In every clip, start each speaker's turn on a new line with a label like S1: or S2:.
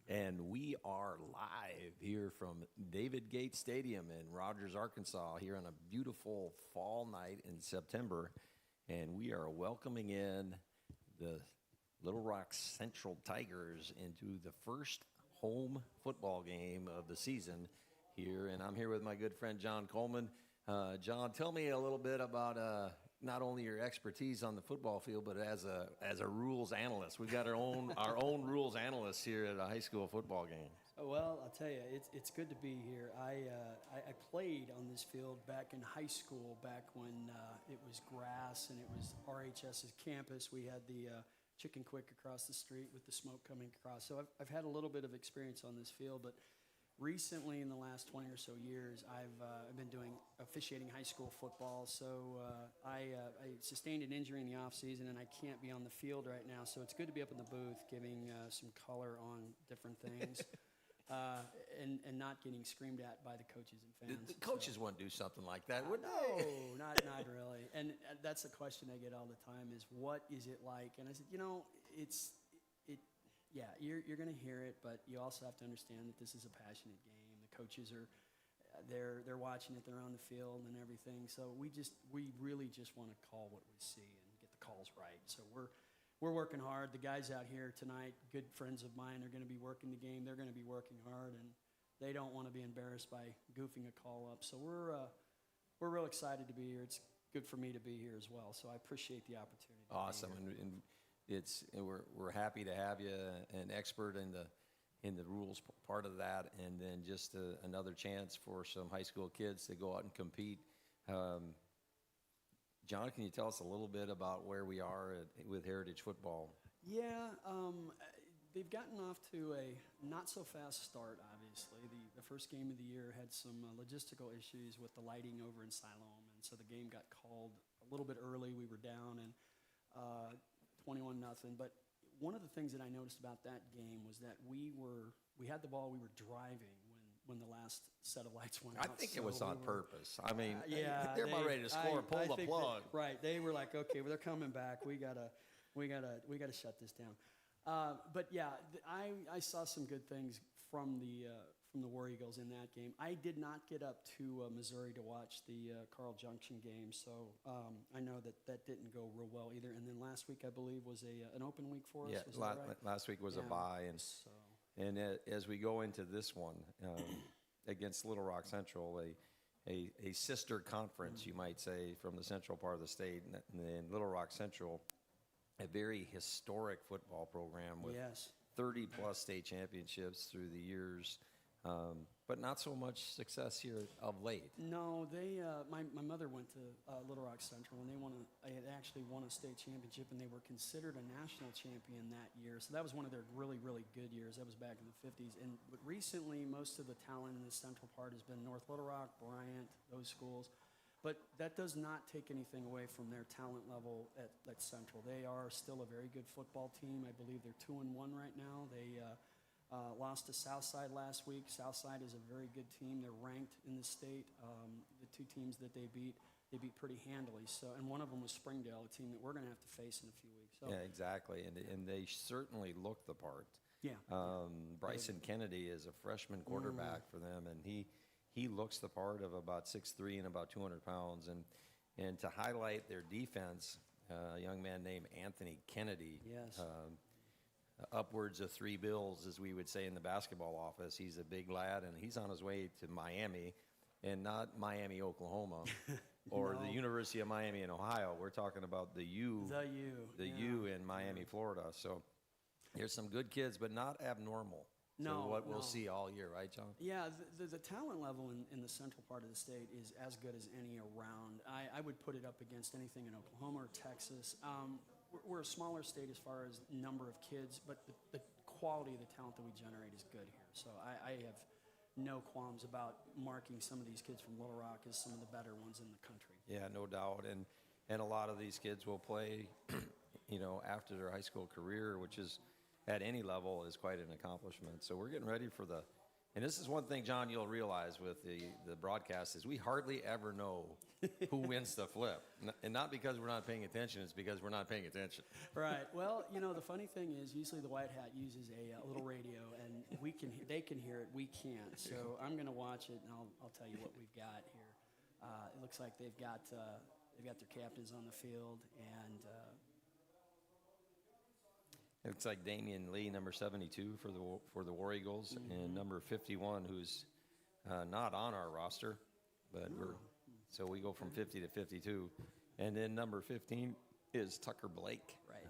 S1: And we are live here from David Gates Stadium in Rogers, Arkansas, here on a beautiful fall night in September. And we are welcoming in the Little Rock Central Tigers into the first home football game of the season here. And I'm here with my good friend, John Coleman. John, tell me a little bit about not only your expertise on the football field, but as a rules analyst. We've got our own rules analyst here at a high school football game.
S2: Well, I'll tell you, it's good to be here. I played on this field back in high school, back when it was grass and it was RHS's campus. We had the Chicken Quick across the street with the smoke coming across. So I've had a little bit of experience on this field, but recently, in the last 20 or so years, I've been doing officiating high school football. So I sustained an injury in the off season, and I can't be on the field right now. So it's good to be up in the booth, giving some color on different things, and not getting screamed at by the coaches and fans.
S1: The coaches wouldn't do something like that, would
S2: no,
S1: they?
S2: not really. And that's the question I get all the time: is what is it like? And I said, yeah, you're going to hear it, but you also have to understand that this is a passionate game. The coaches are they're watching it, they're on the field and everything. So we really just want to call what we see and get the calls right. So we're working hard. The guys out here tonight, good friends of mine, are going to be working the game. They're going to be working hard, and they don't want to be embarrassed by goofing a call up. So we're real excited to be here. It's good for me to be here as well. So I appreciate the opportunity.
S1: Awesome, and we're happy to have you, an expert in the rules part of that, and then just another chance for some high school kids to go out and compete. John, can you tell us a little bit about where we are with Heritage Football?
S2: Yeah, they've gotten off to a not so fast start. Obviously, the first game of the year had some logistical issues with the lighting over in Siloam, and so the game got called a little bit early. We were down and 21-0. But one of the things that I noticed about that game was that we had the ball, we were driving when the last set of lights went out.
S1: I think it was on purpose. I mean,
S2: yeah,
S1: they're about ready to score. Pull the plug.
S2: Right, they were like, okay, well, they're coming back. We gotta shut this down. But yeah, I saw some good things from the War Eagles in that game. I did not get up to Missouri to watch the Carl Junction game, so I know that didn't go real well either. And then last week, I believe, was an open week for us.
S1: Yeah,
S2: was that right?
S1: Last week was a bye, and as we go into this one against Little Rock Central, a sister conference, you might say, from the central part of the state, and Little Rock Central, a very historic football program with 30-plus state championships through the years, but not so much success here of late.
S2: No, my mother went to Little Rock Central, and they had actually won a state championship, and they were considered a national champion that year. So that was one of their really, really good years. That was back in the 50s. But recently, most of the talent in the central part has been North Little Rock, Bryant, those schools. But that does not take anything away from their talent level at Central. They are still a very good football team. I believe they're 2-1 right now. They lost to Southside last week. Southside is a very good team. They're ranked in the state. The two teams that they beat pretty handily. So, and one of them was Springdale, a team that we're going to have to face in a few weeks. So,
S1: yeah, exactly, and they certainly look the part.
S2: Yeah.
S1: Bryson Kennedy is a freshman quarterback for them, and he looks the part of about 6'3" and about 200 pounds. And to highlight their defense, a young man named Anthony Kennedy, upwards of 3 bills, as we would say in the basketball office. He's a big lad, and he's on his way to Miami, and not Miami, Oklahoma, or the University of Miami in Ohio. We're talking about the U in Miami, Florida. So there's some good kids, but not abnormal. We'll see all year, right, John?
S2: Yeah, the talent level in the central part of the state is as good as any around. I would put it up against anything in Oklahoma or Texas. We're a smaller state as far as number of kids, but the quality of the talent that we generate is good here. So I have no qualms about marking some of these kids from Little Rock as some of the better ones in the country.
S1: Yeah, no doubt. And a lot of these kids will play, after their high school career, which is at any level is quite an accomplishment. So we're getting ready for the And this is one thing, John, you'll realize with the broadcast is we hardly ever know who wins the flip. And not because we're not paying attention, it's because we're not paying attention.
S2: Right. Well, the funny thing is usually the White Hat uses a little radio, and they can hear it, we can't. So I'm going to watch it, and I'll tell you what we've got here. It looks like they've got their captains on the field, and
S1: It looks like Damian Lee, number 72 for the War Eagles, and number 51, who's not on our roster, but so we go from 50 to 52, and then number 15 is Tucker Blake.
S2: right.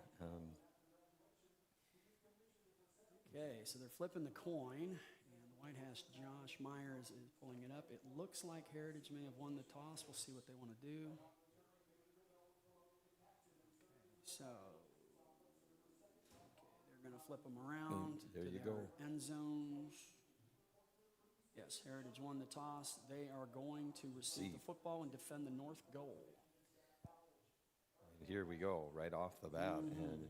S2: Okay, so they're flipping the coin, and the White Hat's Josh Myers is pulling it up. It looks like Heritage may have won the toss. We'll see what they want to do. So they're going to flip them around
S1: there
S2: to
S1: you
S2: their
S1: go.
S2: end zones. Yes, Heritage won the toss. They are going to receive the football and defend the north goal.
S1: And here we go, right off the bat. And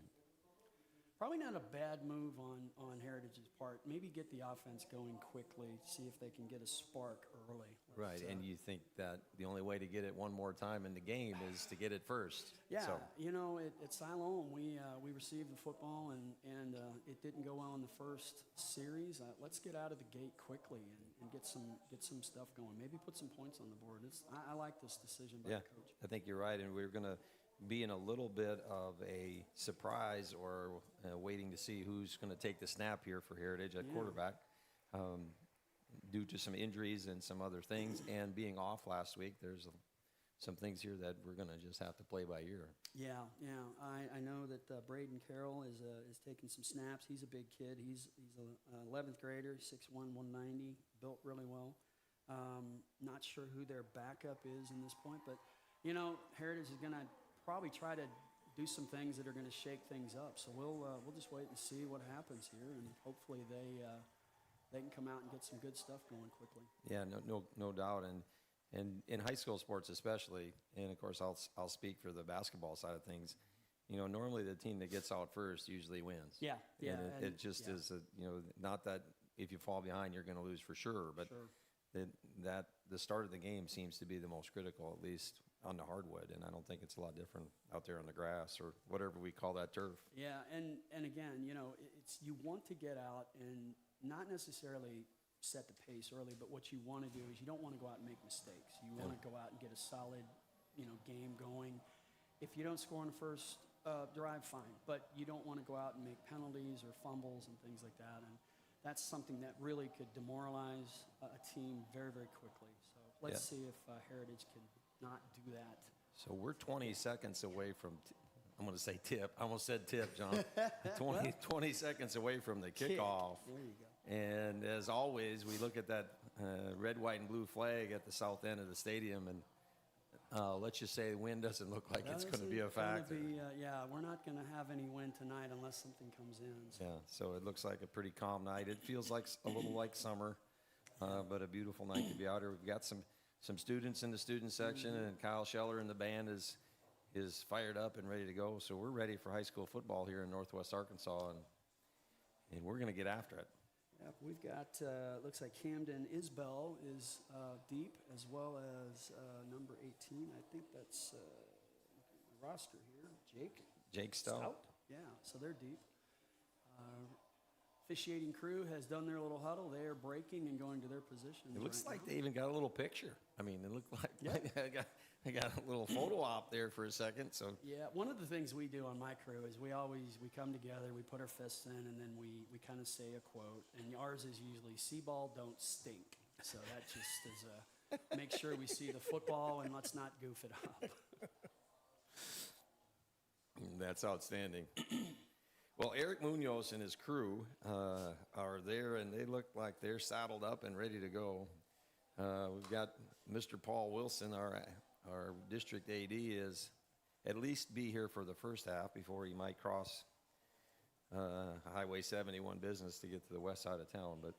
S2: Probably not a bad move on Heritage's part. Maybe get the offense going quickly, see if they can get a spark early.
S1: right, and you think that the only way to get it one more time in the game is to get it first.
S2: Yeah,
S1: So,
S2: at Siloam, we received the football, and it didn't go well in the first series. Let's get out of the gate quickly and get some stuff going. Maybe put some points on the board. I like this decision by
S1: yeah,
S2: the coach.
S1: I think you're right, and we're going to be in a little bit of a surprise or waiting to see who's going to take the snap here for Heritage at quarterback due to some injuries and some other things, and being off last week. There's some things here that we're going to just have to play by ear.
S2: Yeah. I know that Braden Carroll is taking some snaps. He's a big kid. He's an 11th grader, 6'1", 190, built really well. Not sure who their backup is in this point, but Heritage is going to probably try to do some things that are going to shake things up. So we'll just wait and see what happens here, and hopefully they can come out and get some good stuff going quickly.
S1: Yeah, no doubt, and in high school sports especially, and of course I'll speak for the basketball side of things. Normally the team that gets out first usually wins.
S2: Yeah.
S1: And it just is not that if you fall behind you're going to lose for sure, but that the start of the game seems to be the most critical, at least on the hardwood, and I don't think it's a lot different out there on the grass or whatever we call that turf.
S2: Yeah, and again, it's you want to get out and not necessarily set the pace early, but what you want to do is you don't want to go out and make mistakes. You want to go out and get a solid, game going. If you don't score on the first drive, fine, but you don't want to go out and make penalties or fumbles and things like that, and that's something that really could demoralize a team very, very quickly. So let's see if Heritage can not do that.
S1: So we're 20 seconds away from, I'm going to say tip. I almost said tip, John. 20 seconds away from the kickoff.
S2: There you go.
S1: And as always, we look at that red, white, and blue flag at the south end of the stadium, and let's just say the wind doesn't look like it's going to be a factor.
S2: We're not going to have any wind tonight unless something comes in. So.
S1: Yeah, so it looks like a pretty calm night. It feels like a little like summer, but a beautiful night to be out here. We've got some students in the student section, and Kyle Scheller and the band is fired up and ready to go. So we're ready for high school football here in Northwest Arkansas, and we're going to get after it.
S2: Yep, we've got, looks like Camden Isbell is deep, as well as number 18. I think that's the roster here.
S1: Jake Stout.
S2: Yeah, so they're deep. Officiating crew has done their little huddle. They are breaking and going to their positions.
S1: It looks
S2: right
S1: like
S2: now.
S1: they even got a little picture. I mean, it looked like I got a little photo op there for a second. So
S2: yeah, one of the things we do on my crew is we come together, we put our fists in, and then we kind of say a quote. And ours is usually "See ball, don't stink." So that just is make sure we see the football and let's not goof it up.
S1: that's outstanding. Well, Eric Munoz and his crew are there, and they look like they're saddled up and ready to go. We've got Mr. Paul Wilson, our district AD, is at least be here for the first half before he might cross Highway 71 business to get to the west side of town. But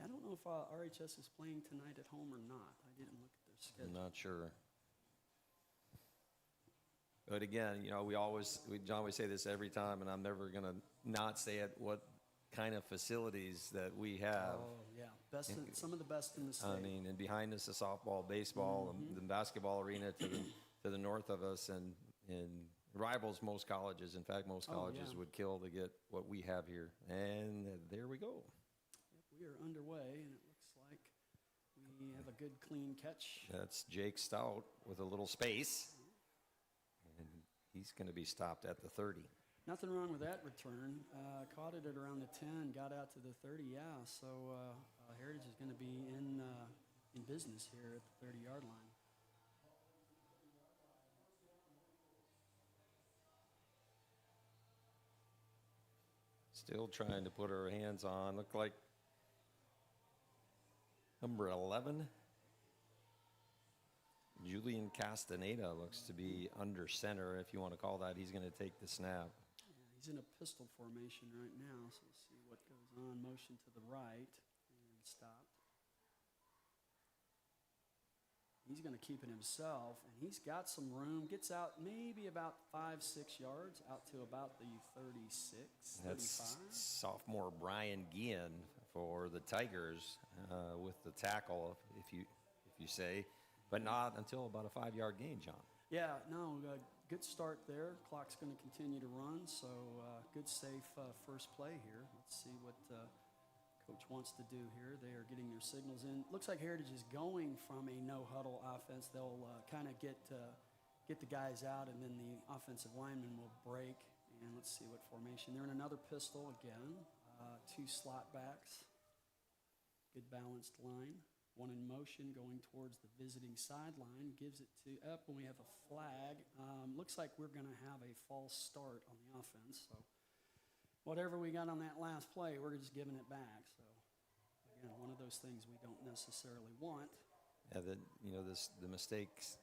S2: I don't know if RHS is playing tonight at home or not. I didn't look at their schedule.
S1: I'm not sure. But again, John, we say this every time, and I'm never going to not say it. What kind of facilities that we have.
S2: Oh, yeah. Some of the best in the state.
S1: I mean, and behind us, the softball, baseball, the basketball arena to the north of us, and rivals most colleges. In fact, most colleges would kill to get what we have here. And there we go.
S2: Yep, we are underway, and it looks like we have a good, clean catch.
S1: That's Jake Stout with a little space, and he's going to be stopped at the 30.
S2: Nothing wrong with that return. Caught it at around the 10, got out to the 30. Yeah, so Heritage is going to be in business here at the 30-yard line.
S1: Still trying to put her hands on. Looked like number 11, Julian Castaneda, looks to be under center, if you want to call that. He's going to take the snap.
S2: He's in a pistol formation right now, so we'll see what goes on. Motion to the right and stopped. He's going to keep it himself, and he's got some room. Gets out maybe about 5-6 yards, out to about the 36, 35.
S1: That's sophomore Brian Guillen for the Tigers with the tackle, if you say, but not until about a 5-yard gain, John.
S2: Yeah, no, good start there. Clock's going to continue to run, so good, safe first play here. Let's see what Coach wants to do here. They are getting their signals in. Looks like Heritage is going from a no-huddle offense. They'll kind of get the guys out, and then the offensive lineman will break. And let's see what formation. They're in another pistol again. 2 slot backs. Good balanced line. One in motion going towards the visiting sideline. Gives it to up, and we have a flag. Looks like we're going to have a false start on the offense. So whatever we got on that last play, we're just giving it back. So again, one of those things we don't necessarily want.
S1: Yeah, the mistakes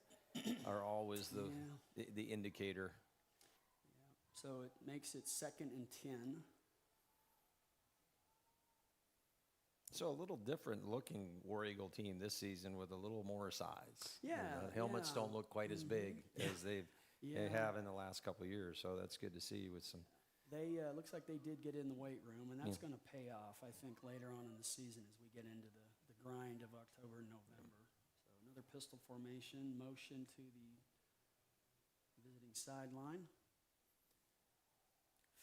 S1: are always the indicator.
S2: Yeah. So it makes it 2nd and 10.
S1: So a little different looking War Eagle team this season with a little more size.
S2: Yeah.
S1: The helmets don't look quite as big as they have in the last couple of years. So that's good to see with some.
S2: They looks like they did get in the weight room, and that's going to pay off, I think, later on in the season as we get into the grind of October and November. So another pistol formation, motion to the visiting sideline.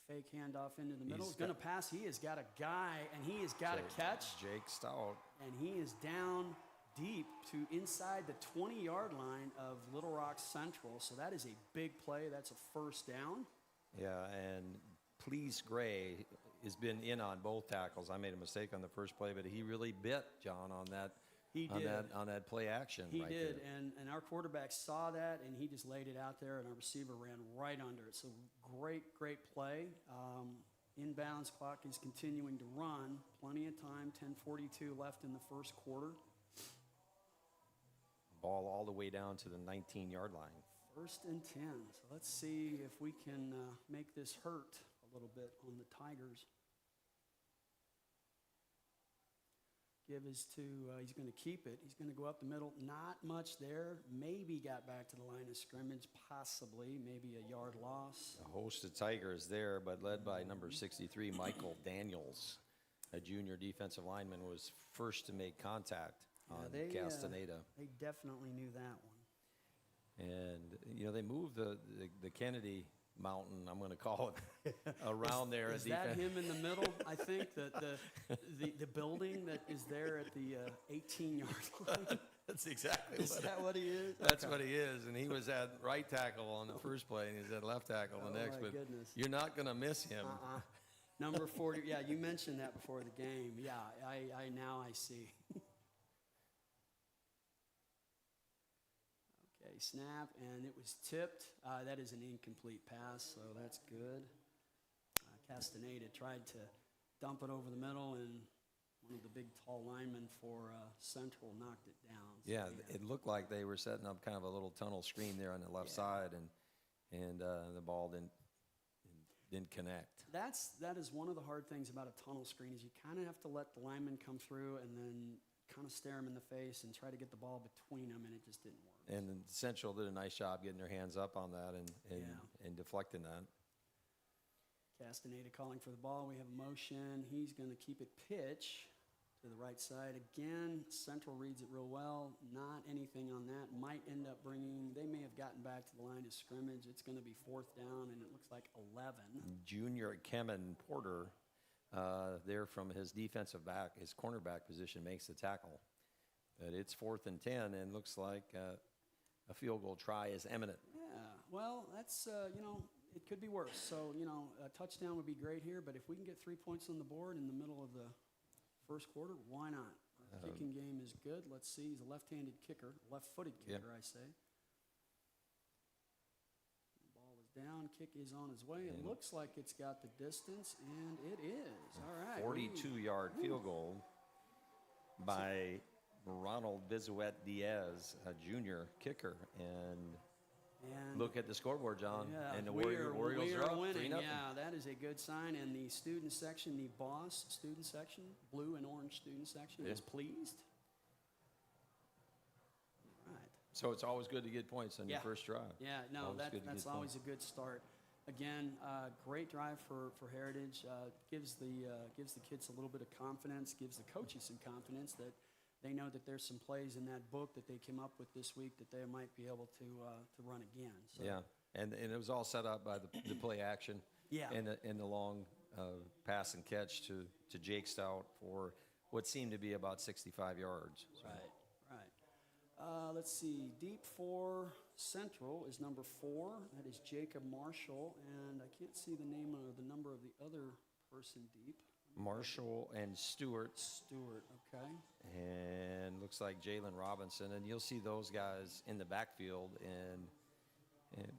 S2: Fake handoff into the middle. He's going to pass. He has got a guy, and he has got a catch.
S1: Jake Stout.
S2: And he is down deep to inside the 20-yard line of Little Rock Central. So that is a big play. That's a first down.
S1: Yeah, and Please Gray has been in on both tackles. I made a mistake on the first play, but he really bit John on that.
S2: He did.
S1: On that play action.
S2: He
S1: right
S2: did,
S1: there.
S2: and our quarterback saw that, and he just laid it out there, and our receiver ran right under it. So great play. Inbounds clock is continuing to run. Plenty of time, 10:42 left in the first quarter.
S1: Ball all the way down to the 19-yard line.
S2: 1st and 10. So let's see if we can make this hurt a little bit on the Tigers. Give is to, he's going to keep it. He's going to go up the middle. Not much there. Maybe got back to the line of scrimmage, possibly. Maybe a yard loss.
S1: A host of Tigers there, but led by number 63, Michael Daniels. A junior defensive lineman was first to make contact on Castaneda.
S2: They definitely knew that one.
S1: And, they moved the Kennedy Mountain, I'm going to call it, around there.
S2: Is that him in the middle? I think that the building that is there at the 18-yard line.
S1: That's exactly
S2: Is that what he is?
S1: That's what he is. And he was at right tackle on the first play, and he's at left tackle the next. But
S2: goodness.
S1: You're not going to miss him.
S2: Number 40. Yeah, you mentioned that before the game. Yeah, I now I see. Okay, snap, and it was tipped. That is an incomplete pass, so that's good. Castaneda tried to dump it over the middle, and one of the big, tall linemen for Central knocked it down. So
S1: yeah, it looked like they were setting up kind of a little tunnel screen there on the left side, and the ball didn't connect.
S2: That is one of the hard things about a tunnel screen is you kind of have to let the lineman come through and then kind of stare him in the face and try to get the ball between them, and it just didn't work.
S1: And Central did a nice job getting their hands up on that and deflecting that.
S2: Castaneda calling for the ball. We have a motion. He's going to keep it pitch to the right side. Again, Central reads it real well. Not anything on that. Might end up they may have gotten back to the line of scrimmage. It's going to be 4th down, and it looks like 11.
S1: Junior Kemen Porter, there from his defensive back, his cornerback position, makes the tackle. But it's 4th and 10, and looks like a field goal try is imminent.
S2: Yeah, well, that's, it could be worse. So, a touchdown would be great here, but if we can get 3 points on the board in the middle of the first quarter, why not? Our kicking game is good. Let's see. He's a left-handed kicker, left-footed kicker, I say. The ball is down. Kick is on his way. It looks like it's got the distance, and it is. All right.
S1: 42-yard field goal by Ronald Bizuet Diaz, a junior kicker. And look at the scoreboard, John.
S2: Yeah,
S1: and the
S2: we
S1: Orioles
S2: are
S1: are up
S2: winning.
S1: 3-0.
S2: Yeah, that is a good sign. And the student section, the boss student section, blue and orange student section, is pleased. All right.
S1: So it's always good to get points on your first drive.
S2: Yeah, no, that's always a good start. Again, great drive for Heritage. Gives the kids a little bit of confidence. Gives the coaches some confidence that they know that there's some plays in that book that they came up with this week that they might be able to run again. So.
S1: Yeah, and it was all set up by the play action.
S2: Yeah.
S1: And the long pass and catch to Jake Stout for what seemed to be about 65 yards. So.
S2: Right. Let's see. Deep for Central is number 4. That is Jacob Marshall, and I can't see the name or the number of the other person deep.
S1: Marshall and Stewart.
S2: Okay.
S1: And looks like Jalen Robinson. And you'll see those guys in the backfield and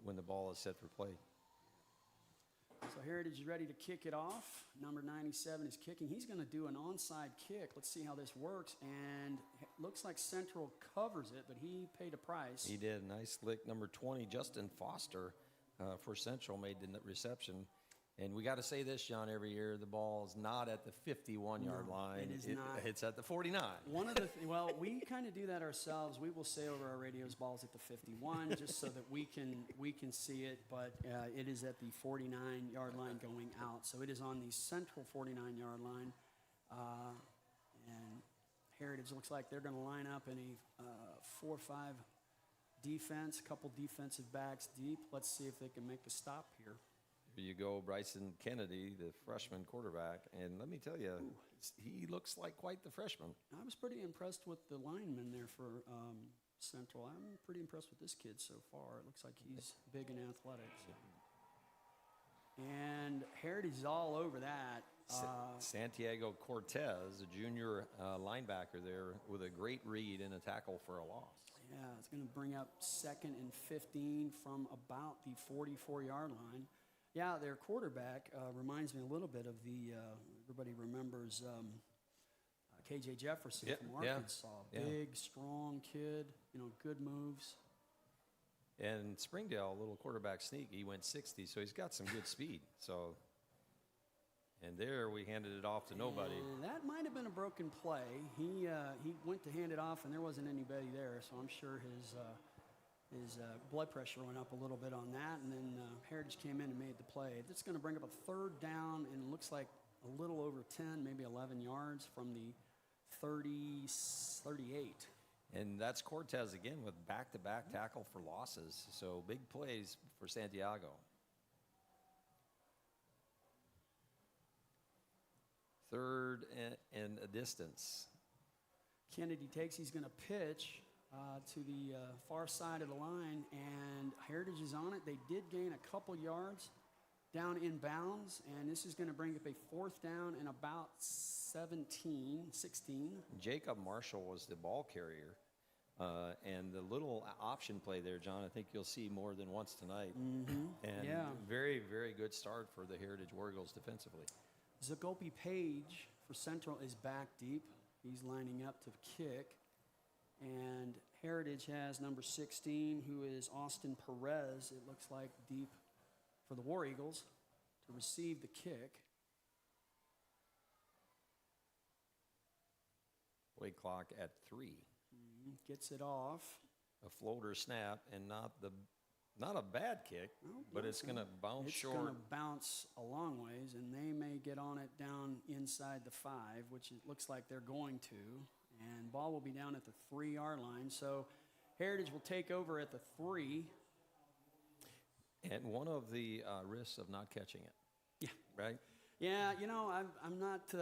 S1: when the ball is set for play.
S2: So Heritage is ready to kick it off. Number 97 is kicking. He's going to do an onside kick. Let's see how this works. And it looks like Central covers it, but he paid a price.
S1: He did. Nice lick. Number 20, Justin Foster for Central made the reception. And we got to say this, John, every year, the ball is not at the 51-yard line.
S2: It is not.
S1: It's at the 49.
S2: Well, we kind of do that ourselves. We will say over our radios, balls at the 51, just so that we can see it. But it is at the 49-yard line going out. So it is on the Central 49-yard line. And Heritage looks like they're going to line up in a 4-5 defense, a couple defensive backs deep. Let's see if they can make a stop here.
S1: Here you go, Bryson Kennedy, the freshman quarterback. And let me tell you, he looks like quite the freshman.
S2: I was pretty impressed with the lineman there for Central. I'm pretty impressed with this kid so far. It looks like he's big and athletic. And Heritage is all over that.
S1: Santiago Cortez, a junior linebacker there, with a great read and a tackle for a loss.
S2: Yeah, it's going to bring up 2nd and 15 from about the 44-yard line. Yeah, their quarterback reminds me a little bit of everybody remembers K.J. Jefferson from Arkansas.
S1: Yeah.
S2: Big, strong kid, good moves.
S1: And Springdale, a little quarterback sneak, he went 60, so he's got some good speed. So, and there we handed it off to nobody.
S2: And that might have been a broken play. He went to hand it off, and there wasn't anybody there, so I'm sure his blood pressure went up a little bit on that, and then Heritage came in and made the play. That's going to bring up a 3rd down, and it looks like a little over 10, maybe 11 yards from the 38.
S1: And that's Cortez again with back-to-back tackle for losses. So big plays for Santiago. 3rd and a distance.
S2: Kennedy takes, he's going to pitch to the far side of the line, and Heritage is on it. They did gain a couple yards down in bounds, and this is going to bring up a 4th down and about 16.
S1: Jacob Marshall was the ball carrier, and the little option play there, John, I think you'll see more than once tonight.
S2: Mm-hmm.
S1: And very, very good start for the Heritage War Eagles defensively.
S2: Zagopi Page for Central is back deep. He's lining up to kick. And Heritage has number 16, who is Austin Perez, it looks like, deep for the War Eagles to receive the kick.
S1: Play clock at 3.
S2: Gets it off.
S1: A floater snap and not Not a bad kick, but it's going to bounce short.
S2: It's going to bounce a long ways, and they may get on it down inside the 5, which it looks like they're going to. And ball will be down at the 3-yard line. So Heritage will take over at the 3.
S1: And one of the risks of not catching it.
S2: Yeah.
S1: Right?
S2: Yeah, I'm not.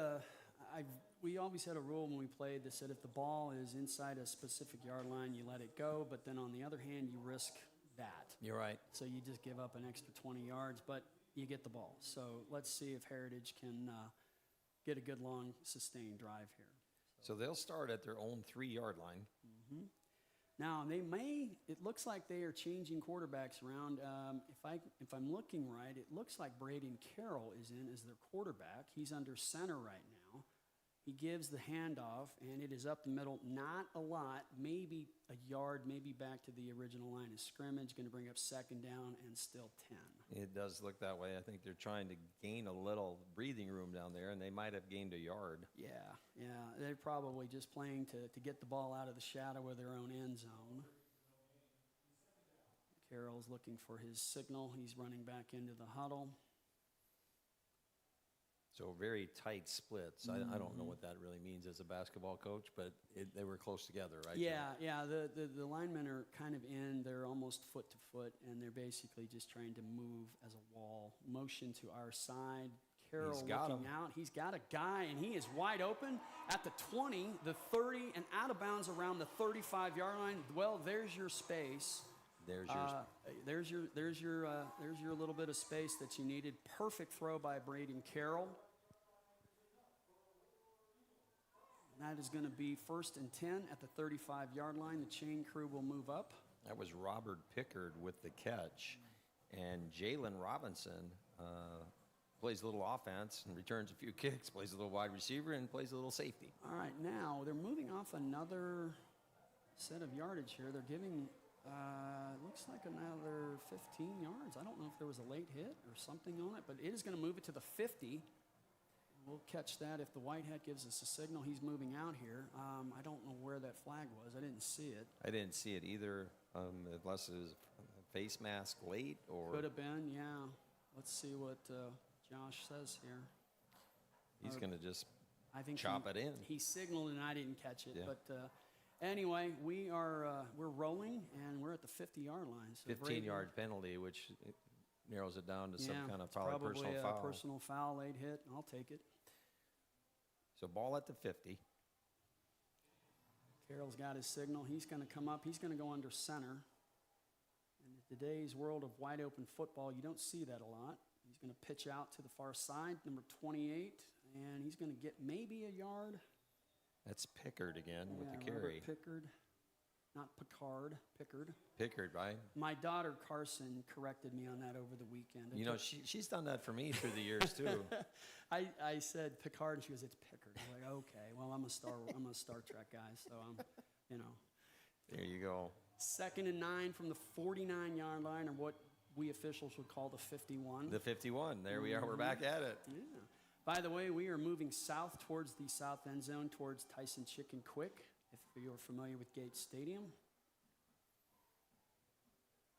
S2: We always had a rule when we played that said if the ball is inside a specific yard line, you let it go. But then on the other hand, you risk that.
S1: You're right.
S2: So you just give up an extra 20 yards, but you get the ball. So let's see if Heritage can get a good long sustained drive here.
S1: So they'll start at their own 3-yard line.
S2: Mm-hmm. Now it looks like they are changing quarterbacks around. If I'm looking right, it looks like Braden Carroll is in as their quarterback. He's under center right now. He gives the handoff, and it is up the middle. Not a lot, maybe a yard, maybe back to the original line of scrimmage. Going to bring up 2nd down and still 10.
S1: It does look that way. I think they're trying to gain a little breathing room down there, and they might have gained a yard.
S2: Yeah. They're probably just playing to get the ball out of the shadow of their own end zone. Carroll's looking for his signal. He's running back into the huddle.
S1: So very tight splits. I don't know what that really means as a basketball coach, but they were close together, right?
S2: Yeah. The linemen are kind of in. They're almost foot to foot, and they're basically just trying to move as a wall. Motion to our side. Carroll looking out. He's got a guy, and he is wide open at the 20, the 30, and out of bounds around the 35-yard line. Well, there's your space. There's your little bit of space that you needed. Perfect throw by Braden Carroll. And that is going to be 1st and 10 at the 35-yard line. The chain crew will move up.
S1: That was Robert Pickard with the catch. And Jalen Robinson plays a little offense and returns a few kicks, plays a little wide receiver, and plays a little safety.
S2: All right, now they're moving off another set of yardage here. They're giving, looks like another 15 yards. I don't know if there was a late hit or something on it, but it is going to move it to the 50. We'll catch that if the white hat gives us a signal. He's moving out here. I don't know where that flag was. I didn't see it.
S1: I didn't see it either, unless it was a face mask late or...
S2: Could have been, yeah. Let's see what Josh says here.
S1: He's going to just chop it in.
S2: He signaled and I didn't catch it.
S1: Yeah.
S2: But anyway, we're rolling and we're at the 50-yard line. So
S1: 15-yard penalty, which narrows it down to some kind of probably personal
S2: a
S1: foul.
S2: Personal foul, late hit. I'll take it.
S1: So ball at the 50.
S2: Carroll's got his signal. He's going to come up. He's going to go under center. And in today's world of wide open football, you don't see that a lot. He's going to pitch out to the far side, number 28, and he's going to get maybe a yard.
S1: That's Pickard again with the
S2: Robert
S1: carry.
S2: Pickard, not Picard, Pickard.
S1: Pickard, right?
S2: My daughter Carson corrected me on that over the weekend.
S1: You know, she's done that for me through the years too.
S2: I said Picard, and she goes, "It's Pickard." I'm like, okay, well, I'm a Star Trek guy, so I'm.
S1: There you go.
S2: 2nd and 9 from the 49-yard line, or what we officials would call the 51.
S1: The 51. There we are. We're back at it.
S2: Yeah. By the way, we are moving south towards the south end zone, towards Tyson Chicken Quick, if you're familiar with Gates Stadium.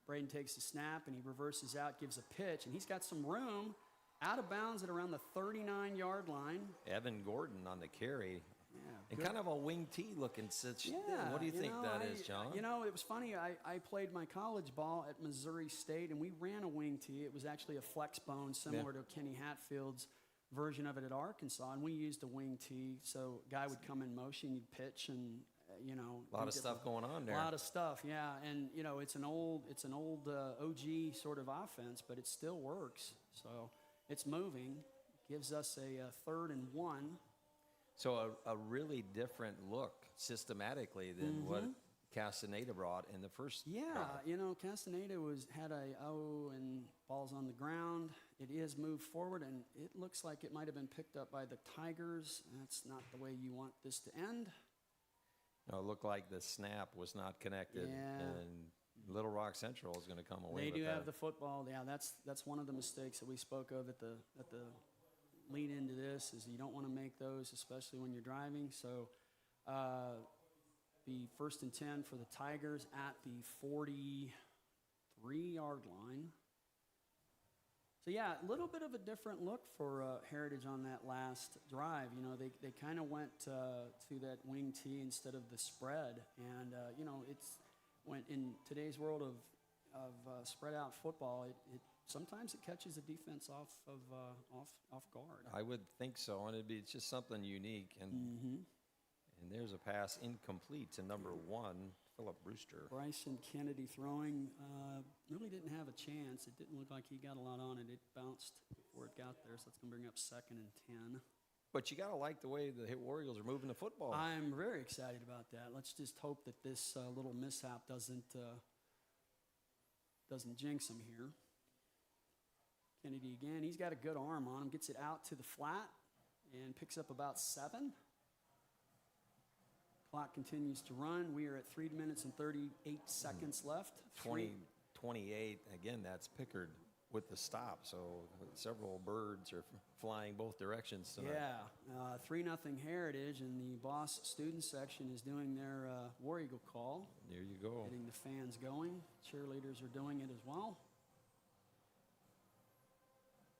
S2: Braden takes the snap, and he reverses out, gives a pitch, and he's got some room out of bounds at around the 39-yard line.
S1: Evan Gordon on the carry.
S2: Yeah,
S1: and kind of a wing tee looking situation. Yeah, what do you think that is, John?
S2: It was funny. I played my college ball at Missouri State, and we ran a wing tee. It was actually a flex bone, similar to Kenny Hatfield's version of it at Arkansas, and we used a wing tee. So a guy would come in motion, you'd pitch, and
S1: a lot of stuff going on there.
S2: A lot of stuff, yeah. And it's an old OG sort of offense, but it still works. So it's moving. Gives us a 3rd and 1.
S1: So a really different look systematically than what Castaneda brought in the first.
S2: Yeah, Castaneda had and ball's on the ground. It is moved forward, and it looks like it might have been picked up by the Tigers. That's not the way you want this to end.
S1: No, it looked like the snap was not connected, and Little Rock Central is going to come away with that.
S2: They do have the football. Yeah, that's one of the mistakes that we spoke of at the lead into this, is you don't want to make those, especially when you're driving. So be 1st and 10 for the Tigers at the 43 3-yard line. So, yeah, a little bit of a different look for Heritage on that last drive. You know, they kind of went to that wing tee instead of the spread. And, you know, when in today's world of spread out football, sometimes it catches the defense off guard.
S1: I would think so, and it's just something unique. And and there's a pass incomplete to number 1, Philip Brewster.
S2: Bryson Kennedy throwing really didn't have a chance. It didn't look like he got a lot on it. It bounced before it got there, so that's going to bring up 2nd and 10.
S1: But you got to like the way the War Eagles are moving the football.
S2: I'm very excited about that. Let's just hope that this little mishap doesn't jinx him here. Kennedy again. He's got a good arm on him. Gets it out to the flat and picks up about 7. Clock continues to run. We are at 3 minutes and 38 seconds left.
S1: 28. Again, that's Pickard with the stop. So several birds are flying both directions tonight.
S2: Yeah, 3-0 Heritage, and the Boss student section is doing their War Eagle call.
S1: There you go.
S2: Getting the fans going. Cheerleaders are doing it as well.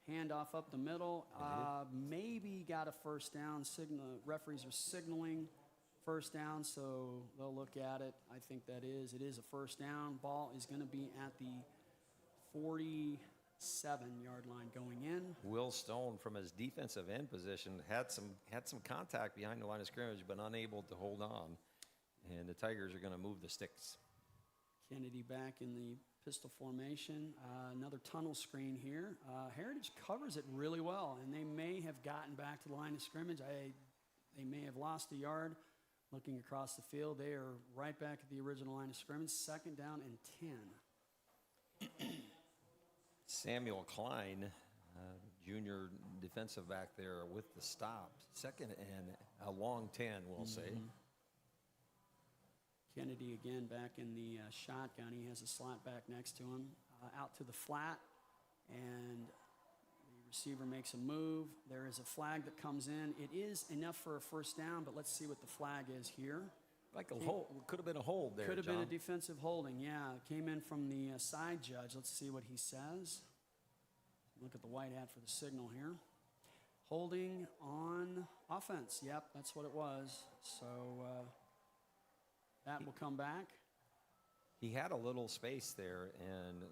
S2: Handoff up the middle. Maybe got a first down. Referees are signaling first down, so they'll look at it. I think it is a first down. Ball is going to be at the 47-yard line going in.
S1: Will Stone, from his defensive end position, had some contact behind the line of scrimmage, but unable to hold on. And the Tigers are going to move the sticks.
S2: Kennedy back in the pistol formation. Another tunnel screen here. Heritage covers it really well, and they may have gotten back to the line of scrimmage. They may have lost a yard. Looking across the field, they are right back at the original line of scrimmage. 2nd down and 10.
S1: Samuel Klein, junior defensive back there with the stop. 2nd and a long 10, we'll say.
S2: Kennedy again back in the shotgun. He has a slot back next to him. Out to the flat, and the receiver makes a move. There is a flag that comes in. It is enough for a first down, but let's see what the flag is here.
S1: Like a hold, could have been a hold there,
S2: Could have
S1: John.
S2: been a defensive holding, yeah. Came in from the side judge. Let's see what he says. Look at the white hat for the signal here. Holding on offense. Yep, that's what it was. So that will come back.
S1: He had a little space there, and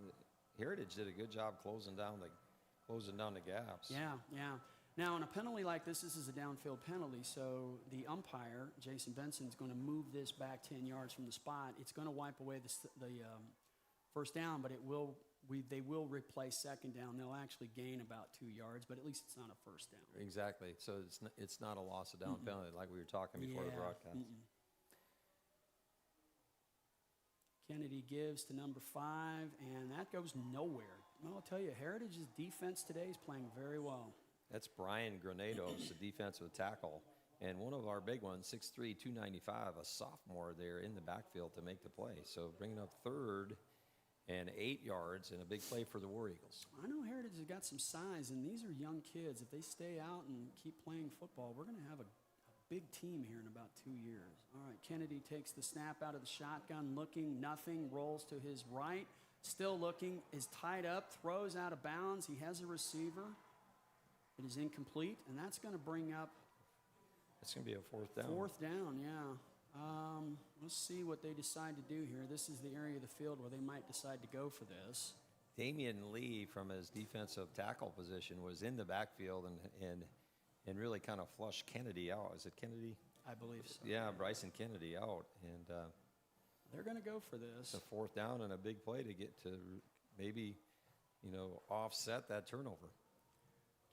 S1: Heritage did a good job closing down the gaps.
S2: Yeah. Now, on a penalty like this is a downfield penalty, so the umpire, Jason Benson, is going to move this back 10 yards from the spot. It's going to wipe away the first down, but they will replay 2nd down. They'll actually gain about 2 yards, but at least it's not a first down.
S1: Exactly. So it's not a loss of down penalty like we were talking before the broadcast.
S2: Kennedy gives to number 5, and that goes nowhere. Well, I'll tell you, Heritage's defense today is playing very well.
S1: That's Brian Granados, the defensive tackle. And one of our big ones, 6'3", 295, a sophomore there in the backfield to make the play. So bringing up 3rd and 8 yards and a big play for the War Eagles.
S2: I know Heritage has got some size, and these are young kids. If they stay out and keep playing football, we're going to have a big team here in about 2 years. All right, Kennedy takes the snap out of the shotgun, looking, nothing, rolls to his right, still looking, is tied up, throws out of bounds. He has a receiver. It is incomplete, and that's going to bring up...
S1: It's going to be a 4th down.
S2: 4th down, yeah. Let's see what they decide to do here. This is the area of the field where they might decide to go for this.
S1: Damian Lee, from his defensive tackle position, was in the backfield and really kind of flushed Kennedy out. Is it Kennedy?
S2: I believe so.
S1: Yeah, Bryson Kennedy out. And
S2: they're going to go for this.
S1: It's a 4th down and a big play to get to maybe, offset that turnover.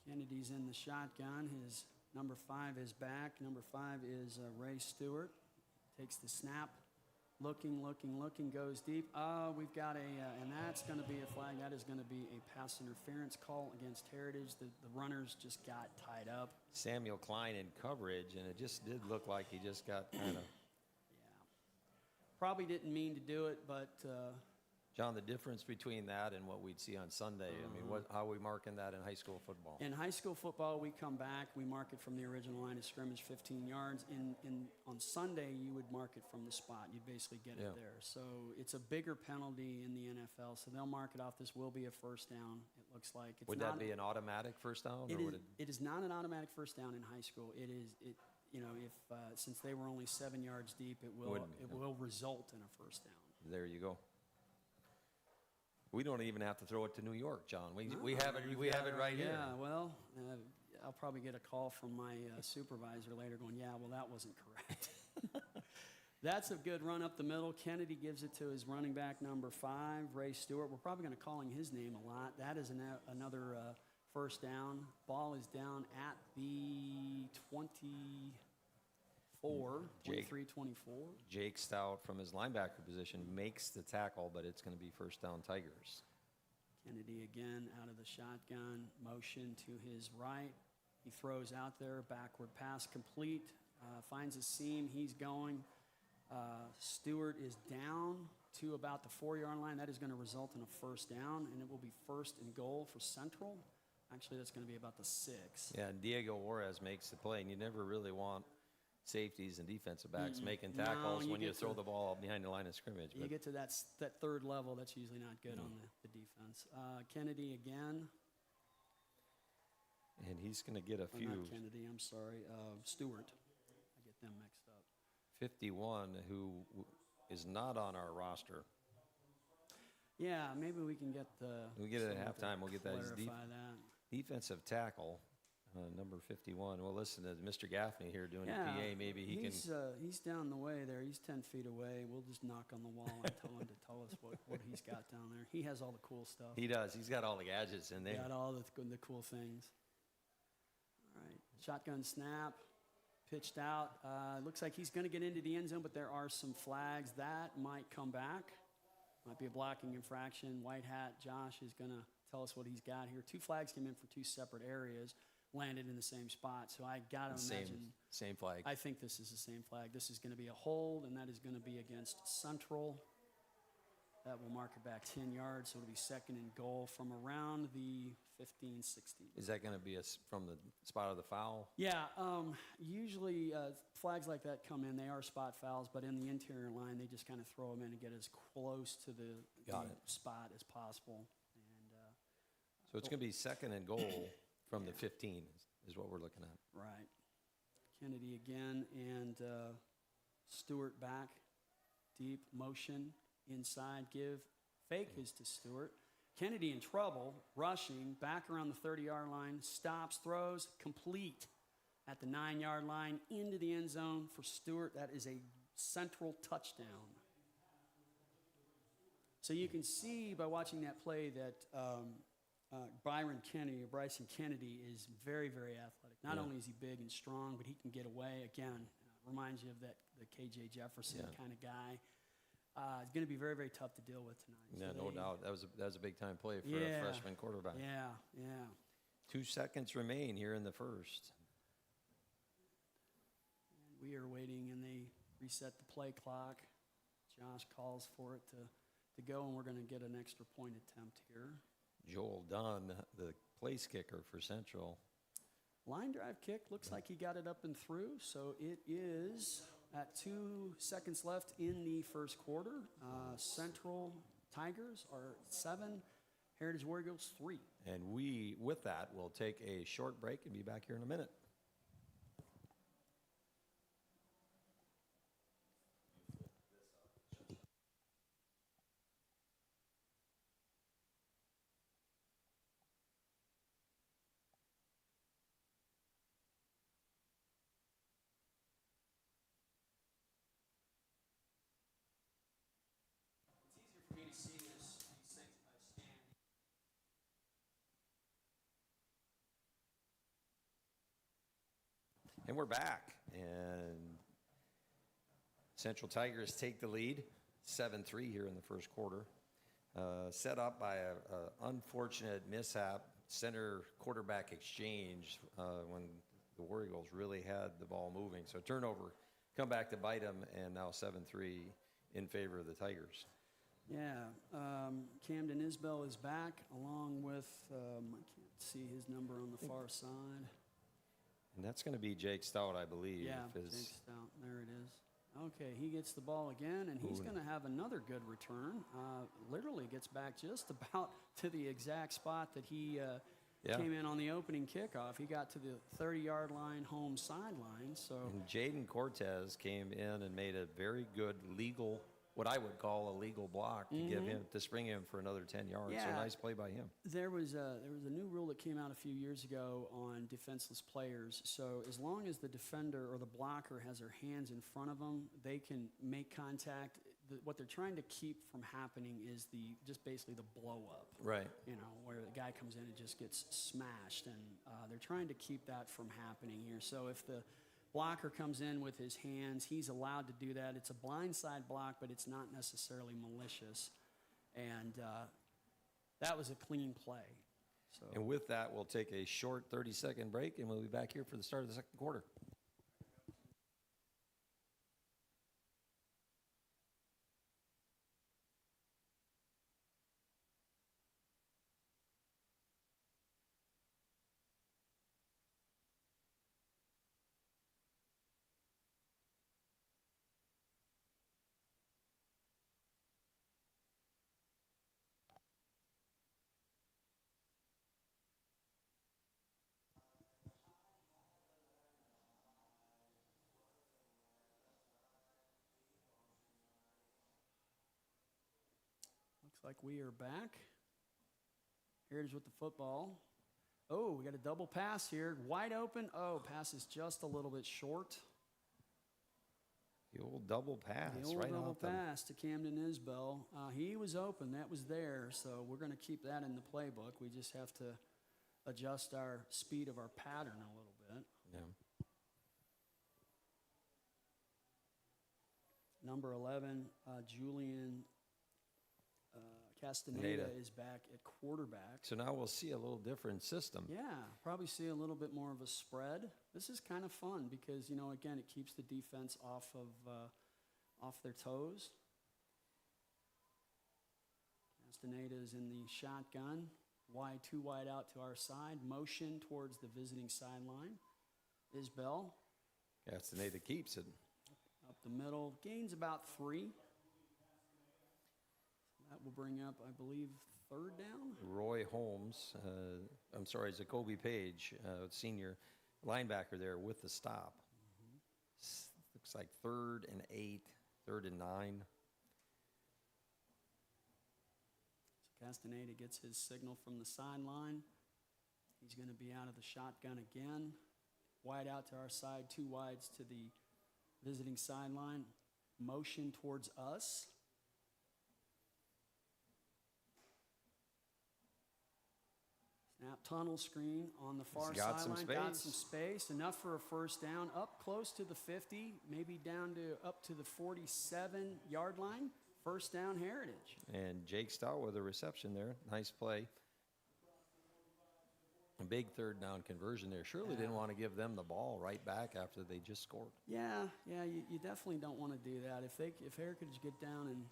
S2: Kennedy's in the shotgun. His number 5 is back. Number 5 is Ray Stewart. Takes the snap. Looking, goes deep. We've got and that's going to be a flag. That is going to be a pass interference call against Heritage. The runners just got tied up.
S1: Samuel Klein in coverage, and it just did look like he just got kind of...
S2: Yeah. Probably didn't mean to do it, but
S1: John, the difference between that and what we'd see on Sunday, I mean, how are we marking that in high school football?
S2: In high school football, we come back, we mark it from the original line of scrimmage, 15 yards. On Sunday, you would mark it from the spot. You'd basically get it there. So it's a bigger penalty in the NFL. So they'll mark it off. This will be a first down, it looks like.
S1: Would that be an automatic first down?
S2: It is not an automatic first down in high school. Since they were only 7 yards deep, it will result in a first down.
S1: There you go. We don't even have to throw it to New York, John. We have it right here.
S2: Yeah, well, I'll probably get a call from my supervisor later going, yeah, well, that wasn't correct. That's a good run up the middle. Kennedy gives it to his running back number 5, Ray Stewart. We're probably going to calling his name a lot. That is another first down. Ball is down at the 23-24.
S1: Jake Stout from his linebacker position makes the tackle, but it's going to be first down Tigers.
S2: Kennedy again out of the shotgun, motion to his right. He throws out there, backward pass complete, finds a seam, he's going. Stewart is down to about the 4-yard line. That is going to result in a first down, and it will be first and goal for Central. Actually, that's going to be about the 6.
S1: Yeah, and Diego Juarez makes the play, and you never really want safeties and defensive backs making tackles when you throw the ball behind the line of scrimmage.
S2: You get to that third level, that's usually not good on the defense. Kennedy again.
S1: And he's going to get a few.
S2: Not Kennedy, I'm sorry. Stewart. I get them mixed up.
S1: 51, who is not on our roster.
S2: Yeah, maybe we can get the.
S1: We get it at halftime. We'll get that.
S2: Clarify that.
S1: Defensive tackle. Number 51. Well, listen to Mr. Gaffney here doing the PA. Maybe he can.
S2: He's down the way there. He's 10 feet away. We'll just knock on the wall and tell him to tell us what he's got down there. He has all the cool stuff.
S1: He does. He's got all the gadgets in there.
S2: Got all the cool things. All right. Shotgun snap. Pitched out. Looks like he's going to get into the end zone, but there are some flags. That might come back. Might be a blocking infraction. White hat Josh is going to tell us what he's got here. 2 flags came in for 2 separate areas. Landed in the same spot, so I gotta imagine.
S1: Same flag.
S2: I think this is the same flag. This is going to be a hold, and that is going to be against Central. That will mark it back 10 yards, so it'll be second and goal from around the 15, 16.
S1: Is that going to be from the spot of the foul?
S2: Yeah, usually flags like that come in. They are spot fouls, but in the interior line, they just kind of throw them in and get as close to the spot as possible. And
S1: so it's going to be second and goal. From the 15 is what we're looking at.
S2: Right. Kennedy again, and Stewart back. Deep motion, inside, give. Fake is to Stewart. Kennedy in trouble, rushing, back around the 30-yard line, stops, throws, complete at the 9-yard line, into the end zone for Stewart. That is a Central touchdown. So you can see by watching that play that Bryson Kennedy is very, very athletic. Not only is he big and strong, but he can get away. Again, reminds you of the K.J. Jefferson kind of guy. It's going to be very, very tough to deal with tonight.
S1: Yeah, so no doubt. That was a big-time play for a freshman quarterback.
S2: Yeah.
S1: 2 seconds remain here in the first.
S2: And we are waiting, and they reset the play clock. Josh calls for it to go, and we're going to get an extra point attempt here.
S1: Joel Dunn, the place kicker for Central.
S2: Line drive kick, looks like he got it up and through, so it is at 2 seconds left in the first quarter. Central Tigers are 7, Heritage War Eagles 3.
S1: And we, with that, will take a short break and be back here in a minute. And we're back, and Central Tigers take the lead, 7-3 here in the first quarter. Set up by an unfortunate mishap, center quarterback exchange when the War Eagles really had the ball moving. So turnover, come back to bite them, and now 7-3 in favor of the Tigers.
S2: Yeah, Camden Isbell is back, along with, I can't see his number on the far side.
S1: And that's going to be Jake Stout, I believe.
S2: Yeah, Jake Stout, there it is. Okay, he gets the ball again, and he's going to have another good return. Literally gets back just about to the exact spot that he came in on the opening kickoff. He got to the 30-yard line, home sideline. So
S1: and Jaden Cortez came in and made a very good legal, what I would call a legal block to give him, to spring him for another 10 yards.
S2: Yeah.
S1: So nice play by him.
S2: There was a new rule that came out a few years ago on defenseless players. So as long as the defender or the blocker has their hands in front of them, they can make contact. What they're trying to keep from happening is just basically the blow up.
S1: Right.
S2: You know, where the guy comes in and just gets smashed, and they're trying to keep that from happening here. So if the blocker comes in with his hands, he's allowed to do that. It's a blindside block, but it's not necessarily malicious. And that was a clean play. So.
S1: And with that, we'll take a short 30-second break, and we'll be back here for the start of the second quarter.
S2: Looks like we are back. Here it is with the football. Oh, we got a double pass here. Wide open. Oh, pass is just a little bit short.
S1: The old double pass.
S2: The old
S1: right
S2: double
S1: off
S2: pass to Camden Isbell. He was open. That was there. So we're going to keep that in the playbook. We just have to adjust our speed of our pattern a little bit.
S1: Yeah.
S2: Number 11, Julian Castaneda is back at quarterback.
S1: So now we'll see a little different system.
S2: Yeah, probably see a little bit more of a spread. This is kind of fun because, you know, again, it keeps the defense off their toes. Castaneda is in the shotgun. Too wide out to our side. Motion towards the visiting sideline. Isbell.
S1: Castaneda keeps it.
S2: Up the middle. Gains about 3. That will bring up, I believe, third down.
S1: Roy Holmes, Jacoby Page, senior linebacker there with the stop. Looks like 3rd and 8, 3rd and 9.
S2: So Castaneda gets his signal from the sideline. He's going to be out of the shotgun again. Wide out to our side, 2 wides to the visiting sideline. Motion towards us. Snap tunnel screen on the far sideline. Got some space. Enough for a first down. Up close to the 50, maybe down to up to the 47-yard line. First down, Heritage.
S1: And Jake Stout with a reception there. Nice play. A big third down conversion there. Surely didn't want to give them the ball right back after they just scored.
S2: Yeah, you definitely don't want to do that. If Heritage get down and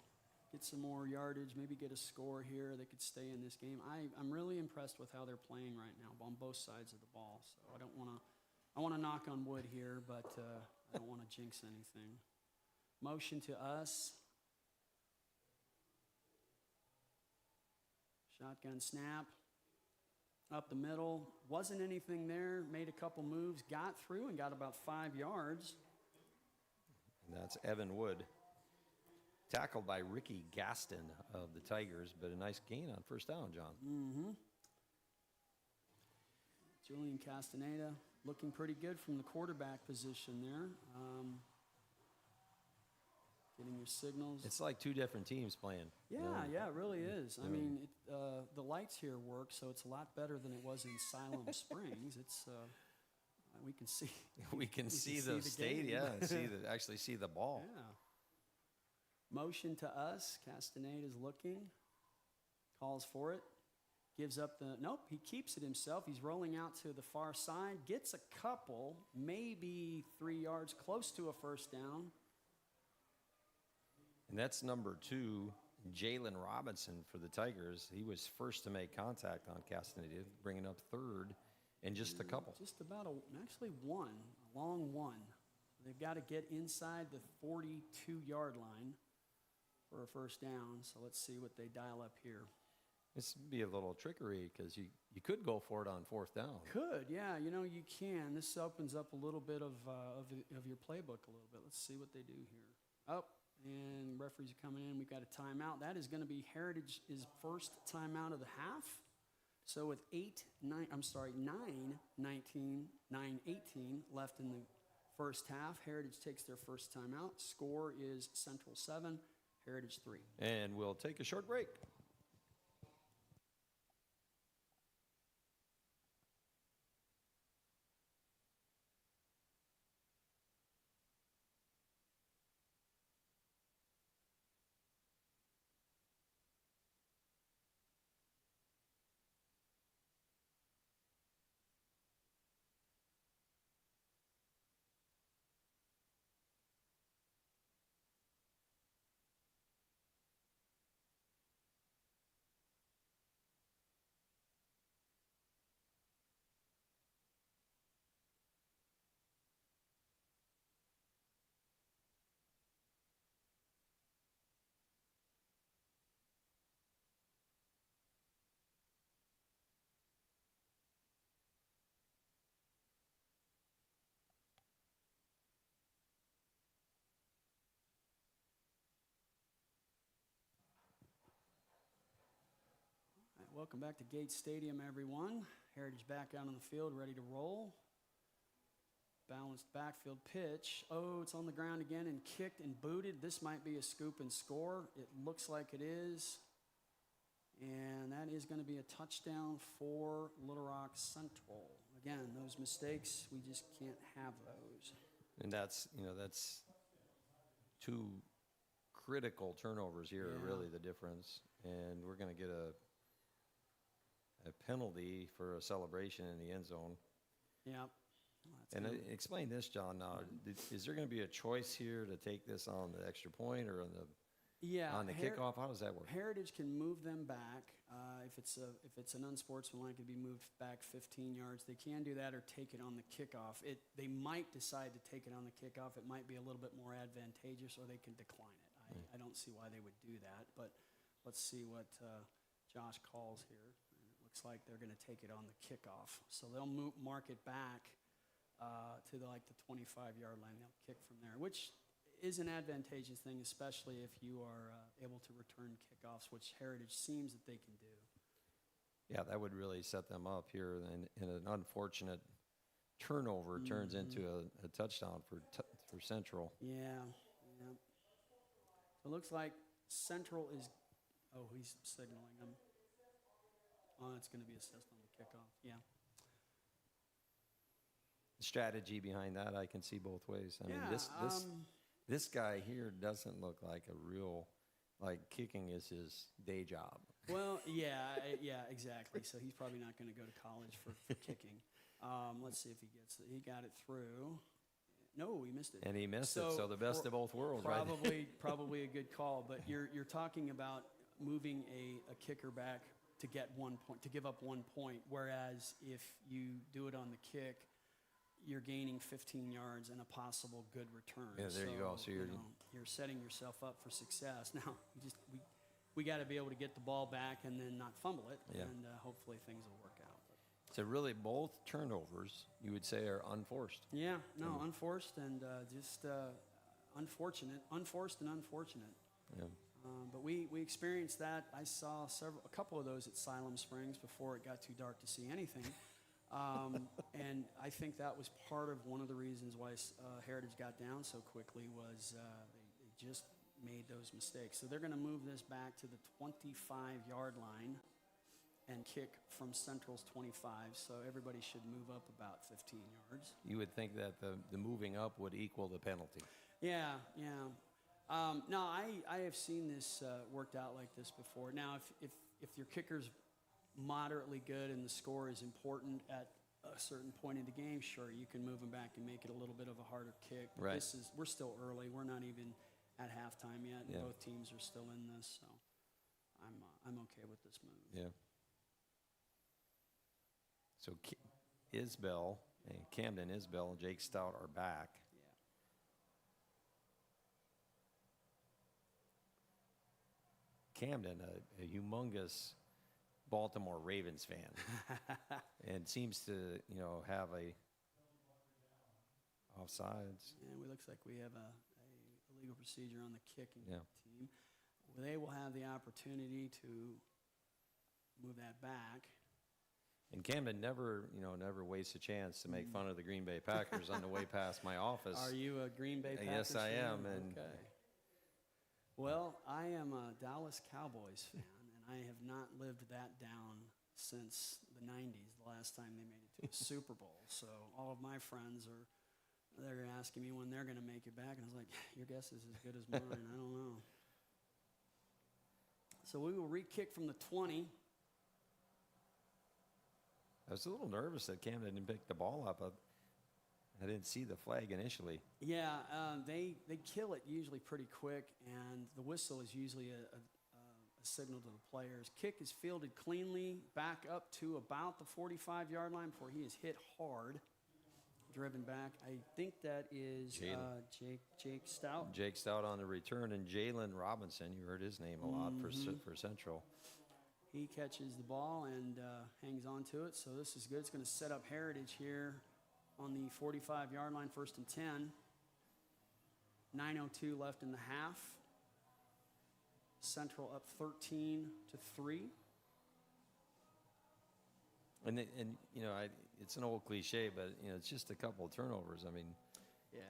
S2: get some more yardage, maybe get a score here, they could stay in this game. I'm really impressed with how they're playing right now on both sides of the ball. So I want to knock on wood here, but I don't want to jinx anything. Motion to us. Shotgun snap. Up the middle. Wasn't anything there. Made a couple moves. Got through and got about 5 yards.
S1: And that's Evan Wood. Tackled by Ricky Gaston of the Tigers, but a nice gain on first down, John.
S2: Mm-hmm. Julian Castaneda looking pretty good from the quarterback position there. Getting your signals.
S1: It's like 2 different teams playing.
S2: Yeah, it really is. I mean, the lights here work, so it's a lot better than it was in Siloam Springs. It's we can see.
S1: We can see the stadium. Yeah, actually see the ball.
S2: Yeah. Motion to us. Castaneda's looking. Calls for it. Gives up the, nope, he keeps it himself. He's rolling out to the far side. Gets a couple, maybe 3 yards, close to a first down.
S1: And that's number 2, Jalen Robinson for the Tigers, he was first to make contact on Castaneda, bringing up third in just a couple.
S2: Just about actually one, a long one. They've got to get inside the 42-yard line for a first down. So let's see what they dial up here.
S1: This would be a little trickery because you could go for it on fourth down.
S2: Could, yeah, you can. This opens up a little bit of your playbook a little bit. Let's see what they do here. Oh, and referees are coming in. We've got a timeout. That is going to be Heritage's first timeout of the half. So with 9:18 left in the first half, Heritage takes their first timeout. Score is Central 7, Heritage 3.
S1: And we'll take a short break.
S2: Welcome back to Gates Stadium, everyone. Heritage back out on the field, ready to roll. Balanced backfield pitch. Oh, it's on the ground again and kicked and booted. This might be a scoop and score. It looks like it is. And that is going to be a touchdown for Little Rock Central. Again, those mistakes, we just can't have those.
S1: And that's two critical turnovers here are really the difference. And we're going to get a penalty for a celebration in the end zone.
S2: Yeah.
S1: And explain this, John. Is there going to be a choice here to take this on the extra point or on the kickoff? How does that work?
S2: Heritage can move them back. If it's an unsportsmanlike, it can be moved back 15 yards. They can do that or take it on the kickoff. They might decide to take it on the kickoff. It might be a little bit more advantageous, or they can decline it. I don't see why they would do that, but let's see what Josh calls here. Looks like they're going to take it on the kickoff. So they'll mark it back to the 25-yard line. They'll kick from there, which is an advantageous thing, especially if you are able to return kickoffs, which Heritage seems that they can do.
S1: Yeah, that would really set them up here. And an unfortunate turnover turns into a touchdown for Central.
S2: Yeah. So it looks like Central is – oh, he's signaling them. Oh, it's going to be assessed on the kickoff, yeah.
S1: The strategy behind that, I can see both ways. I mean, this guy here doesn't look like a real, kicking is his day job.
S2: Well, yeah, exactly. So he's probably not going to go to college for kicking. Let's see if he gets it. He got it through. No, he missed it.
S1: And he missed it, so the best of both worlds, right?
S2: Probably a good call. But you're talking about moving a kicker back to get 1 point, to give up 1 point, whereas if you do it on the kick, you're gaining 15 yards and a possible good return.
S1: Yeah, there you go. So you're
S2: setting yourself up for success. Now, we got to be able to get the ball back and then not fumble it, and hopefully things will work out.
S1: So really, both turnovers you would say are unforced.
S2: Yeah, no, unforced and just unfortunate, unforced and unfortunate.
S1: Yeah.
S2: But we experienced that. I saw a couple of those at Siloam Springs before it got too dark to see anything. And I think that was part of one of the reasons why Heritage got down so quickly was they just made those mistakes. So they're going to move this back to the 25-yard line and kick from Central's 25. So everybody should move up about 15 yards.
S1: You would think that the moving up would equal the penalty.
S2: Yeah. No, I have seen this worked out like this before. Now, if your kicker's moderately good and the score is important at a certain point in the game, sure, you can move them back and make it a little bit of a harder kick. But
S1: right.
S2: We're still early. We're not even at halftime yet.
S1: Yeah.
S2: Both teams are still in this. So I'm okay with this move.
S1: Yeah. So Isbell and Camden Isbell and Jake Stout are back.
S2: Yeah.
S1: Camden, a humongous Baltimore Ravens fan, and seems to, have a offsides.
S2: And it looks like we have a legal procedure on the kicking
S1: Yeah.
S2: team. They will have the opportunity to move that back.
S1: And Camden never wastes a chance to make fun of the Green Bay Packers on the way past my office.
S2: Are you a Green Bay Packers
S1: Yes, I
S2: fan?
S1: am. And
S2: okay. Well, I am a Dallas Cowboys fan, and I have not lived that down since the 90s, the last time they made it to a Super Bowl. So all of my friends they're asking me when they're going to make it back, and I was like, your guess is as good as mine. I don't know. So we will re-kick from the 20.
S1: I was a little nervous that Camden didn't pick the ball up. I didn't see the flag initially.
S2: Yeah, they kill it usually pretty quick, and the whistle is usually a signal to the players. Kick is fielded cleanly back up to about the 45-yard line before he is hit hard, driven back. I think that is Jake Stout.
S1: Jake Stout on the return, and Jalen Robinson. You heard his name a lot for Central.
S2: He catches the ball and hangs on to it, so this is good. It's going to set up Heritage here on the 45-yard line, 1st and 10. 9:02 left in the half. Central up 13-3.
S1: And it's an old cliche, but it's just a couple of turnovers. I mean,
S2: yeah,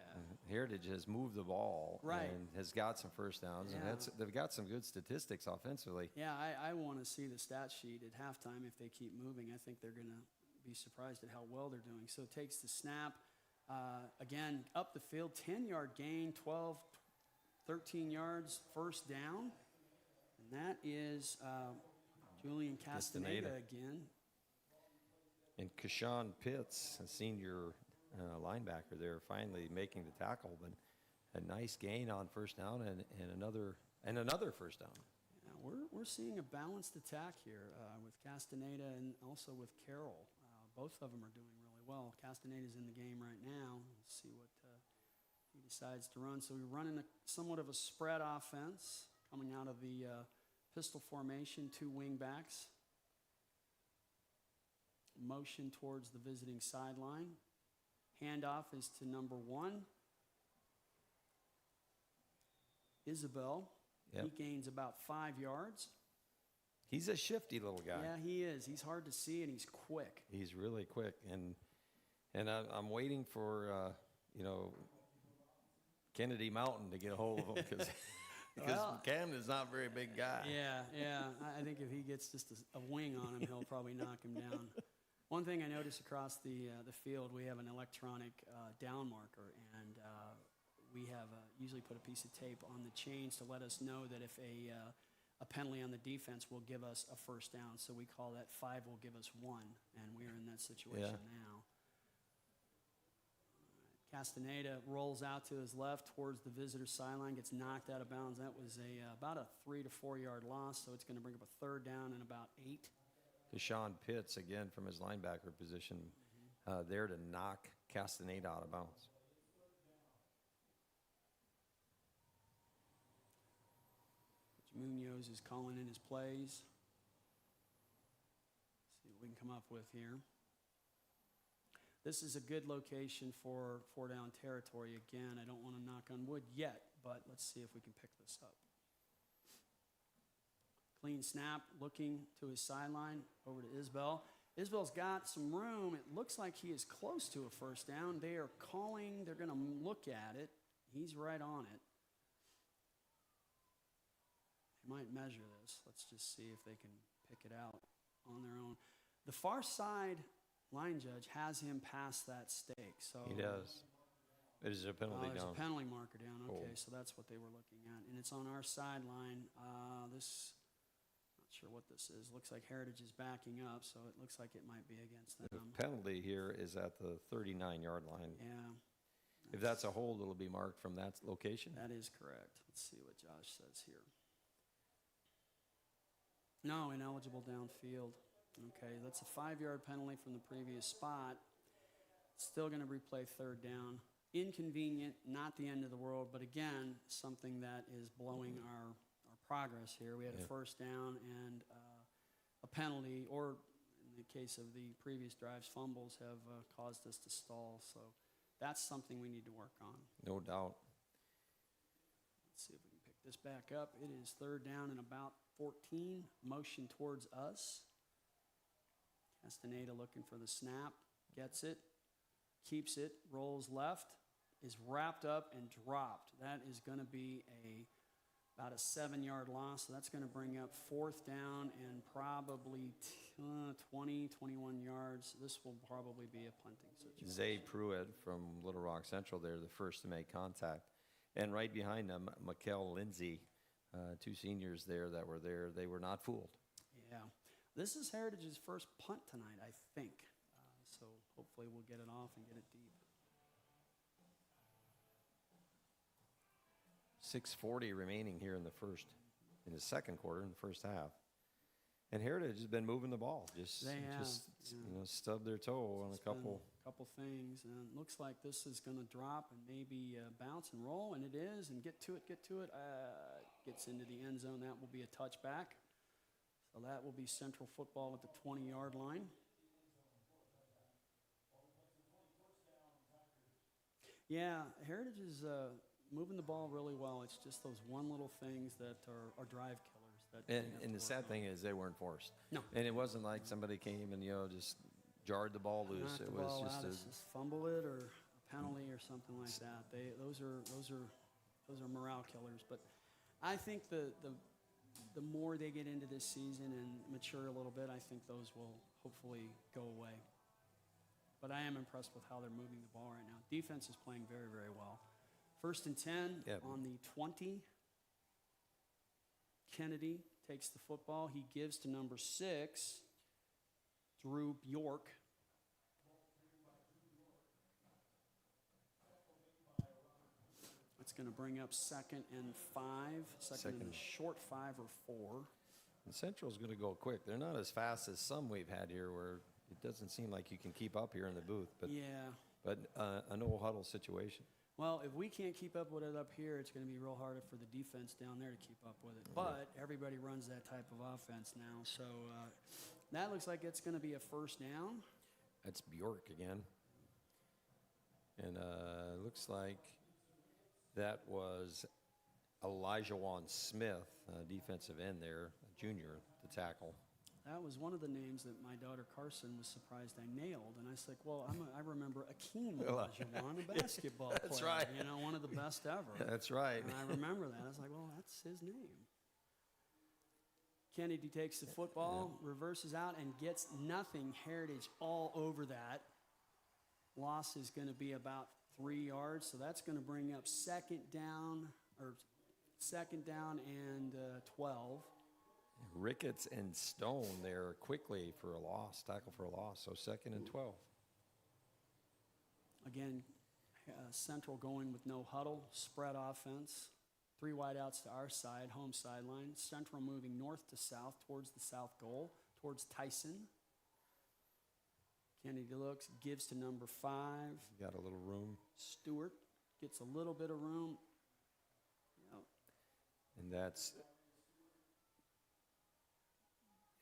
S1: Heritage has moved the ball
S2: right,
S1: and has got some first downs,
S2: yeah.
S1: and they've got some good statistics offensively.
S2: Yeah, I want to see the stat sheet at halftime if they keep moving. I think they're going to be surprised at how well they're doing. So takes the snap, again, up the field, 10-yard gain, 12, 13 yards, first down. And that is Julian Castaneda again.
S1: And Kashawn Pitts, a senior linebacker there, finally making the tackle, but a nice gain on first down and another first down.
S2: Yeah, we're seeing a balanced attack here with Castaneda and also with Carroll. Both of them are doing really well. Castaneda's in the game right now. Let's see what he decides to run. So we're running somewhat of a spread offense coming out of the pistol formation, 2 wing backs. Motion towards the visiting sideline. Handoff is to number 1. Isabel.
S1: Yep.
S2: He gains about 5 yards.
S1: He's a shifty little guy.
S2: Yeah, he is. He's hard to see, and he's quick.
S1: He's really quick, and I'm waiting for Kennedy Mountain to get a hold of him because Camden's not a very big guy.
S2: Yeah. I think if he gets just a wing on him, he'll probably knock him down. One thing I noticed across the field, we have an electronic down marker, and we have usually put a piece of tape on the chains to let us know that if a penalty on the defense will give us a first down. So we call that 5 will give us 1, and we're in that situation now. Castaneda rolls out to his left towards the visitor sideline, gets knocked out of bounds. That was about a 3 to 4 yard loss, so it's going to bring up a 3rd down and about 8.
S1: Kashawn Pitts, again, from his linebacker position, there to knock Castaneda out of bounds.
S2: Munoz is calling in his plays. See what we can come up with here. This is a good location for 4-down territory. Again, I don't want to knock on wood yet, but let's see if we can pick this up. Clean snap, looking to his sideline, over to Isbell. Isbell's got some room. It looks like he is close to a first down. They are calling. They're going to look at it. He's right on it. They might measure this. Let's just see if they can pick it out on their own. The far side line judge has him past that stake. So
S1: he does. It is a penalty down.
S2: There's a penalty marker down. Okay,
S1: Oh.
S2: so that's what they were looking at. And it's on our sideline. Not sure what this is. Looks like Heritage is backing up, so it looks like it might be against them.
S1: The penalty here is at the 39-yard line.
S2: Yeah.
S1: If that's a hold, it'll be marked from that location.
S2: That is correct. Let's see what Josh says here. No, ineligible downfield. Okay, that's a 5-yard penalty from the previous spot. Still going to replay third down. Inconvenient, not the end of the world, but again, something that is blowing our progress here. We had a first down and a penalty, or in the case of the previous drives, fumbles have caused us to stall. So that's something we need to work on.
S1: No doubt.
S2: Let's see if we can pick this back up. It is third down and about 14. Motion towards us. Castaneda looking for the snap. Gets it. Keeps it. Rolls left. Is wrapped up and dropped. That is going to be about a 7-yard loss. So that's going to bring up fourth down and probably 20, 21 yards. This will probably be a punting situation.
S1: Zay Pruitt from Little Rock Central there, the first to make contact. And right behind them, Mikkel Lindsay, 2 seniors there that were there. They were not fooled.
S2: Yeah. This is Heritage's first punt tonight, I think. So hopefully we'll get it off and get it deep.
S1: 6:40 remaining here in the second quarter, in the first half. And Heritage has been moving the ball. Just stubbed their toe on a couple
S2: things. And it looks like this is going to drop and maybe bounce and roll, and it is. And get to it. Gets into the end zone. That will be a touchback. So that will be Central football at the 20-yard line. Yeah, Heritage is moving the ball really well. It's just those one little things that are drive killers.
S1: And the sad thing is they weren't forced.
S2: No.
S1: And it wasn't like somebody came and, just jarred the ball loose.
S2: Knocked
S1: It
S2: the
S1: was
S2: ball
S1: just
S2: out, it's just fumble it or a penalty or something like that. Those are morale killers. But I think the more they get into this season and mature a little bit, I think those will hopefully go away. But I am impressed with how they're moving the ball right now. Defense is playing very, very well. First and 10 on the 20. Kennedy takes the football. He gives to number 6, Drew Bjork. That's going to bring up second and 5. Second and short 5 or 4.
S1: And Central's going to go quick. They're not as fast as some we've had here where it doesn't seem like you can keep up here in the booth. But a no-huddle situation.
S2: Well, if we can't keep up with it up here, it's going to be real hard for the defense down there to keep up with it. But everybody runs that type of offense now. So that looks like it's going to be a first down.
S1: That's Bjork again. And looks like that was Elijah Juan Smith, defensive end there, a junior, to tackle.
S2: That was one of the names that my daughter Carson was surprised I nailed. And I was like, well, I remember Akeem Olajuwon, a basketball player.
S1: That's right.
S2: One of the best ever.
S1: That's right.
S2: And I remember that. I was like, well, that's his name. Kennedy takes the football, reverses out, and gets nothing. Heritage all over that. Loss is going to be about 3 yards, so that's going to bring up second down and 12.
S1: Ricketts and Stone there quickly for a loss, tackle for a loss. So second and 12.
S2: Again, Central going with no huddle, spread offense. 3 wideouts to our side, home sideline. Central moving north to south towards the south goal, towards Tyson. Kennedy looks, gives to number 5.
S1: Got a little room.
S2: Stewart gets a little bit of room.
S1: And that's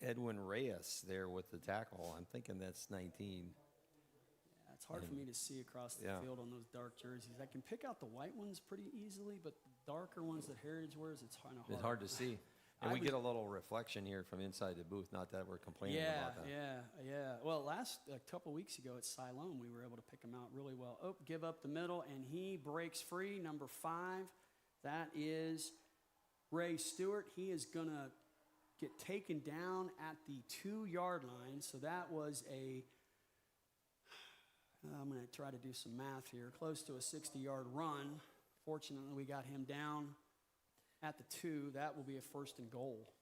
S1: Edwin Reyes there with the tackle. I'm thinking that's 19.
S2: Yeah, it's hard for me to see across the field on those dark jerseys. I can pick out the white ones pretty easily, but the darker ones that Heritage wears, it's kind of hard.
S1: It's hard to see. And we get a little reflection here from inside the booth, not that we're complaining about that.
S2: Yeah. Well, a couple weeks ago at Siloam, we were able to pick him out really well. Oh, give up the middle, and he breaks free. Number 5, that is Ray Stewart. He is going to get taken down at the 2-yard line. So that was I'm going to try to do some math here, close to a 60-yard run. Fortunately, we got him down at the 2. That will be a first and goal.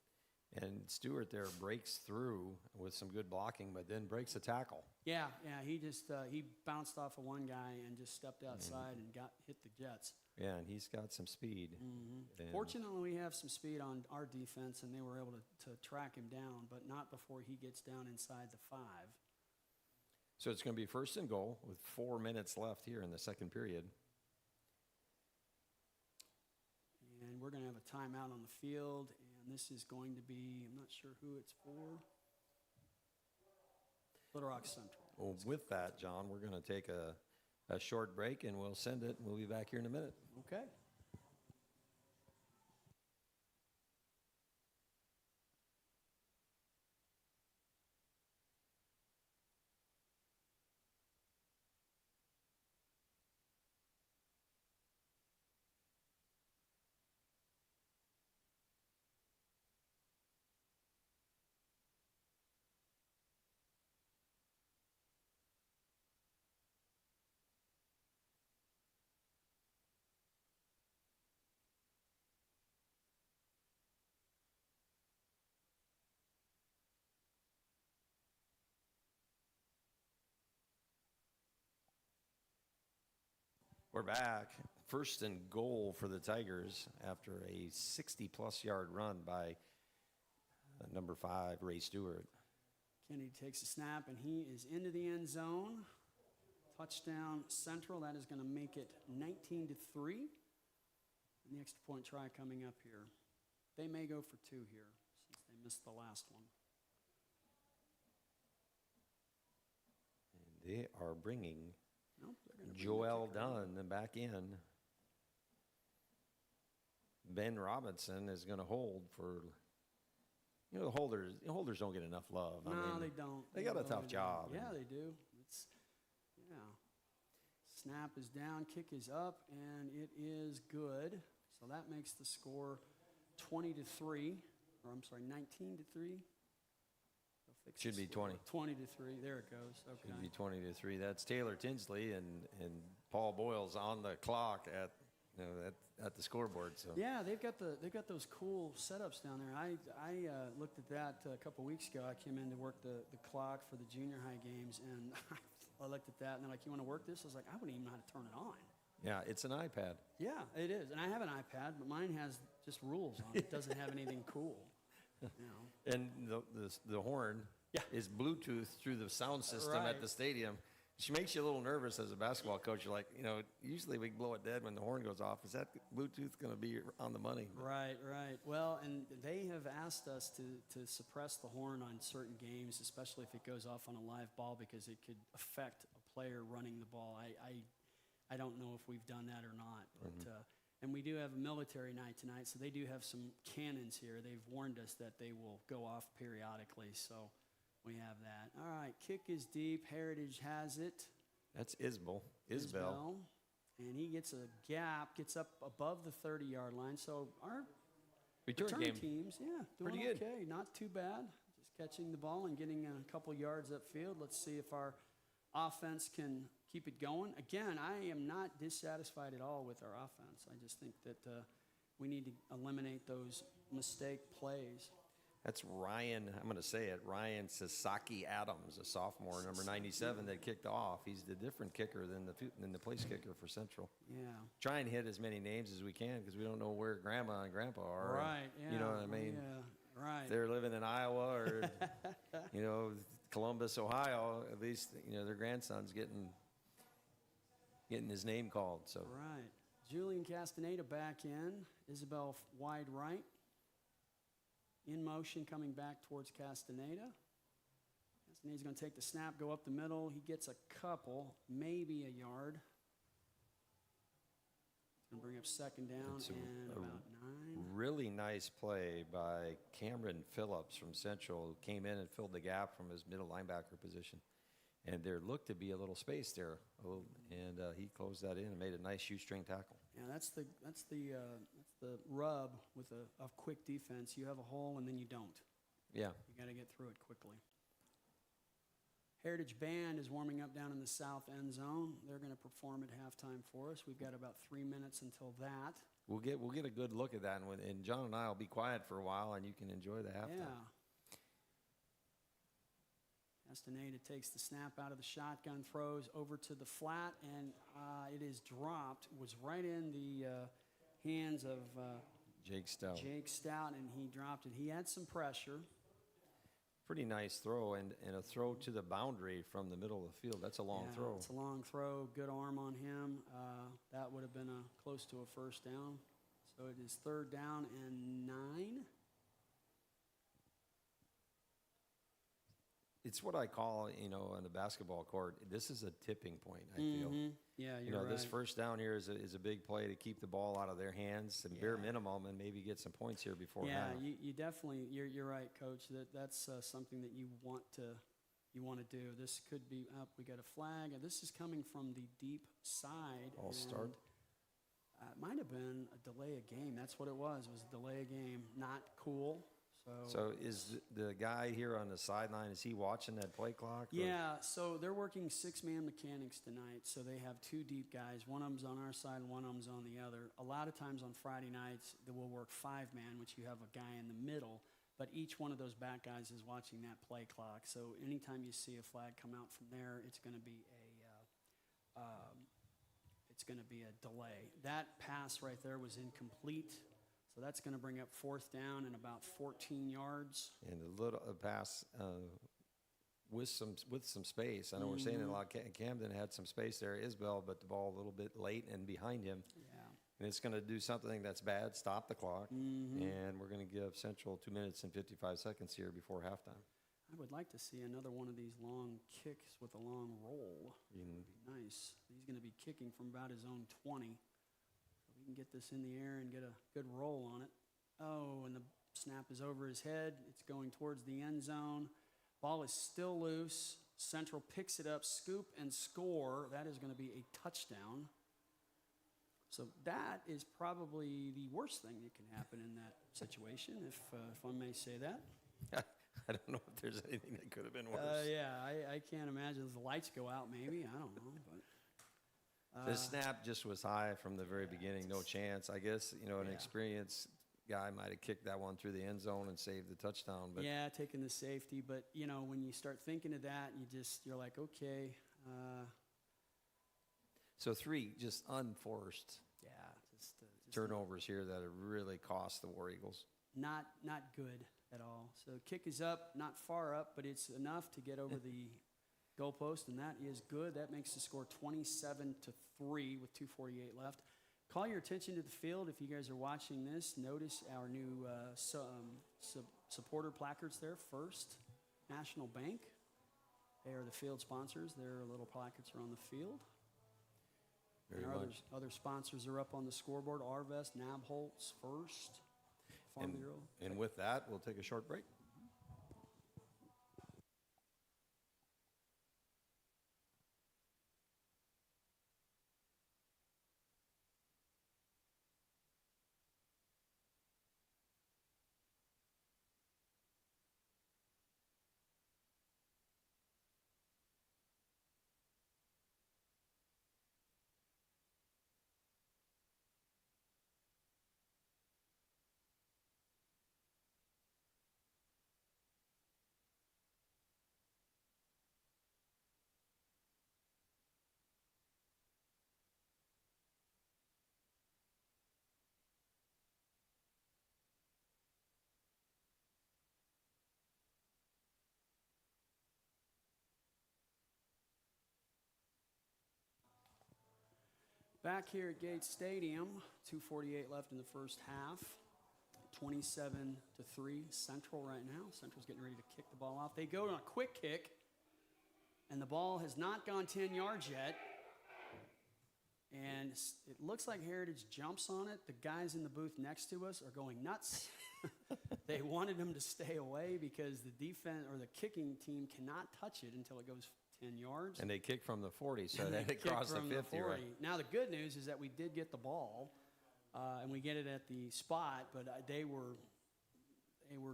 S1: And Stewart there breaks through with some good blocking, but then breaks a tackle.
S2: Yeah, he just he bounced off of one guy and just stepped outside and hit the Jets.
S1: Yeah, and he's got some speed. And
S2: Fortunately, we have some speed on our defense, and they were able to track him down, but not before he gets down inside the 5.
S1: So it's going to be 1st and goal with 4 minutes left here in the second period.
S2: And we're going to have a timeout on the field, and this is going to be, I'm not sure who it's for. Little Rock Central.
S1: Well, with that, John, we're going to take a short break, and we'll send it. We'll be back here in a minute.
S2: Okay.
S1: We're back. 1st and goal for the Tigers after a 60-plus yard run by number 5, Ray Stewart.
S2: Kennedy takes a snap, and he is into the end zone. Touchdown Central. That is going to make it 19-3. And the extra point try coming up here. They may go for 2 here since they missed the last one.
S1: And they are bringing
S2: Nope, they're gonna bring the
S1: Joel
S2: kicker in.
S1: Dunn back in. Ben Robinson is going to hold for, the holders don't get enough love.
S2: No,
S1: I mean,
S2: they don't.
S1: They got a
S2: really
S1: tough
S2: don't.
S1: job.
S2: Yeah, they do. Snap is down, kick is up, and it is good. So that makes the score 20-3, or I'm sorry, 19-3.
S1: Should be 20.
S2: 20-3. There it goes. Okay.
S1: Should be 20-3. That's Taylor Tinsley and Paul Boyle's on the clock at the scoreboard. So
S2: Yeah, they've got those cool setups down there. I looked at that a couple weeks ago. I came in to work the clock for the junior high games, and I looked at that, and they're like, "You want to work this?" I was like, "I wouldn't even know how to turn it on."
S1: yeah, it's an iPad.
S2: Yeah, it is, and I have an iPad, but mine has just rules on it. It doesn't have anything cool.
S1: And the horn is Bluetooth through the sound system
S2: Right.
S1: at the stadium. She makes you a little nervous as a basketball coach. You're like, usually we blow it dead when the horn goes off. Is that Bluetooth going to be on the money?
S2: Right. Well, and they have asked us to suppress the horn on certain games, especially if it goes off on a live ball, because it could affect a player running the ball. I don't know if we've done that or not, but and we do have a military night tonight, so they do have some cannons here. They've warned us that they will go off periodically, so we have that. All right, kick is deep. Heritage has it.
S1: That's Isbell.
S2: And he gets a gap, gets up above the 30-yard line. So our
S1: Return game.
S2: teams, doing
S1: Pretty good.
S2: okay. Not too bad. Just catching the ball and getting a couple yards upfield. Let's see if our offense can keep it going. Again, I am not dissatisfied at all with our offense. I just think that we need to eliminate those mistake plays.
S1: That's Ryan, I'm going to say it, Ryan Sasaki Adams, a sophomore, number 97, that kicked off. He's the different kicker than the place kicker for Central.
S2: Yeah.
S1: Try and hit as many names as we can because we don't know where Grandma and Grandpa are.
S2: Right, yeah.
S1: You know what I mean?
S2: Yeah, right.
S1: If they're living in Iowa or, Columbus, Ohio, at least, their grandson's getting his name called. So
S2: Right. Julian Castaneda back in. Isabel wide right. In motion, coming back towards Castaneda. Castaneda's going to take the snap, go up the middle. He gets a couple, maybe a yard. Going to bring up second down
S1: It's
S2: and
S1: a
S2: about 9.
S1: really nice play by Cameron Phillips from Central, who came in and filled the gap from his middle linebacker position. And there looked to be a little space there, and he closed that in and made a nice shoestring tackle.
S2: Yeah, that's the rub with a quick defense. You have a hole and then you don't.
S1: Yeah.
S2: You got to get through it quickly. Heritage Band is warming up down in the south end zone. They're going to perform at halftime for us. We've got about 3 minutes until that.
S1: We'll get a good look at that, and John and I will be quiet for a while, and you can enjoy the halftime.
S2: Yeah. Castaneda takes the snap out of the shotgun, throws over to the flat, and it is dropped. It was right in the hands of
S1: Jake Stout.
S2: And he dropped it. He had some pressure.
S1: Pretty nice throw, and a throw to the boundary from the middle of the field. That's a long throw.
S2: It's a long throw. Good arm on him. That would have been close to a first down. So it is 3rd down and 9.
S1: It's what I call, on the basketball court, this is a tipping point, I feel.
S2: Yeah, you're right.
S1: This first down here is a big play to keep the ball out of their hands and bare minimum and maybe get some points here before half.
S2: Yeah, you definitely, you're right, Coach. That's something that you want to do. This could be up. We got a flag, and this is coming from the deep side.
S1: All start.
S2: It might have been a delay of game. That's what it was. It was a delay of game. Not cool.
S1: So is the guy here on the sideline, is he watching that play clock?
S2: Yeah, so they're working 6-man mechanics tonight. So they have 2 deep guys. One of them's on our side, one of them's on the other. A lot of times on Friday nights, they will work 5-man, which you have a guy in the middle. But each one of those back guys is watching that play clock. So anytime you see a flag come out from there, it's going to be a delay. That pass right there was incomplete. So that's going to bring up 4th down and about 14 yards.
S1: And a little pass with some space. I know we're saying it a lot. Camden had some space there, Isbell, but the ball a little bit late and behind him.
S2: Yeah.
S1: And it's going to do something that's bad, stop the clock, and we're going to give Central 2 minutes and 55 seconds here before halftime.
S2: I would like to see another one of these long kicks with a long roll. That would be nice. He's going to be kicking from about his own 20. We can get this in the air and get a good roll on it. Oh, and the snap is over his head. It's going towards the end zone. Ball is still loose. Central picks it up, scoop, and score. That is going to be a touchdown. So that is probably the worst thing that can happen in that situation, if I may say that.
S1: I don't know if there's anything that could have been worse.
S2: I can't imagine. The lights go out maybe. I don't know. But
S1: the snap just was high from the very beginning. No chance. I guess, an experienced guy might have kicked that one through the end zone and saved the touchdown. But
S2: yeah, taking the safety. But, when you start thinking of that, you're like, okay.
S1: So 3 just unforced
S2: Just
S1: turnovers here that have really cost the War Eagles.
S2: Not good at all. So kick is up, not far up, but it's enough to get over the goalpost, and that is good. That makes the score 27-3 with 2:48 left. Call your attention to the field if you guys are watching this. Notice our new supporter placards there. First National Bank. They are the field sponsors. Their little placards are on the field.
S1: Very
S2: and
S1: much.
S2: Other sponsors are up on the scoreboard. Arvest, Nabholz, First, Farm Bureau.
S1: And with that, we'll take a short break.
S2: Back here at Gates Stadium, 2:48 left in the first half. 27-3 Central right now. Central's getting ready to kick the ball off. They go on a quick kick, and the ball has not gone 10 yards yet. And it looks like Heritage jumps on it. The guys in the booth next to us are going nuts. They wanted him to stay away because the defense or the kicking team cannot touch it until it goes 10 yards.
S1: And they kick from the 40, so they cross the 50. Right?
S2: Now, the good news is that we did get the ball, and we get it at the spot, but they were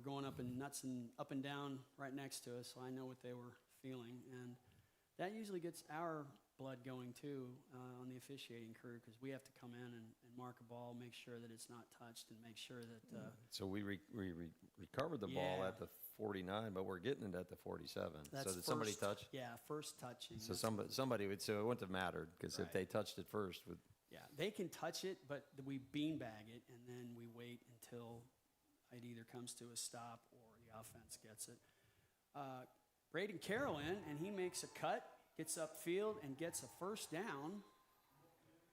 S2: going up and nuts and up and down right next to us, so I know what they were feeling. And that usually gets our blood going too on the officiating crew, because we have to come in and mark a ball, make sure that it's not touched, and make sure that.
S1: So we recovered the ball
S2: Yeah.
S1: at the 49, but we're getting it at the 47.
S2: That's
S1: So did somebody
S2: first-
S1: touch?
S2: Yeah, first touching.
S1: So
S2: That's
S1: somebody would. So it wouldn't have mattered because
S2: Right.
S1: if they touched it first, would.
S2: Yeah, they can touch it, but we beanbag it, and then we wait until it either comes to a stop or the offense gets it. Braden Carroll in, and he makes a cut, gets upfield, and gets a first down.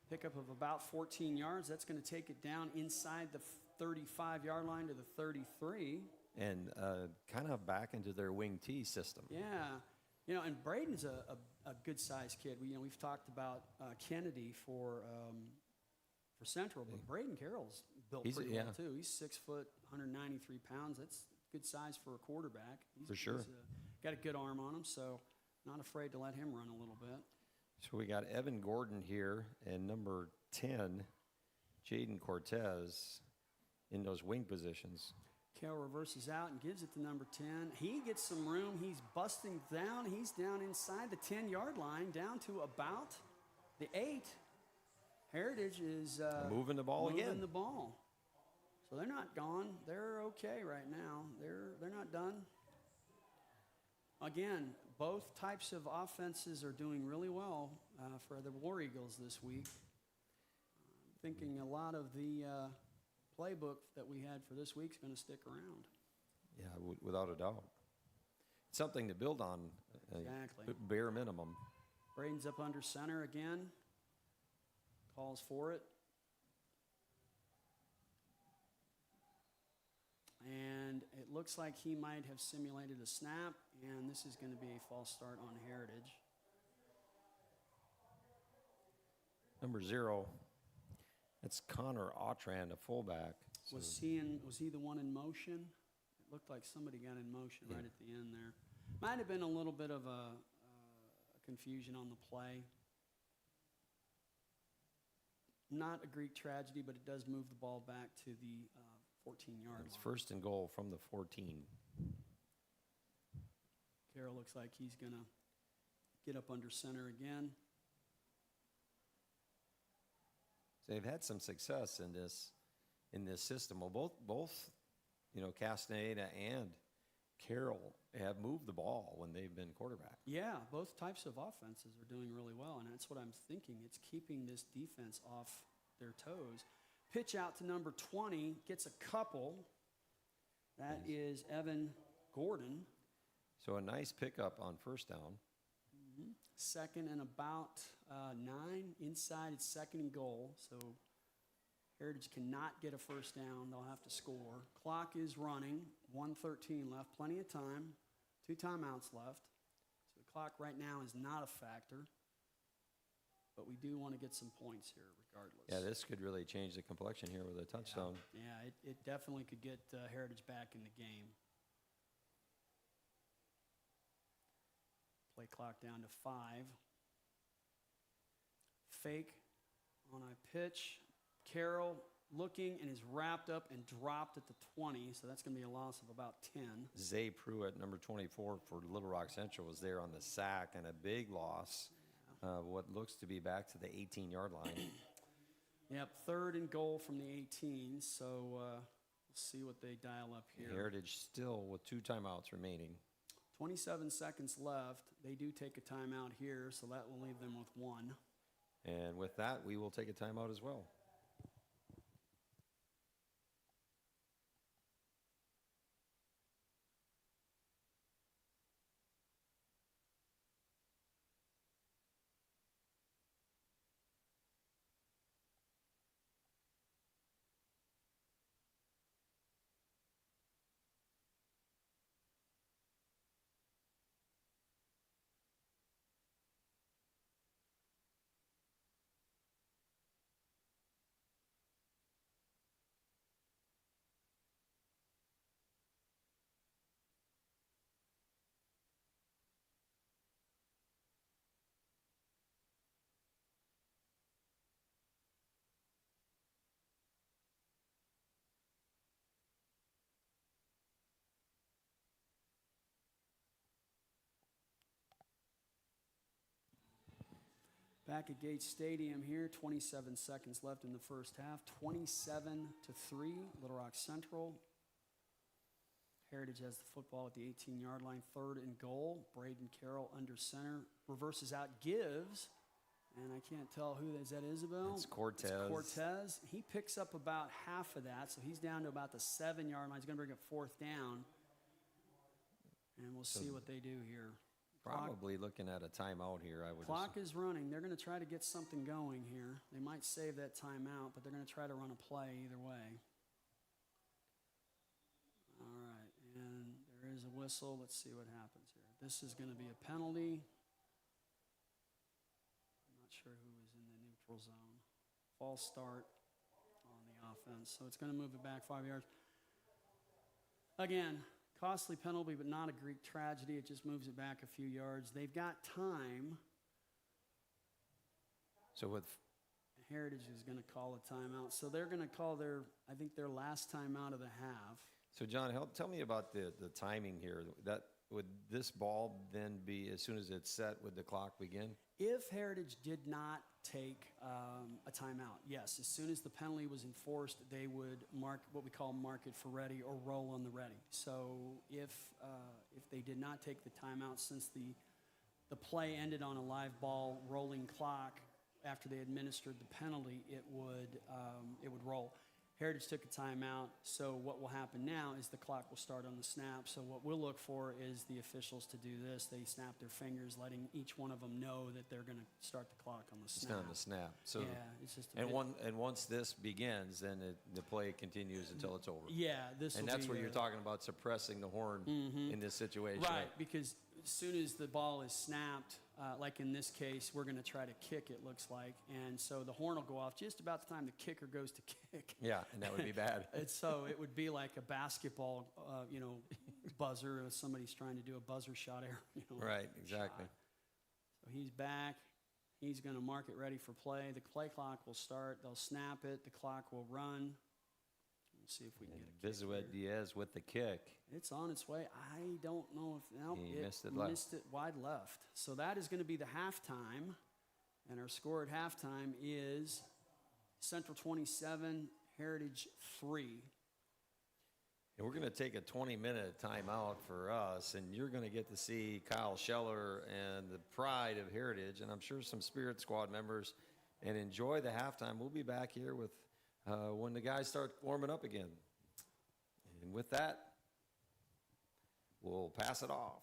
S2: Pickup of about 14 yards. That's going to take it down inside the 35-yard line to the 33.
S1: And kind of back into their wing T system.
S2: Yeah. And Braden's a good-sized kid. We've talked about Kennedy for Central, but Braden Carroll's built pretty well, too. He's 6 foot, 193 pounds. That's good size for a quarterback.
S1: For sure.
S2: He's got a good arm on him, so not afraid to let him run a little bit.
S1: So we got Evan Gordon here and number 10, Jaden Cortez, in those wing positions.
S2: Carroll reverses out and gives it to number 10. He gets some room. He's busting down. He's down inside the 10-yard line, down to about the 8. Heritage is
S1: moving the ball again.
S2: Moving the ball. So they're not gone. They're okay right now. They're not done. Again, both types of offenses are doing really well for the War Eagles this week. I'm thinking a lot of the playbook that we had for this week is going to stick around.
S1: Yeah, without a doubt. Something to build on.
S2: Exactly.
S1: Bare minimum.
S2: Braden's up under center again. Calls for it. And it looks like he might have simulated a snap, and this is going to be a false start on Heritage.
S1: Number 0, that's Connor Autran, a fullback. So
S2: Was he the one in motion? It looked like somebody got in motion right at the end there. Might have been a little bit of a confusion on the play. Not a Greek tragedy, but it does move the ball back to the 14-yard line.
S1: It's first and goal from the 14.
S2: Carroll looks like he's going to get up under center again.
S1: So they've had some success in this system. Well, both Castaneda and Carroll have moved the ball when they've been quarterback.
S2: Yeah, both types of offenses are doing really well, and that's what I'm thinking. It's keeping this defense off their toes. Pitch out to number 20, gets a couple. That is Evan Gordon.
S1: So a nice pickup on first down.
S2: Second and about 9. Inside, it's second and goal. So Heritage cannot get a first down. They'll have to score. Clock is running. 1:13 left. Plenty of time. 2 timeouts left. So the clock right now is not a factor. But we do want to get some points here regardless.
S1: Yeah, this could really change the complexion here with a touchdown.
S2: Yeah, it definitely could get Heritage back in the game. Play clock down to 5. Fake on a pitch. Carroll looking and is wrapped up and dropped at the 20, so that's going to be a loss of about 10.
S1: Zay Pruitt, number 24 for Little Rock Central, was there on the sack and a big loss. What looks to be back to the 18-yard line.
S2: Yep, third and goal from the 18, so we'll see what they dial up here.
S1: Heritage still with 2 timeouts remaining.
S2: 27 seconds left. They do take a timeout here, so that will leave them with 1.
S1: And with that, we will take a timeout as well.
S2: Back at Gates Stadium here, 27 seconds left in the first half. 27-3, Little Rock Central. Heritage has the football at the 18-yard line, 3rd and goal. Braden Carroll under center, reverses out, gives, and I can't tell who is that. Isabel?
S1: It's Cortez.
S2: It's Cortez. He picks up about half of that, so he's down to about the 7-yard line. He's going to bring up 4th down, and we'll see what they do here.
S1: Probably looking at a timeout here, I would
S2: Clock is running. They're going to try to get something going here. They might save that timeout, but they're going to try to run a play either way. All right, and there is a whistle. Let's see what happens here. This is going to be a penalty. I'm not sure who is in the neutral zone. False start on the offense, so it's going to move it back 5 yards. Again, costly penalty, but not a Greek tragedy. It just moves it back a few yards. They've got time.
S1: So with
S2: Heritage is going to call a timeout. So they're going to call I think their last timeout of the half.
S1: So John, tell me about the timing here. That would this ball then be as soon as it's set, would the clock begin?
S2: If Heritage did not take a timeout, yes, as soon as the penalty was enforced, they would mark what we call mark it for ready or roll on the ready. So if they did not take the timeout, since the play ended on a live ball rolling clock after they administered the penalty, it would roll. Heritage took a timeout, so what will happen now is the clock will start on the snap. So what we'll look for is the officials to do this. They snap their fingers, letting each one of them know that they're going to start the clock on the snap.
S1: It's on the snap. So
S2: yeah, it's just
S1: and once this begins, then the play continues until it's over.
S2: Yeah,
S1: and that's where you're talking about suppressing the horn in this situation.
S2: Right, because as soon as the ball is snapped, like in this case, we're going to try to kick, it looks like. And so the horn will go off just about the time the kicker goes to kick.
S1: Yeah, and that would be bad.
S2: And so it would be like a basketball, buzzer. If somebody's trying to do a buzzer shot.
S1: Right, exactly.
S2: Shot. So he's back. He's going to mark it ready for play. The play clock will start. They'll snap it. The clock will run. We'll see if we can get a
S1: Vizuet Diaz with the kick.
S2: It's on its way. I don't know if
S1: He
S2: missed it wide left. So that is going to be the halftime, and our score at halftime is Central 27, Heritage 3.
S1: And we're going to take a 20-minute timeout for us, and you're going to get to see Kyle Scheller and the pride of Heritage, and I'm sure some Spirit Squad members, and enjoy the halftime. We'll be back here with when the guys start warming up again. And with that, we'll pass it off.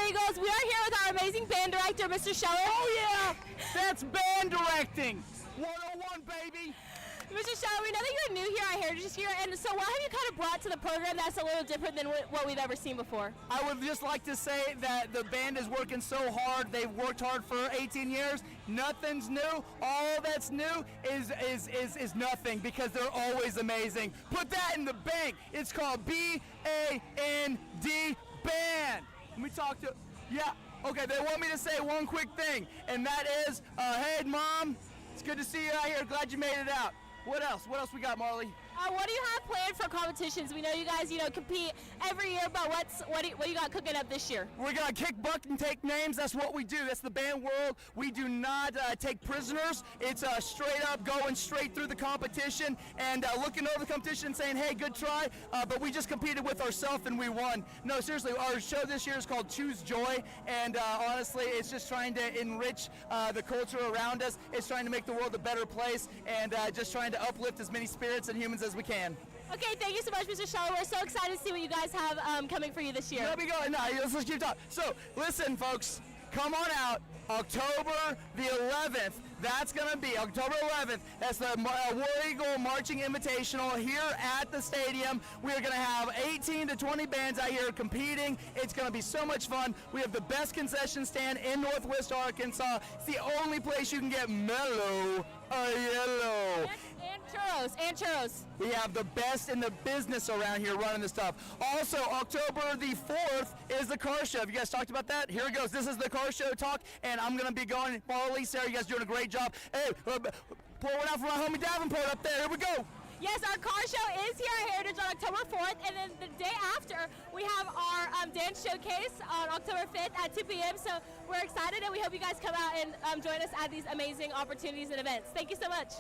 S3: Eagles. We are here with our amazing band director, Mr. Scheller.
S4: Oh, yeah, that's band directing. 101, baby.
S3: Mr. Scheller, we know that you're new here at Heritage this year, and so what have you kind of brought to the program that's a little different than what we've ever seen before?
S4: I would just like to say that the band is working so hard. They've worked hard for 18 years. Nothing's new. All that's new is nothing because they're always amazing. Put that in the bank. It's called B-A-N-D, band. Let me talk to, yeah, okay, they want me to say one quick thing, and that is, hey, Mom, it's good to see you out here. Glad you made it out. What else? What else we got, Marley?
S3: What do you have planned for competitions? We know you guys, compete every year, but what do you got cooking up this year?
S4: We're going to kick butt and take names. That's what we do. That's the band world. We do not take prisoners. It's straight up going straight through the competition and looking over the competition and saying, hey, good try, but we just competed with ourselves and we won. No, seriously, our show this year is called Choose Joy, and honestly, it's just trying to enrich the culture around us. It's trying to make the world a better place and just trying to uplift as many spirits and humans as we can.
S3: Okay, thank you so much, Mr. Scheller. We're so excited to see what you guys have coming for you this year.
S4: Let me go. No, let's keep talking. So, listen, folks, come on out. October the 11th. That's going to be October 11th. That's the War Eagle Marching Invitational here at the stadium. We are going to have 18 to 20 bands out here competing. It's going to be so much fun. We have the best concession stand in Northwest Arkansas. It's the only place you can get mellow yellow.
S3: And churros.
S4: We have the best in the business around here running this stuff. Also, October the 4th is the car show. Have you guys talked about that? Here it goes. This is the car show talk, and I'm going to be going. Marley, Sarah, you guys doing a great job. Hey, pour one out for my homie Davenport up there. Here we go.
S3: Yes, our car show is here at Heritage on October 4th, and then the day after, we have our dance showcase on October 5th at 2 p.m., so we're excited, and we hope you guys come out and join us at these amazing opportunities and events. Thank you so much.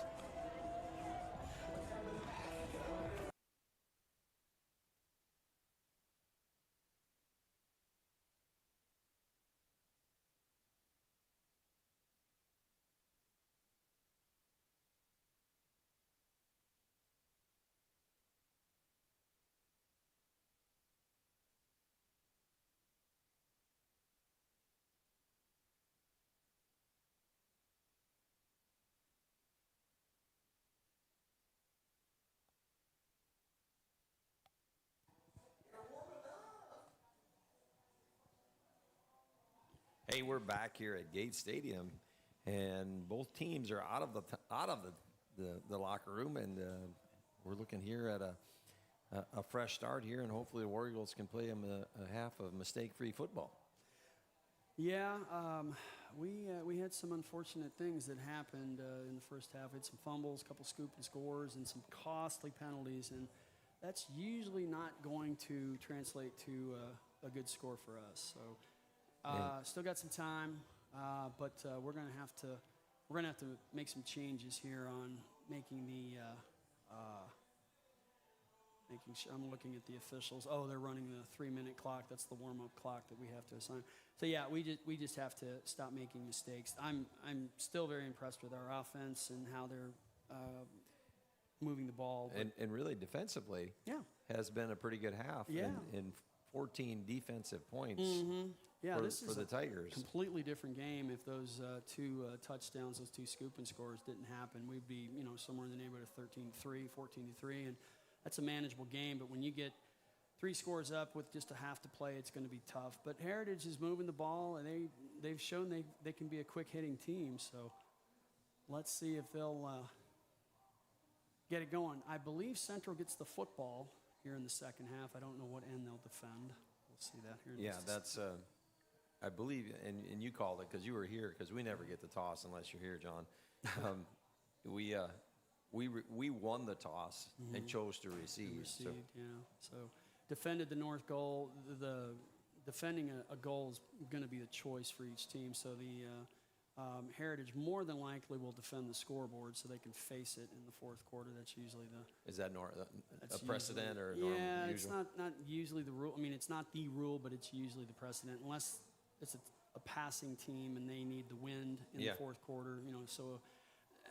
S1: Hey, we're back here at Gate Stadium, and both teams are out of the locker room, and we're looking here at a fresh start here, and hopefully the War Eagles can play them a half of mistake-free football.
S2: Yeah, we had some unfortunate things that happened in the first half. We had some fumbles, a couple scoop and scores, and some costly penalties, and that's usually not going to translate to a good score for us. So. Still got some time, but we're gonna have to make some changes here on making the. I'm looking at the officials. Oh, they're running the 3-minute clock. That's the warm-up clock that we have to assign. So yeah, we just have to stop making mistakes. I'm still very impressed with our offense and how they're moving the ball.
S1: And really defensively, has been a pretty good half.
S2: Yeah.
S1: In 14 defensive points.
S2: Mm-hmm. Yeah,
S1: this is the Tigers.
S2: Completely different game if those two touchdowns, those two scoop and scores didn't happen. We'd be, somewhere in the neighborhood of 13-3, 14-3, and that's a manageable game. But when you get 3 scores up with just a half to play, it's going to be tough. But Heritage is moving the ball, and they've shown they can be a quick-hitting team. So let's see if they'll get it going. I believe Central gets the football here in the second half. I don't know what end they'll defend. We'll see that here.
S1: Yeah, that's. I believe, and you called it because you were here, because we never get the toss unless you're here, John. We won the toss and chose to receive.
S2: So defended the north goal. The defending a goal is going to be the choice for each team. So the Heritage more than likely will defend the scoreboard so they can face it in the fourth quarter. That's usually the.
S1: Is that a precedent or normal?
S2: Yeah,
S1: usual?
S2: It's not usually the rule. I mean, it's not the rule, but it's usually the precedent, unless it's a passing team and they need the wind in the fourth quarter. So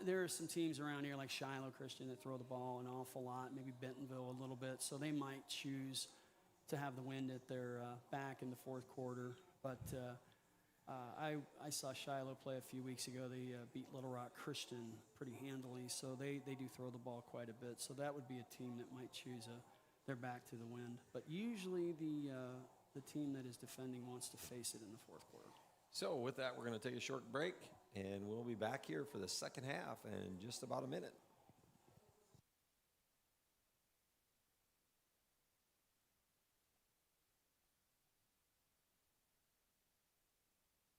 S2: there are some teams around here like Shiloh Christian that throw the ball an awful lot, maybe Bentonville a little bit. So they might choose to have the wind at their back in the fourth quarter. But I saw Shiloh play a few weeks ago. They beat Little Rock Christian pretty handily, so they do throw the ball quite a bit. So that would be a team that might choose their back to the wind. But usually the team that is defending wants to face it in the fourth quarter.
S1: So with that, we're going to take a short break, and we'll be back here for the second half in just about a minute.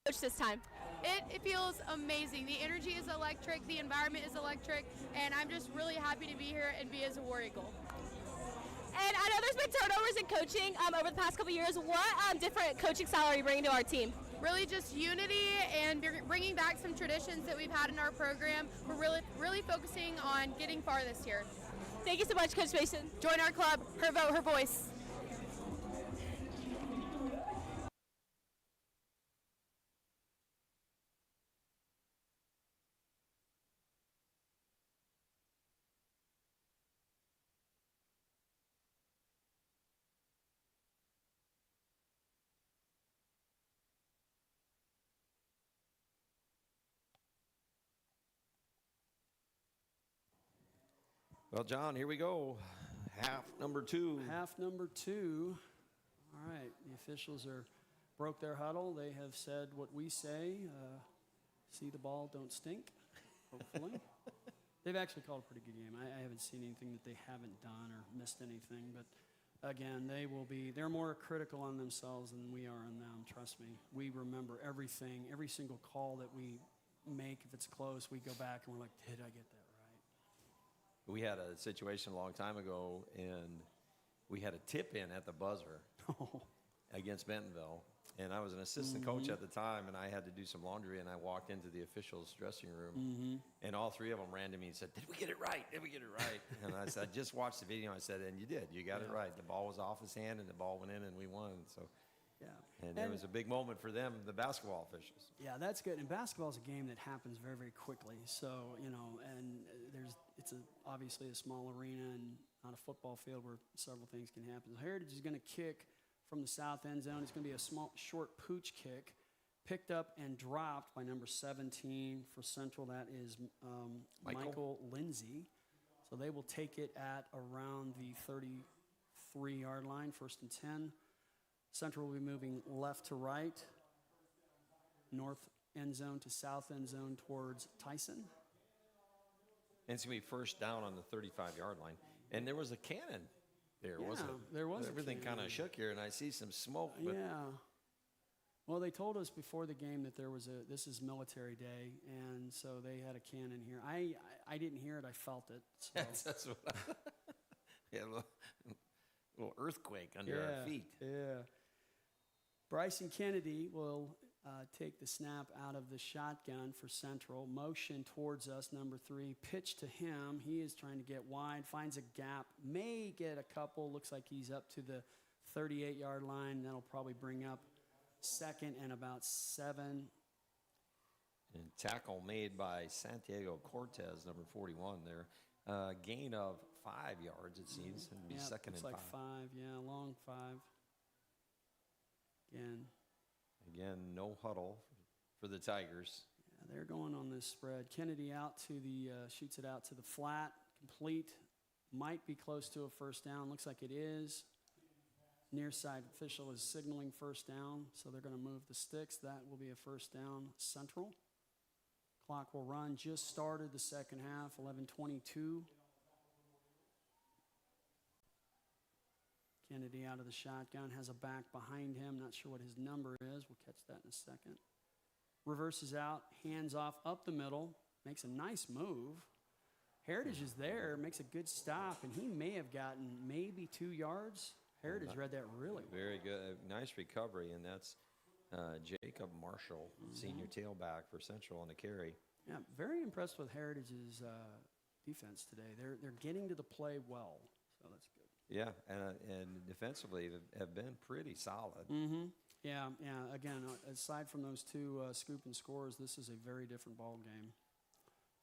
S3: Coach this time.
S5: It feels amazing. The energy is electric, the environment is electric, and I'm just really happy to be here and be as a War Eagle.
S3: And I know there's been turnovers in coaching over the past couple of years. What different coaching style are you bringing to our team?
S5: Really just unity and bringing back some traditions that we've had in our program. We're really focusing on getting far this year.
S3: Thank you so much, Coach Mason.
S5: Join our club, her vote, her voice.
S1: Well, John, here we go. Half number 2.
S2: Half number 2. All right, the officials broke their huddle. They have said what we say. See the ball, don't stink, hopefully. They've actually called a pretty good game. I haven't seen anything that they haven't done or missed anything. But, again, they're more critical on themselves than we are on them, trust me. We remember everything, every single call that we make. If it's close, we go back and we're like, did I get that?
S1: We had a situation a long time ago, and we had a tip-in at the buzzer against Bentonville. And I was an assistant coach at the time, and I had to do some laundry, and I walked into the officials' dressing room, and all three of them ran to me and said, did we get it right? Did we get it right? And I said, I just watched the video, and I said, and you did. You got it right. The ball was off his hand, and the ball went in, and we won. So, and it was a big moment for them, the basketball officials.
S2: Yeah, that's good. And basketball is a game that happens very, very quickly. So, and it's obviously a small arena and not a football field where several things can happen. Heritage is going to kick from the south end zone. It's going to be a small, short pooch kick, picked up and dropped by number 17 for Central. That is Michael Lindsay. So they will take it at around the 33-yard line, 1st and 10. Central will be moving left to right, north end zone to south end zone towards Tyson.
S1: And it's going to be first down on the 35-yard line. And there was a cannon there, wasn't it?
S2: There was.
S1: Everything kind of shook here, and I see some smoke. But
S2: Well, they told us before the game that this is military day, and so they had a cannon here. I didn't hear it. I felt it. So.
S1: That's what a little earthquake under our feet.
S2: Yeah. Bryson Kennedy will take the snap out of the shotgun for Central. Motion towards us, number 3. Pitch to him. He is trying to get wide, finds a gap, may get a couple. Looks like he's up to the 38-yard line. That'll probably bring up 2nd and about 7.
S1: And tackle made by Santiago Cortez, number 41 there. Gain of 5 yards, it seems. It'll be 2nd and 5.
S2: Looks like 5, long 5.
S1: Again, no huddle for the Tigers.
S2: Yeah, they're going on this spread. Kennedy out to shoots it out to the flat, complete. Might be close to a first down. Looks like it is. Near side official is signaling first down, so they're going to move the sticks. That will be a first down, Central. Clock will run. Just started the second half, 11:22. Kennedy out of the shotgun, has a back behind him. Not sure what his number is. We'll catch that in a second. Reverses out, hands off up the middle, makes a nice move. Heritage is there, makes a good stop, and he may have gotten maybe 2 yards. Heritage read that really well.
S1: Very good. Nice recovery, and that's Jacob Marshall, senior tailback for Central on the carry.
S2: Yeah, very impressed with Heritage's defense today. They're getting to the play well, so that's good.
S1: Yeah, and defensively have been pretty solid.
S2: Yeah. Again, aside from those 2 scoop and scores, this is a very different ball game.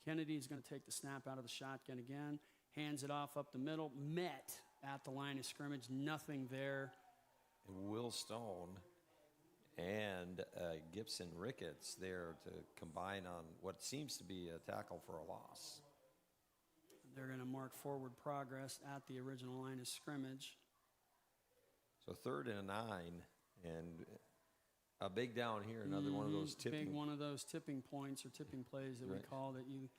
S2: Kennedy is going to take the snap out of the shotgun again, hands it off up the middle, met at the line of scrimmage, nothing there.
S1: And Will Stone and Gibson Ricketts there to combine on what seems to be a tackle for a loss.
S2: They're going to mark forward progress at the original line of scrimmage.
S1: So 3rd and 9, and a big down here, another one of those tipping.
S2: Big one of those tipping points or tipping plays that we call that you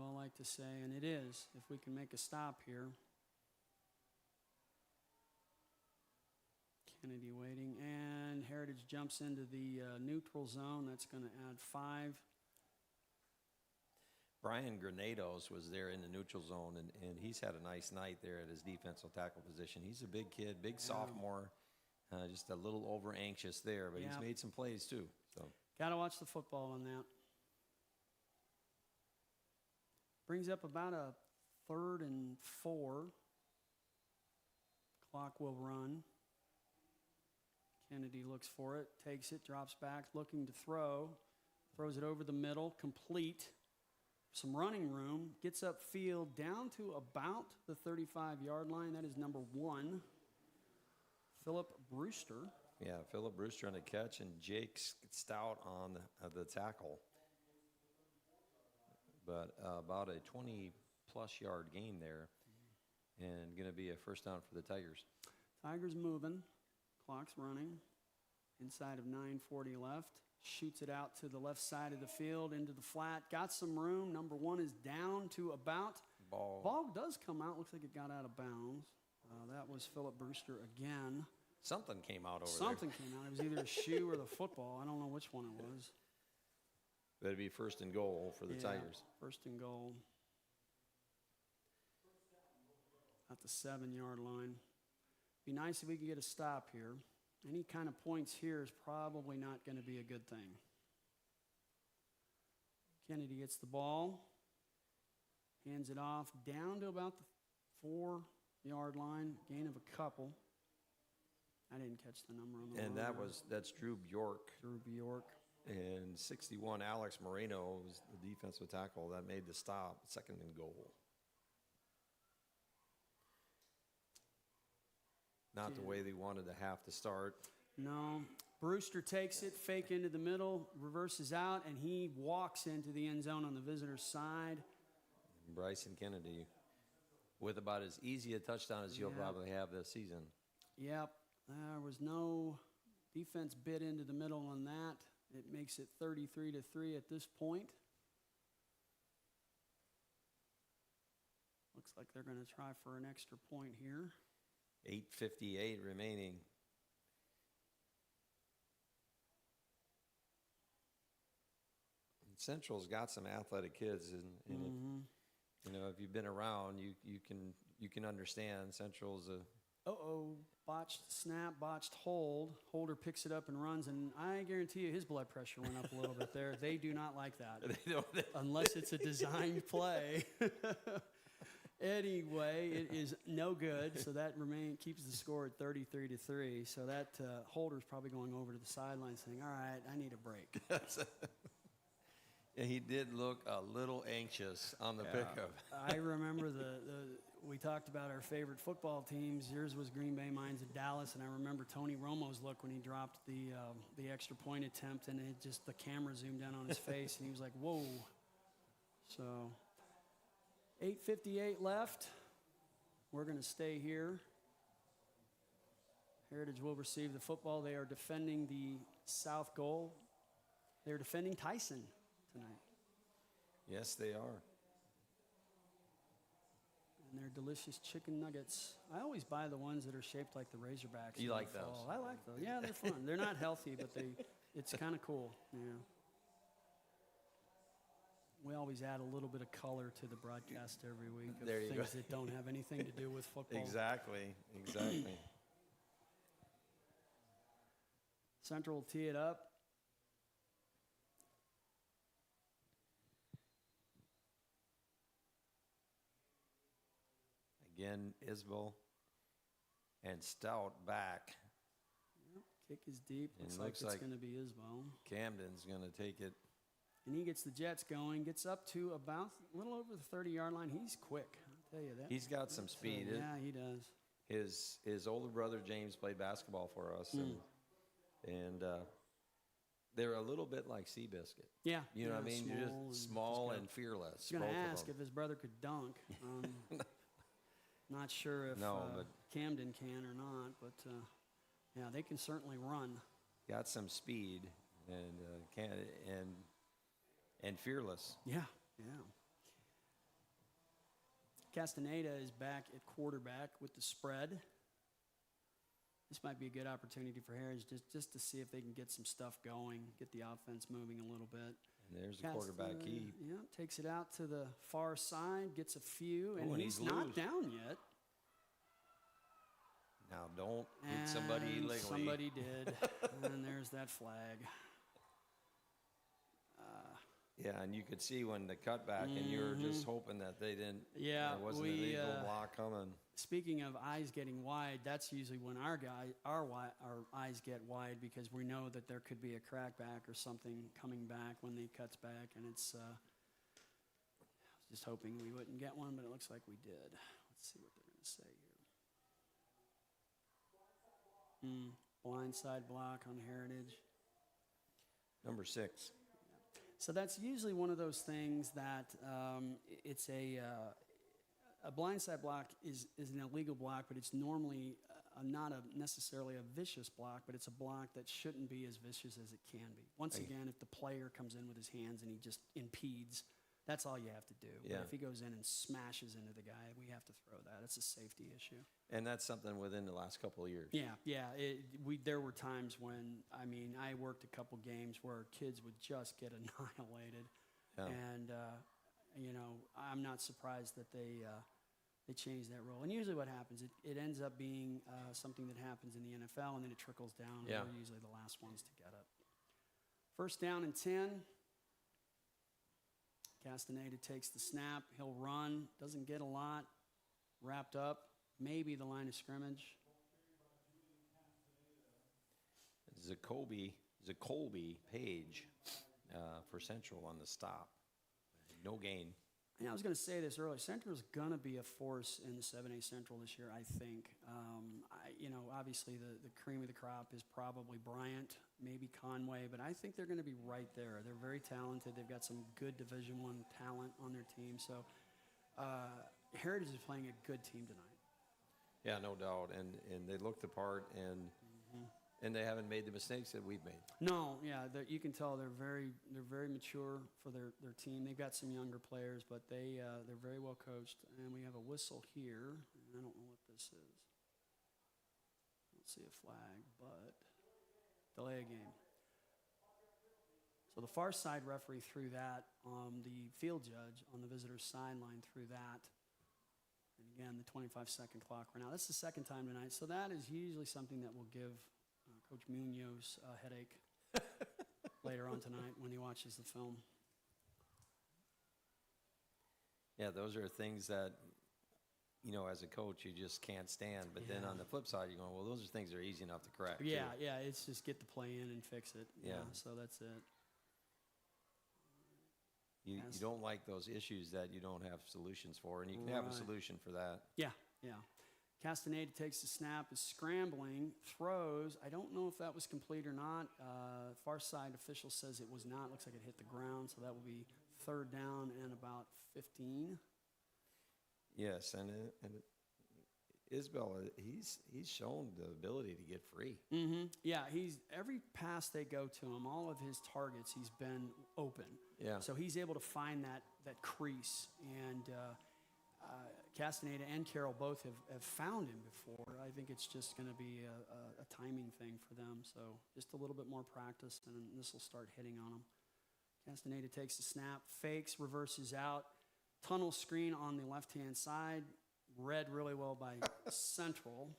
S2: all like to say, and it is, if we can make a stop here. Kennedy waiting, and Heritage jumps into the neutral zone. That's going to add 5.
S1: Brian Granados was there in the neutral zone, and he's had a nice night there at his defensive tackle position. He's a big kid, big sophomore, just a little over anxious there, but he's made some plays too. So
S2: got to watch the football on that. Brings up about a 3rd and 4. Clock will run. Kennedy looks for it, takes it, drops back, looking to throw. Throws it over the middle, complete. Some running room, gets upfield down to about the 35-yard line. That is number 1, Philip Brewster.
S1: yeah, Philip Brewster on the catch, and Jake Stout on the tackle. But about a 20-plus yard gain there, and going to be a first down for the Tigers.
S2: Tigers moving, clock's running. Inside of 9:40 left. Shoots it out to the left side of the field into the flat. Got some room. Number 1 is down to about. Ball does come out. Looks like it got out of bounds. That was Philip Brewster again.
S1: Something came out over
S2: Something came out. It was either a shoe or the football. I don't know which one it was.
S1: there. That'd be 1st and goal for the Tigers.
S2: 1st and goal. At the 7-yard line. Be nice if we could get a stop here. Any kind of points here is probably not going to be a good thing. Kennedy gets the ball, hands it off down to about the 4-yard line, gain of a couple. I didn't catch the number on the
S1: And
S2: line.
S1: that's Drew Bjork.
S2: Drew Bjork.
S1: And 61, Alex Moreno was the defensive tackle that made the stop, 2nd and goal. Not the way they wanted to have to start.
S2: No. Brewster takes it, fake into the middle, reverses out, and he walks into the end zone on the visitor's side.
S1: Bryson Kennedy with about as easy a touchdown as you'll probably have this season.
S2: Yep. There was no defense bit into the middle on that. It makes it 33-3 at this point. Looks like they're going to try for an extra point here.
S1: 8:58 remaining. Central's got some athletic kids, and if you've been around, you can understand. Central's a
S2: Botched snap, botched hold. Holder picks it up and runs, and I guarantee you his blood pressure went up a little bit there. They do not like that.
S1: they don't.
S2: Unless it's a designed play. Anyway, it is no good, so that keeps the score at 33-3. So that Holder's probably going over to the sideline saying, all right, I need a break.
S1: And he did look a little anxious on the pickup.
S2: I remember we talked about our favorite football teams. Yours was Green Bay, mine's at Dallas, and I remember Tony Romo's look when he dropped the extra point attempt, and the camera zoomed in on his face, and he was like, whoa. So 8:58 left. We're going to stay here. Heritage will receive the football. They are defending the south goal. They're defending Tyson tonight.
S1: Yes, they are.
S2: And they're delicious chicken nuggets. I always buy the ones that are shaped like the Razorbacks.
S1: You like
S2: those?
S1: those?
S2: I like those. Yeah, they're fun. They're not healthy, but it's kind of cool. Yeah. We always add a little bit of color to the broadcast every week of
S1: There you
S2: things
S1: go.
S2: that don't have anything to do with football.
S1: Exactly.
S2: Central will tee it up.
S1: Again, Isbell and Stout back.
S2: Yep, kick is deep.
S1: And
S2: Looks like
S1: looks
S2: it's
S1: like
S2: going to be Isbell.
S1: Camden's going to take it.
S2: And he gets the Jets going, gets up to about a little over the 30-yard line. He's quick, I'll tell you that.
S1: He's got some speed.
S2: Yeah, he does.
S1: His older brother James played basketball for us, and They're a little bit like Seabiscuit.
S2: Yeah.
S1: You know what I mean? You're
S2: small
S1: just
S2: and
S1: small
S2: just
S1: and fearless.
S2: I was going
S1: both
S2: to
S1: of
S2: ask
S1: them.
S2: if his brother could dunk. Not sure if
S1: No, but-
S2: Camden can or not, but yeah, they can certainly run.
S1: Got some speed and and fearless.
S2: Yeah, yeah. Castaneda is back at quarterback with the spread. This might be a good opportunity for Harris just to see if they can get some stuff going, get the offense moving a little bit.
S1: And there's the quarterback keep.
S2: Yeah, takes it out to the far side, gets a few, and
S1: and
S2: he's
S1: he's
S2: not
S1: loose.
S2: down yet.
S1: Now don't hit somebody
S2: And
S1: illegally.
S2: somebody did, and there's that flag.
S1: Yeah, and you could see when the cutback, and you were just hoping that they didn't.
S2: Yeah,
S1: there wasn't an
S2: we,
S1: illegal block coming.
S2: Speaking of eyes getting wide, that's usually when our eyes get wide because we know that there could be a crackback or something coming back when he cuts back, and it's. I was just hoping we wouldn't get one, but it looks like we did. Let's see what they're going to say here. Blindside block on Heritage.
S1: Number 6.
S2: So that's usually one of those things that it's a blindside block is an illegal block, but it's normally not necessarily a vicious block, but it's a block that shouldn't be as vicious as it can be. Once again, if the player comes in with his hands and he just impedes, that's all you have to do.
S1: Yeah.
S2: But if he goes in and smashes into the guy, we have to throw that. It's a safety issue.
S1: And that's something within the last couple of years.
S2: Yeah, yeah. There were times when, I worked a couple games where kids would just get annihilated.
S1: Yeah.
S2: And, I'm not surprised that they changed that rule. And usually what happens, it ends up being something that happens in the NFL, and then it trickles down.
S1: Yeah.
S2: And we're usually the last ones to get it. First down and 10. Castaneda takes the snap. He'll run. Doesn't get a lot. Wrapped up. Maybe the line of scrimmage.
S1: Zacoby Page for Central on the stop. No gain.
S2: Yeah, I was going to say this earlier. Central's going to be a force in the 7A Central this year, I think. Obviously the cream of the crop is probably Bryant, maybe Conway, but I think they're going to be right there. They're very talented. They've got some good Division I talent on their team. So Heritage is playing a good team tonight.
S1: Yeah, no doubt. And they look the part, and they haven't made the mistakes that we've made.
S2: No, yeah, you can tell they're very mature for their team. They've got some younger players, but they're very well coached. And we have a whistle here. And I don't know what this is. I don't see a flag, but delay a game. So the far side referee threw that. The field judge on the visitor's sideline threw that. And again, the 25-second clock ran out. That's the second time tonight. So that is usually something that will give Coach Munoz a headache later on tonight when he watches the film.
S1: Yeah, those are things that, as a coach, you just can't stand. But then on the flip side, you're going, well, those are things that are easy enough to correct.
S2: Yeah,
S1: too.
S2: yeah, it's just get the play in and fix it.
S1: Yeah.
S2: So that's it.
S1: You don't like those issues that you don't have solutions for, and you can have a
S2: Right.
S1: solution for that.
S2: Yeah, yeah. Castaneda takes the snap, is scrambling, throws. I don't know if that was complete or not. Far side official says it was not. Looks like it hit the ground, so that will be third down and about 15.
S1: Yes, and Isbell, he's shown the ability to get free.
S2: Mm-hmm. Yeah, every pass they go to him, all of his targets, he's been open.
S1: Yeah.
S2: So he's able to find that crease, and Castaneda and Carroll both have found him before. I think it's just going to be a timing thing for them. So just a little bit more practice, and this will start hitting on him. Castaneda takes the snap, fakes, reverses out, tunnel screen on the left-hand side. Read really well by Central.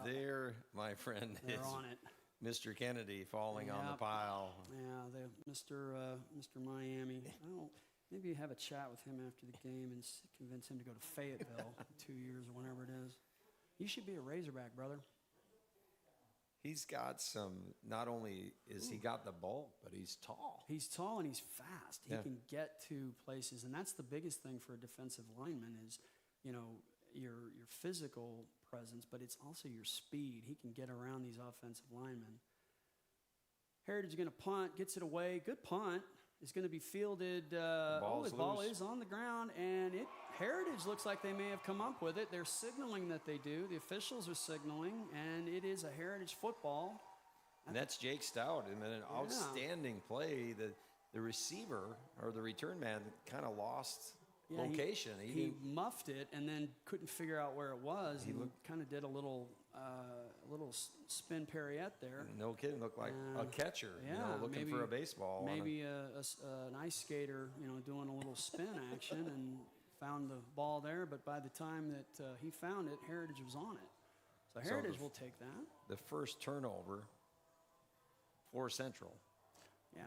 S1: There, my friend,
S2: They're
S1: is
S2: on it.
S1: Mr. Kennedy falling on the
S2: Yep.
S1: pile.
S2: Yeah, Mr. Miami. Maybe have a chat with him after the game and convince him to go to Fayetteville in 2 years or whenever it is. You should be a Razorback, brother.
S1: He's got some, not only is he got the bulk, but he's tall.
S2: He's tall and he's fast. He
S1: Yeah.
S2: can get to places, and that's the biggest thing for a defensive lineman is, your physical presence, but it's also your speed. He can get around these offensive linemen. Heritage is going to punt, gets it away. Good punt. It's going to be fielded. The ball is on the ground, and Heritage looks like they may have come up with it. They're signaling that they do. The officials are signaling, and it is a Heritage football.
S1: And that's Jake Stout, and then an outstanding play. The receiver or the return man kind of lost location.
S2: He muffed it and then couldn't figure out where it was. He kind of did a little spin pirouette there.
S1: No kidding, looked like a catcher, looking for a baseball.
S2: Maybe an ice skater, doing a little spin action and found the ball there. But by the time that he found it, Heritage was on it. So Heritage will take that.
S1: The first turnover for Central.
S2: Yeah.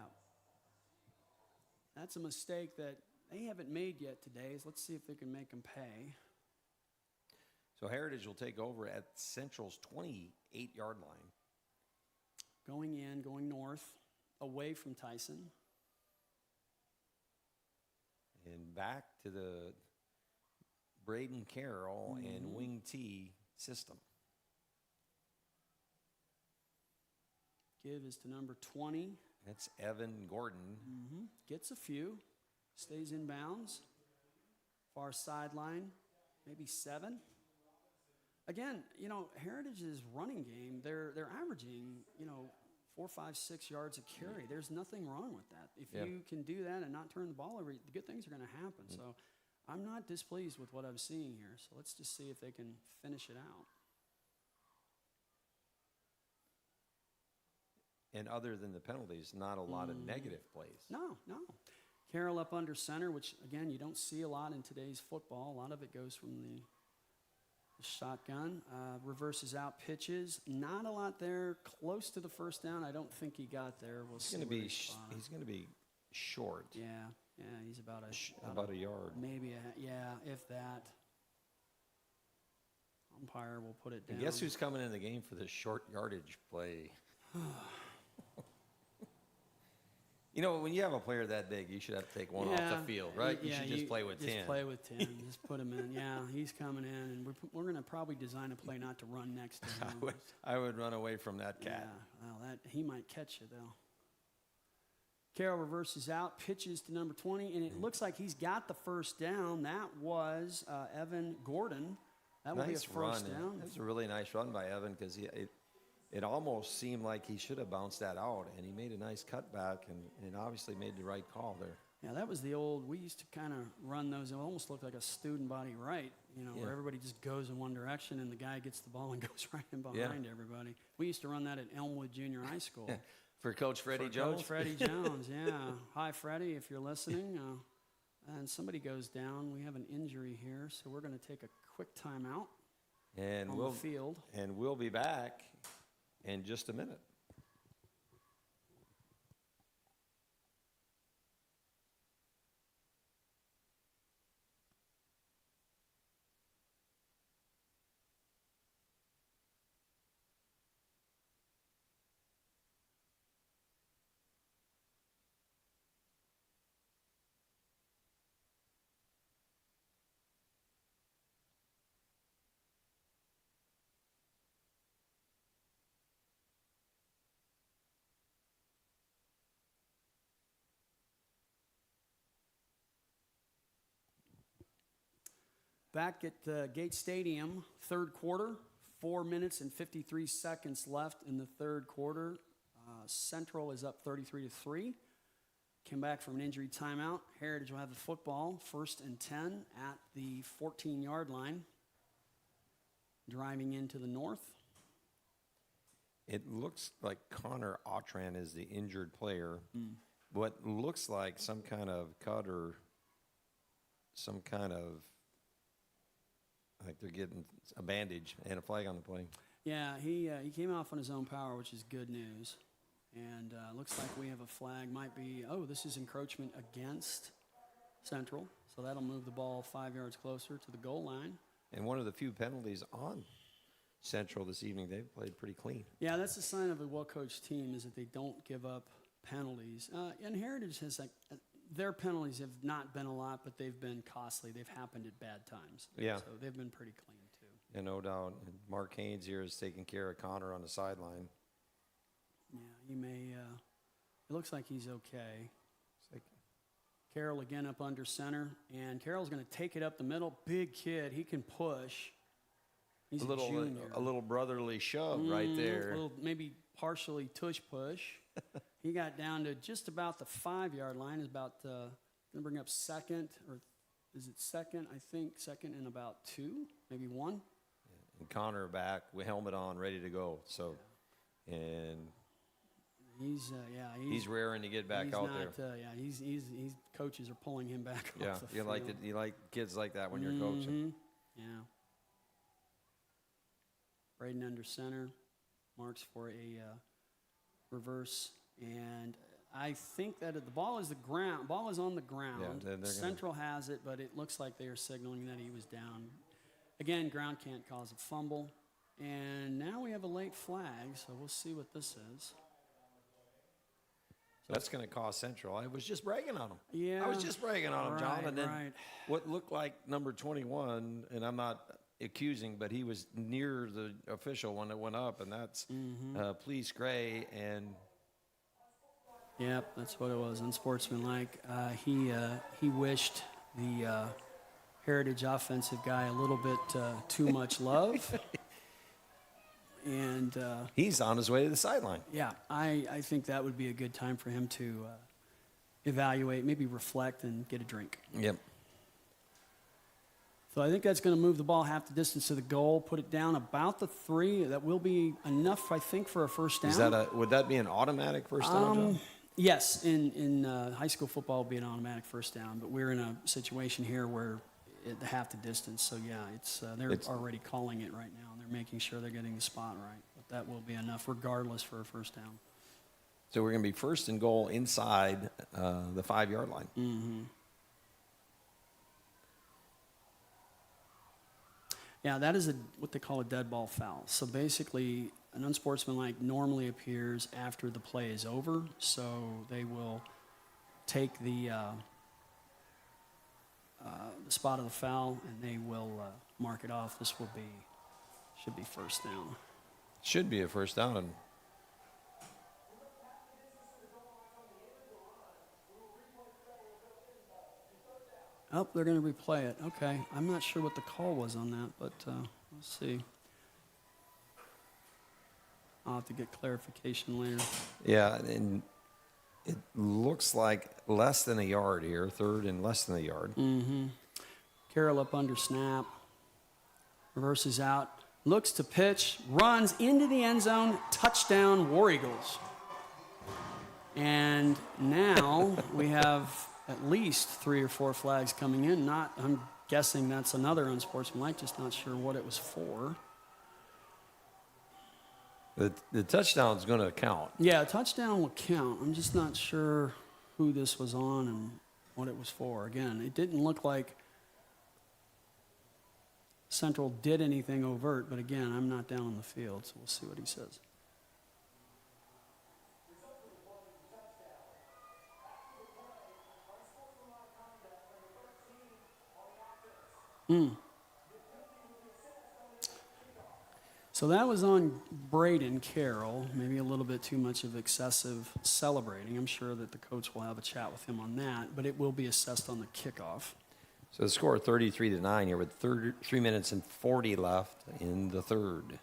S2: That's a mistake that they haven't made yet today. So let's see if they can make them pay.
S1: So Heritage will take over at Central's 28-yard line.
S2: Going north, away from Tyson.
S1: And back to the Braden Carroll and Wing T system.
S2: Give is to number 20.
S1: That's Evan Gordon.
S2: Gets a few. Stays in bounds. Far sideline, maybe 7. Again, Heritage's running game, they're averaging, 4, 5, 6 yards a carry. There's nothing wrong with that. If you can do that and not turn the ball over, the good things are going to happen. So I'm not displeased with what I'm seeing here. So let's just see if they can finish it out.
S1: And other than the penalties, not a lot of negative plays.
S2: No. Carroll up under center, which, again, you don't see a lot in today's football. A lot of it goes from the shotgun. Reverses out pitches. Not a lot there. Close to the first down. I don't think he got there.
S1: He's going to be short.
S2: Yeah, he's about
S1: a yard.
S2: Maybe, if that. Umpire will put it down.
S1: And guess who's coming in the game for this short yardage play? When you have a player that big, you should have to take one off the field, right? You should just play with 10.
S2: Just play with 10. Just put him in. Yeah, he's coming in, and we're going to probably design a play not to run next to him.
S1: I would run away from that cat.
S2: Yeah, well, he might catch you, though. Carroll reverses out, pitches to number 20, and it looks like he's got the first down. That was Evan Gordon. That will be a first down.
S1: That was a really nice run by Evan because it almost seemed like he should have bounced that out, and he made a nice cutback and obviously made the right call there.
S2: Yeah, that was the old, we used to kind of run those. It almost looked like a student body right, where everybody just goes in one direction and the guy gets the ball and goes right in behind everybody. We used to run that at Elmwood Junior High School.
S1: For Coach Freddie Jones?
S2: Coach Freddie Jones, yeah. Hi, Freddie, if you're listening. And somebody goes down. We have an injury here, so we're going to take a quick timeout on the field.
S1: And we'll be back in just a minute.
S2: Back at Gate Stadium, third quarter, 4 minutes and 53 seconds left in the third quarter. Central is up 33-3. Came back from an injury timeout. Heritage will have the football, 1st and 10 at the 14-yard line. Driving into the north.
S1: It looks like Connor Autran is the injured player. What looks like some kind of cut or some kind of, like they're getting a bandage and a flag on the play.
S2: Yeah, he came off on his own power, which is good news. And looks like we have a flag. Might be, this is encroachment against Central. So that'll move the ball 5 yards closer to the goal line.
S1: And one of the few penalties on Central this evening, they've played pretty clean.
S2: Yeah, that's a sign of a well-coached team is that they don't give up penalties. And Heritage has, their penalties have not been a lot, but they've been costly. They've happened at bad times.
S1: Yeah.
S2: So they've been pretty clean, too.
S1: Yeah, no doubt. Mark Haynes here is taking care of Connor on the sideline.
S2: Yeah, you may It looks like he's okay. Carroll again up under center, and Carroll's going to take it up the middle. Big kid, he can push. He's a junior.
S1: A little brotherly shove right
S2: A
S1: there.
S2: little, maybe partially tush push. He got down to just about the 5-yard line. Is about going to bring up second, or is it second? I think second and about 2, maybe 1.
S1: And Connor back with helmet on, ready to go. So, and he's raring to get back out there.
S2: He's coaches are pulling him back
S1: Yeah,
S2: off the
S1: you
S2: field.
S1: you like kids like that when you're coaching.
S2: Yeah. Braden under center, marks for a reverse, and I think that the ball is on the ground.
S1: Yeah, they're
S2: Central has it, but it looks like they are signaling that he was down. Again, ground can't cause a fumble, and now we have a late flag, so we'll see what this is.
S1: That's going to cost Central. I was just bragging on him.
S2: Yeah.
S1: I was just bragging on him, John.
S2: Right,
S1: And then
S2: right.
S1: what looked like number 21, and I'm not accusing, but he was near the official when it went up, and that's Please Gray. And
S2: Yep, that's what it was. Unsportsmanlike. He wished the Heritage offensive guy a little bit too much love. And
S1: he's on his way to the sideline.
S2: yeah, I think that would be a good time for him to evaluate, maybe reflect, and get a drink.
S1: Yep.
S2: So I think that's going to move the ball half the distance to the goal, put it down about the 3. That will be enough, I think, for a first down.
S1: Would that be an automatic first down, John?
S2: Yes, in high school football, it would be an automatic first down, but we're in a situation here where half the distance. So yeah, they're already calling it right now. They're making sure they're getting the spot right, but that will be enough regardless for a first down.
S1: So we're going to be first and goal inside the 5-yard line.
S2: Mm-hmm. Yeah, that is what they call a dead ball foul. So basically, an unsportsmanlike normally appears after the play is over. So they will take the spot of the foul and they will mark it off. This should be first down.
S1: Should be a first down. And
S2: oh, they're going to replay it. Okay, I'm not sure what the call was on that, but we'll see. I'll have to get clarification later.
S1: yeah, and it looks like less than a yard here, third and less than a yard.
S2: Carroll up under snap. Reverses out. Looks to pitch. Runs into the end zone. Touchdown, War Eagles. And now we have at least 3 or 4 flags coming in. I'm guessing that's another unsportsmanlike, just not sure what it was for.
S1: The touchdown's going to count.
S2: Yeah, a touchdown will count. I'm just not sure who this was on and what it was for. Again, it didn't look like Central did anything overt, but again, I'm not down on the field, so we'll see what he says. So that was on Braden Carroll, maybe a little bit too much of excessive celebrating. I'm sure that the coach will have a chat with him on that, but it will be assessed on the kickoff.
S1: So the score 33-9 here with 3 minutes and 40 left in the third.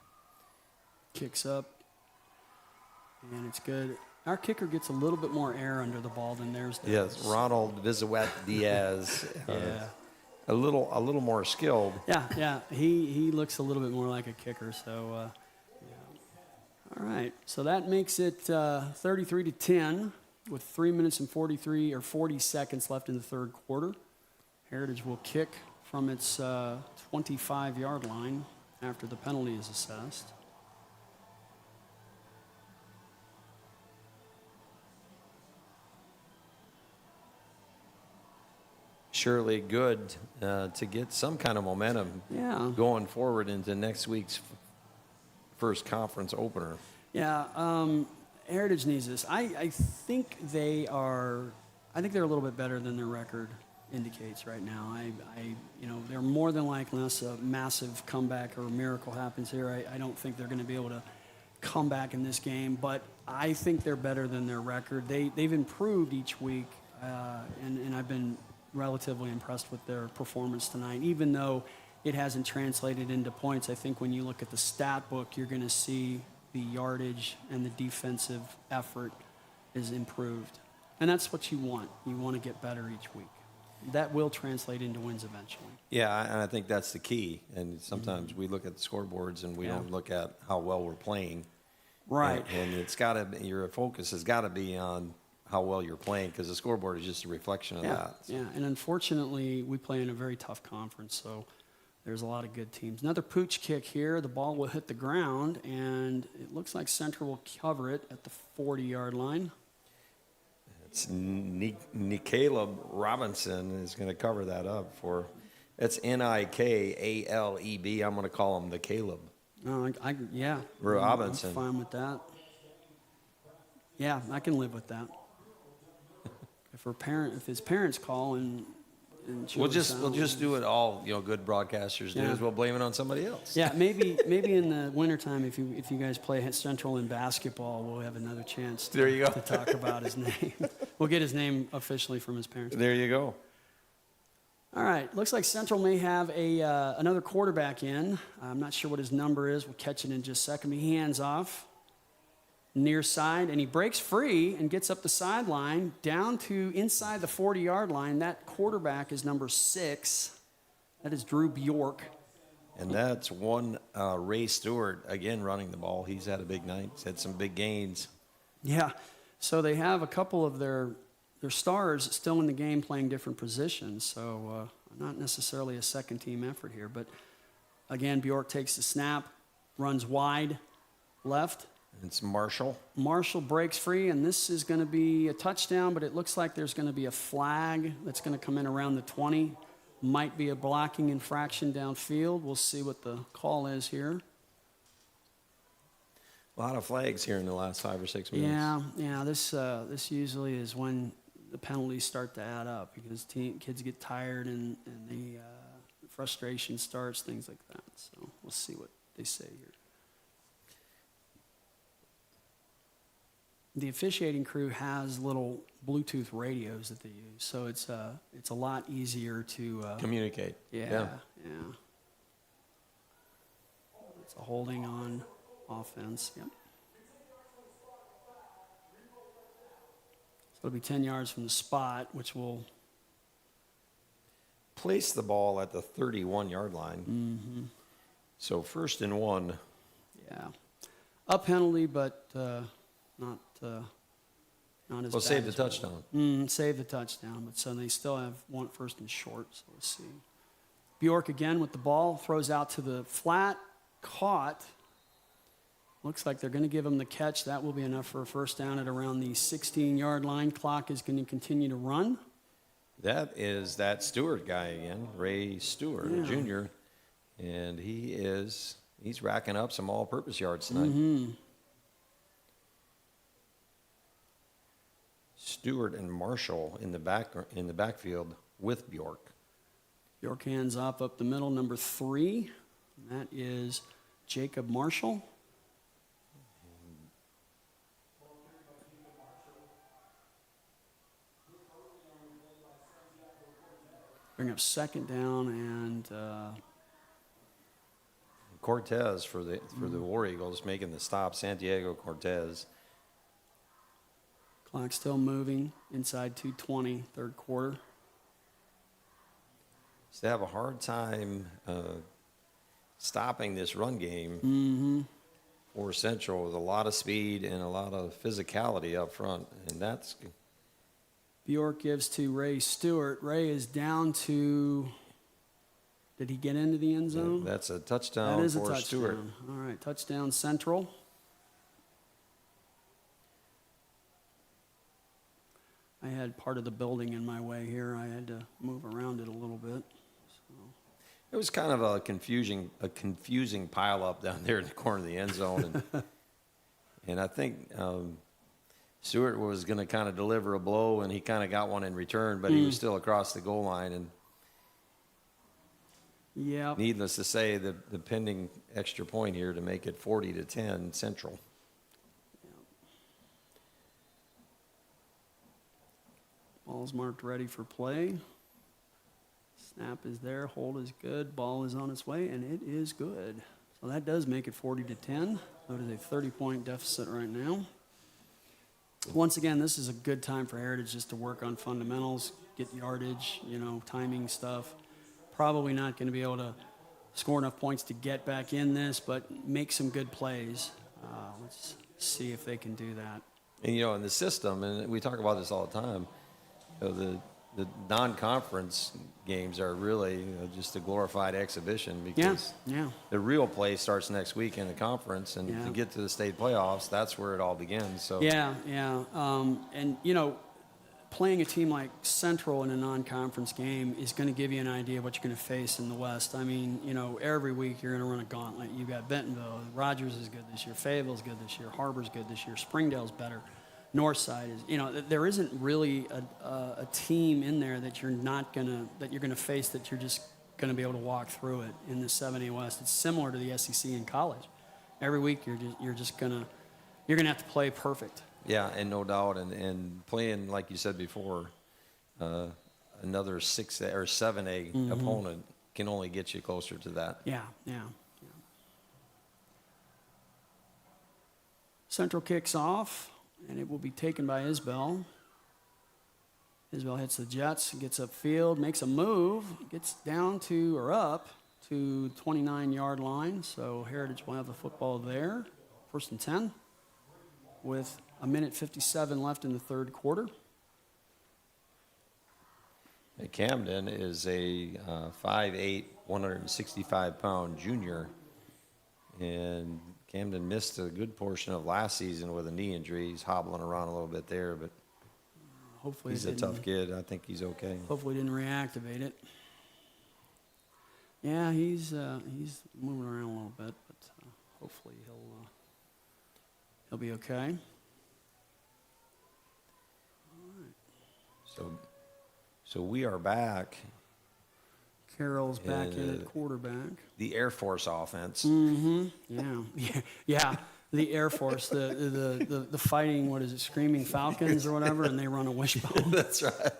S2: Kicks up, and it's good. Our kicker gets a little bit more air under the ball than theirs does.
S1: Yes, Ronald Vizawet Diaz.
S2: Yeah.
S1: A little more skilled.
S2: Yeah. He looks a little bit more like a kicker. So, yeah. All right. So that makes it 33-10 with 3 minutes and 40 seconds left in the third quarter. Heritage will kick from its 25-yard line after the penalty is assessed.
S1: Surely good to get some kind of momentum going forward into next week's first conference opener.
S2: Yeah, Heritage needs this. I think they're a little bit better than their record indicates right now. They're more than likely, unless a massive comeback or a miracle happens here, I don't think they're going to be able to comeback in this game, but I think they're better than their record. They've improved each week, and I've been relatively impressed with their performance tonight, even though it hasn't translated into points. I think when you look at the stat book, you're going to see the yardage and the defensive effort is improved. And that's what you want. You want to get better each week. That will translate into wins eventually.
S1: Yeah, and I think that's the key. And sometimes we look at the scoreboards and we don't look at how well we're playing.
S2: Right.
S1: And it's got to be, your focus has got to be on how well you're playing, because the scoreboard is just a reflection of that.
S2: Yeah, and unfortunately, we play in a very tough conference, so there's a lot of good teams. Another pooch kick here. The ball will hit the ground, and it looks like Central will cover it at the 40-yard line.
S1: It's Nikaleb Robinson is going to cover that up for. It's Nikaleb. I'm going to call him the Caleb.
S2: Oh, yeah.
S1: Robinson.
S2: I'm fine with that. Yeah, I can live with that. If his parents call and
S1: we'll just do it all. Good broadcasters do is we'll blame it on somebody else.
S2: Yeah, maybe in the wintertime, if you guys play Central in basketball, we'll have another chance.
S1: There you go.
S2: To talk about his name. We'll get his name officially from his parents.
S1: There you go.
S2: All right, looks like Central may have another quarterback in. I'm not sure what his number is. We'll catch it in just a second. He hands off near side, and he breaks free and gets up the sideline down to inside the 40-yard line. That quarterback is number 6. That is Drew Bjork.
S1: And that's one Ray Stewart, again, running the ball. He's had a big night. He's had some big gains.
S2: Yeah, so they have a couple of their stars still in the game playing different positions, so not necessarily a second-team effort here. But, again, Bjork takes the snap, runs wide, left.
S1: It's Marshall.
S2: Marshall breaks free, and this is going to be a touchdown, but it looks like there's going to be a flag that's going to come in around the 20. Might be a blocking infraction downfield. We'll see what the call is here.
S1: A lot of flags here in the last 5 or 6 minutes.
S2: Yeah. This usually is when the penalties start to add up, because kids get tired and the frustration starts, things like that. So we'll see what they say here. The officiating crew has little Bluetooth radios that they use, so it's a lot easier to
S1: communicate.
S2: Yeah. It's a holding on offense. Yep. So it'll be 10 yards from the spot, which will
S1: place the ball at the 31-yard line.
S2: Mm-hmm.
S1: So 1st and 1.
S2: Yeah. A penalty, but not as
S1: Well,
S2: bad
S1: save the
S2: as well.
S1: touchdown.
S2: Save the touchdown, but so they still have 1st and short, so we'll see. Bjork again with the ball, throws out to the flat, caught. Looks like they're going to give him the catch. That will be enough for a first down at around the 16-yard line. Clock is going to continue to run.
S1: That is that Stewart guy again, Ray Stewart, a junior, and he's racking up some all-purpose yards tonight.
S2: Mm-hmm.
S1: Stewart and Marshall in the backfield with Bjork.
S2: Bjork hands off up the middle, number 3. That is Jacob Marshall. Bring up 2nd down, and
S1: Cortez for the War Eagles making the stop. Santiago Cortez.
S2: clock still moving inside 2:20, 3rd quarter.
S1: So they have a hard time stopping this run game for Central with a lot of speed and a lot of physicality up front, and that's.
S2: Bjork gives to Ray Stewart. Ray is down to. Did he get into the end zone?
S1: That's a touchdown
S2: That is a
S1: for
S2: touchdown.
S1: Stewart.
S2: All right, touchdown Central. I had part of the building in my way here. I had to move around it a little bit. So.
S1: It was kind of a confusing pileup down there in the corner of the end zone, and I think Stewart was going to kind of deliver a blow, and he kind of got one in return, but he was still across the goal line, and
S2: Yep.
S1: needless to say, the pending extra point here to make it 40-10 Central.
S2: Ball's marked ready for play. Snap is there, hold is good, ball is on its way, and it is good. So that does make it 40-10. That is a 30-point deficit right now. Once again, this is a good time for Heritage just to work on fundamentals, get yardage, timing stuff. Probably not going to be able to score enough points to get back in this, but make some good plays. Let's see if they can do that.
S1: And, in the system, and we talk about this all the time, the non-conference games are really just a glorified exhibition because the real play starts next week in the conference, and to get to the state playoffs, that's where it all begins. So
S2: and playing a team like Central in a non-conference game is going to give you an idea of what you're going to face in the West. I mean, every week you're going to run a gauntlet. You've got Bentonville, Rogers is good this year, Fayetteville's good this year, Harbor's good this year, Springdale's better. Northside is, there isn't really a team in there that you're going to face that you're just going to be able to walk through it in the 7A West. It's similar to the SEC in college. Every week you're gonna have to play perfect.
S1: Yeah, and no doubt, and playing like you said before, another 6A or 7A opponent can only get you closer to that.
S2: Yeah. Central kicks off. And it will be taken by Isbell. Isbell hits the Jets, gets upfield, makes a move, gets down to or up to 29-yard line. So Heritage will have the football there. 1st and 10 with 1:57 left in the third quarter.
S1: Camden is a 5'8", 165-pound junior. And Camden missed a good portion of last season with a knee injury. He's hobbling around a little bit there, but
S2: hopefully
S1: he's a tough kid. I think he's okay.
S2: Hopefully didn't reactivate it. Yeah, he's moving around a little bit, but hopefully he'll be okay. All right.
S1: So we are back.
S2: Carroll's back in at quarterback.
S1: The Air Force offense.
S2: Yeah. The Air Force, the fighting, what is it, Screaming Falcons or whatever, and they run a wishbone.
S1: That's right.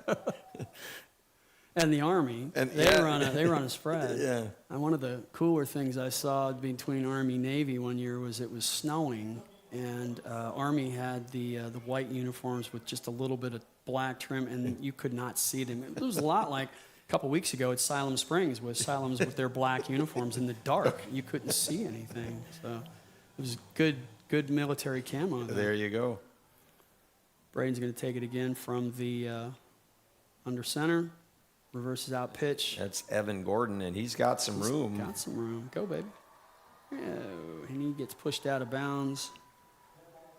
S2: And the Army, they run a spread.
S1: Yeah.
S2: And one of the cooler things I saw between Army and Navy one year was it was snowing, and Army had the white uniforms with just a little bit of black trim, and you could not see them. It was a lot like a couple weeks ago at Siloam Springs with Siloams with their black uniforms in the dark. You couldn't see anything. So it was good military camo.
S1: There you go.
S2: Braden's going to take it again from the under center. Reverses out pitch.
S1: That's Evan Gordon, and he's got some room.
S2: Got some room. Go, baby. Oh, and he gets pushed out of bounds.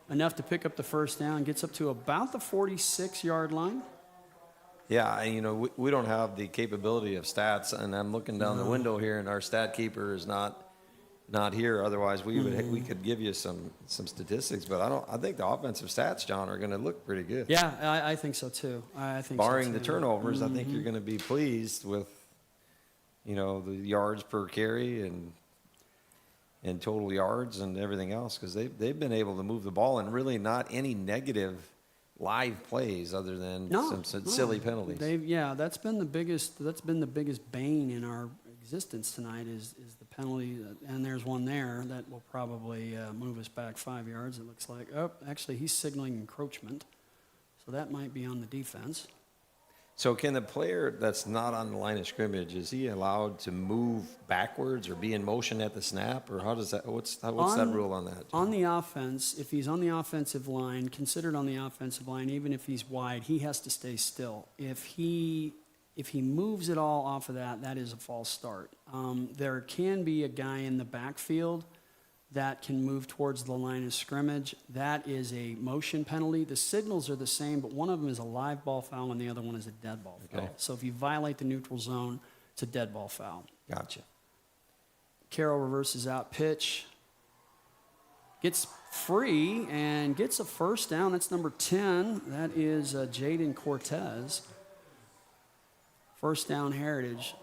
S2: Enough to pick up the first down. Gets up to about the 46-yard line.
S1: Yeah, and we don't have the capability of stats, and I'm looking down the window here, and our stat keeper is not here. Otherwise, we could give you some statistics, but I think the offensive stats, John, are going to look pretty good.
S2: Yeah, I think so too. I think
S1: barring
S2: so
S1: the
S2: too.
S1: turnovers, I think you're going to be pleased with the yards per carry and total yards and everything else, because they've been able to move the ball and really not any negative live plays other than some silly penalties.
S2: That's been the biggest bane in our existence tonight is the penalty, and there's one there that will probably move us back 5 yards. It looks like. Oh, actually, he's signaling encroachment, so that might be on the defense.
S1: So can the player that's not on the line of scrimmage, is he allowed to move backwards or be in motion at the snap, or how does that? What's that rule on that?
S2: On the offense, if he's on the offensive line, considered on the offensive line, even if he's wide, he has to stay still. If he moves it all off of that, that is a false start. There can be a guy in the backfield that can move towards the line of scrimmage. That is a motion penalty. The signals are the same, but one of them is a live ball foul and the other one is a dead ball foul.
S1: Okay.
S2: So if you violate the neutral zone, it's a dead ball foul.
S1: Gotcha.
S2: Carroll reverses out pitch. Gets free and gets a first down. That's number 10. That is Jaden Cortez. First down, Heritage.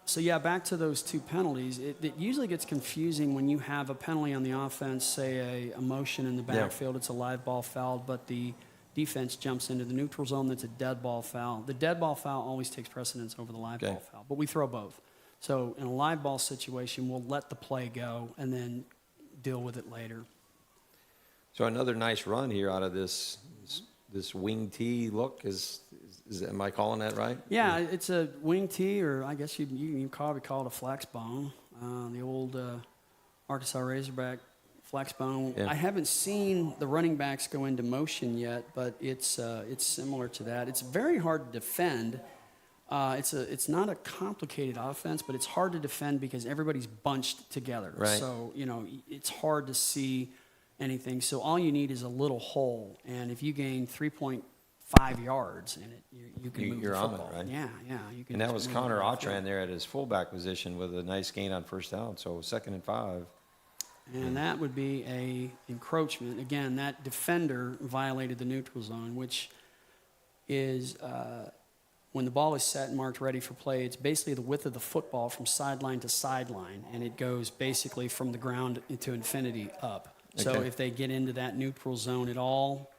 S2: So, yeah, back to those two penalties. It usually gets confusing when you have a penalty on the offense, say a motion in the backfield. It's a live ball foul, but the defense jumps into the neutral zone, that's a dead ball foul. The dead ball foul always takes precedence over the live
S1: Okay.
S2: ball foul, but we throw both. So in a live ball situation, we'll let the play go and then deal with it later.
S1: So another nice run here out of this wing tee look is am I calling that right?
S2: Yeah, it's a wing tee, or I guess you can probably call it a flex bone. The old Arkansas Razorback flex bone.
S1: Yeah.
S2: I haven't seen the running backs go into motion yet, but it's similar to that. It's very hard to defend. It's not a complicated offense, but it's hard to defend because everybody's bunched together.
S1: Right.
S2: So it's hard to see anything. So all you need is a little hole, and if you gain 3.5 yards in it, you can move
S1: You're
S2: the
S1: on it,
S2: football.
S1: right?
S2: Yeah, you can.
S1: And that
S2: just
S1: was
S2: move
S1: Connor
S2: the ball.
S1: Autran there at his fullback position with a nice gain on first down. So 2nd and 5.
S2: And that would be a encroachment. Again, that defender violated the neutral zone, which is when the ball is set and marked ready for play, it's basically the width of the football from sideline to sideline, and it goes basically from the ground into infinity up. So
S1: Okay.
S2: if they get into that neutral zone at all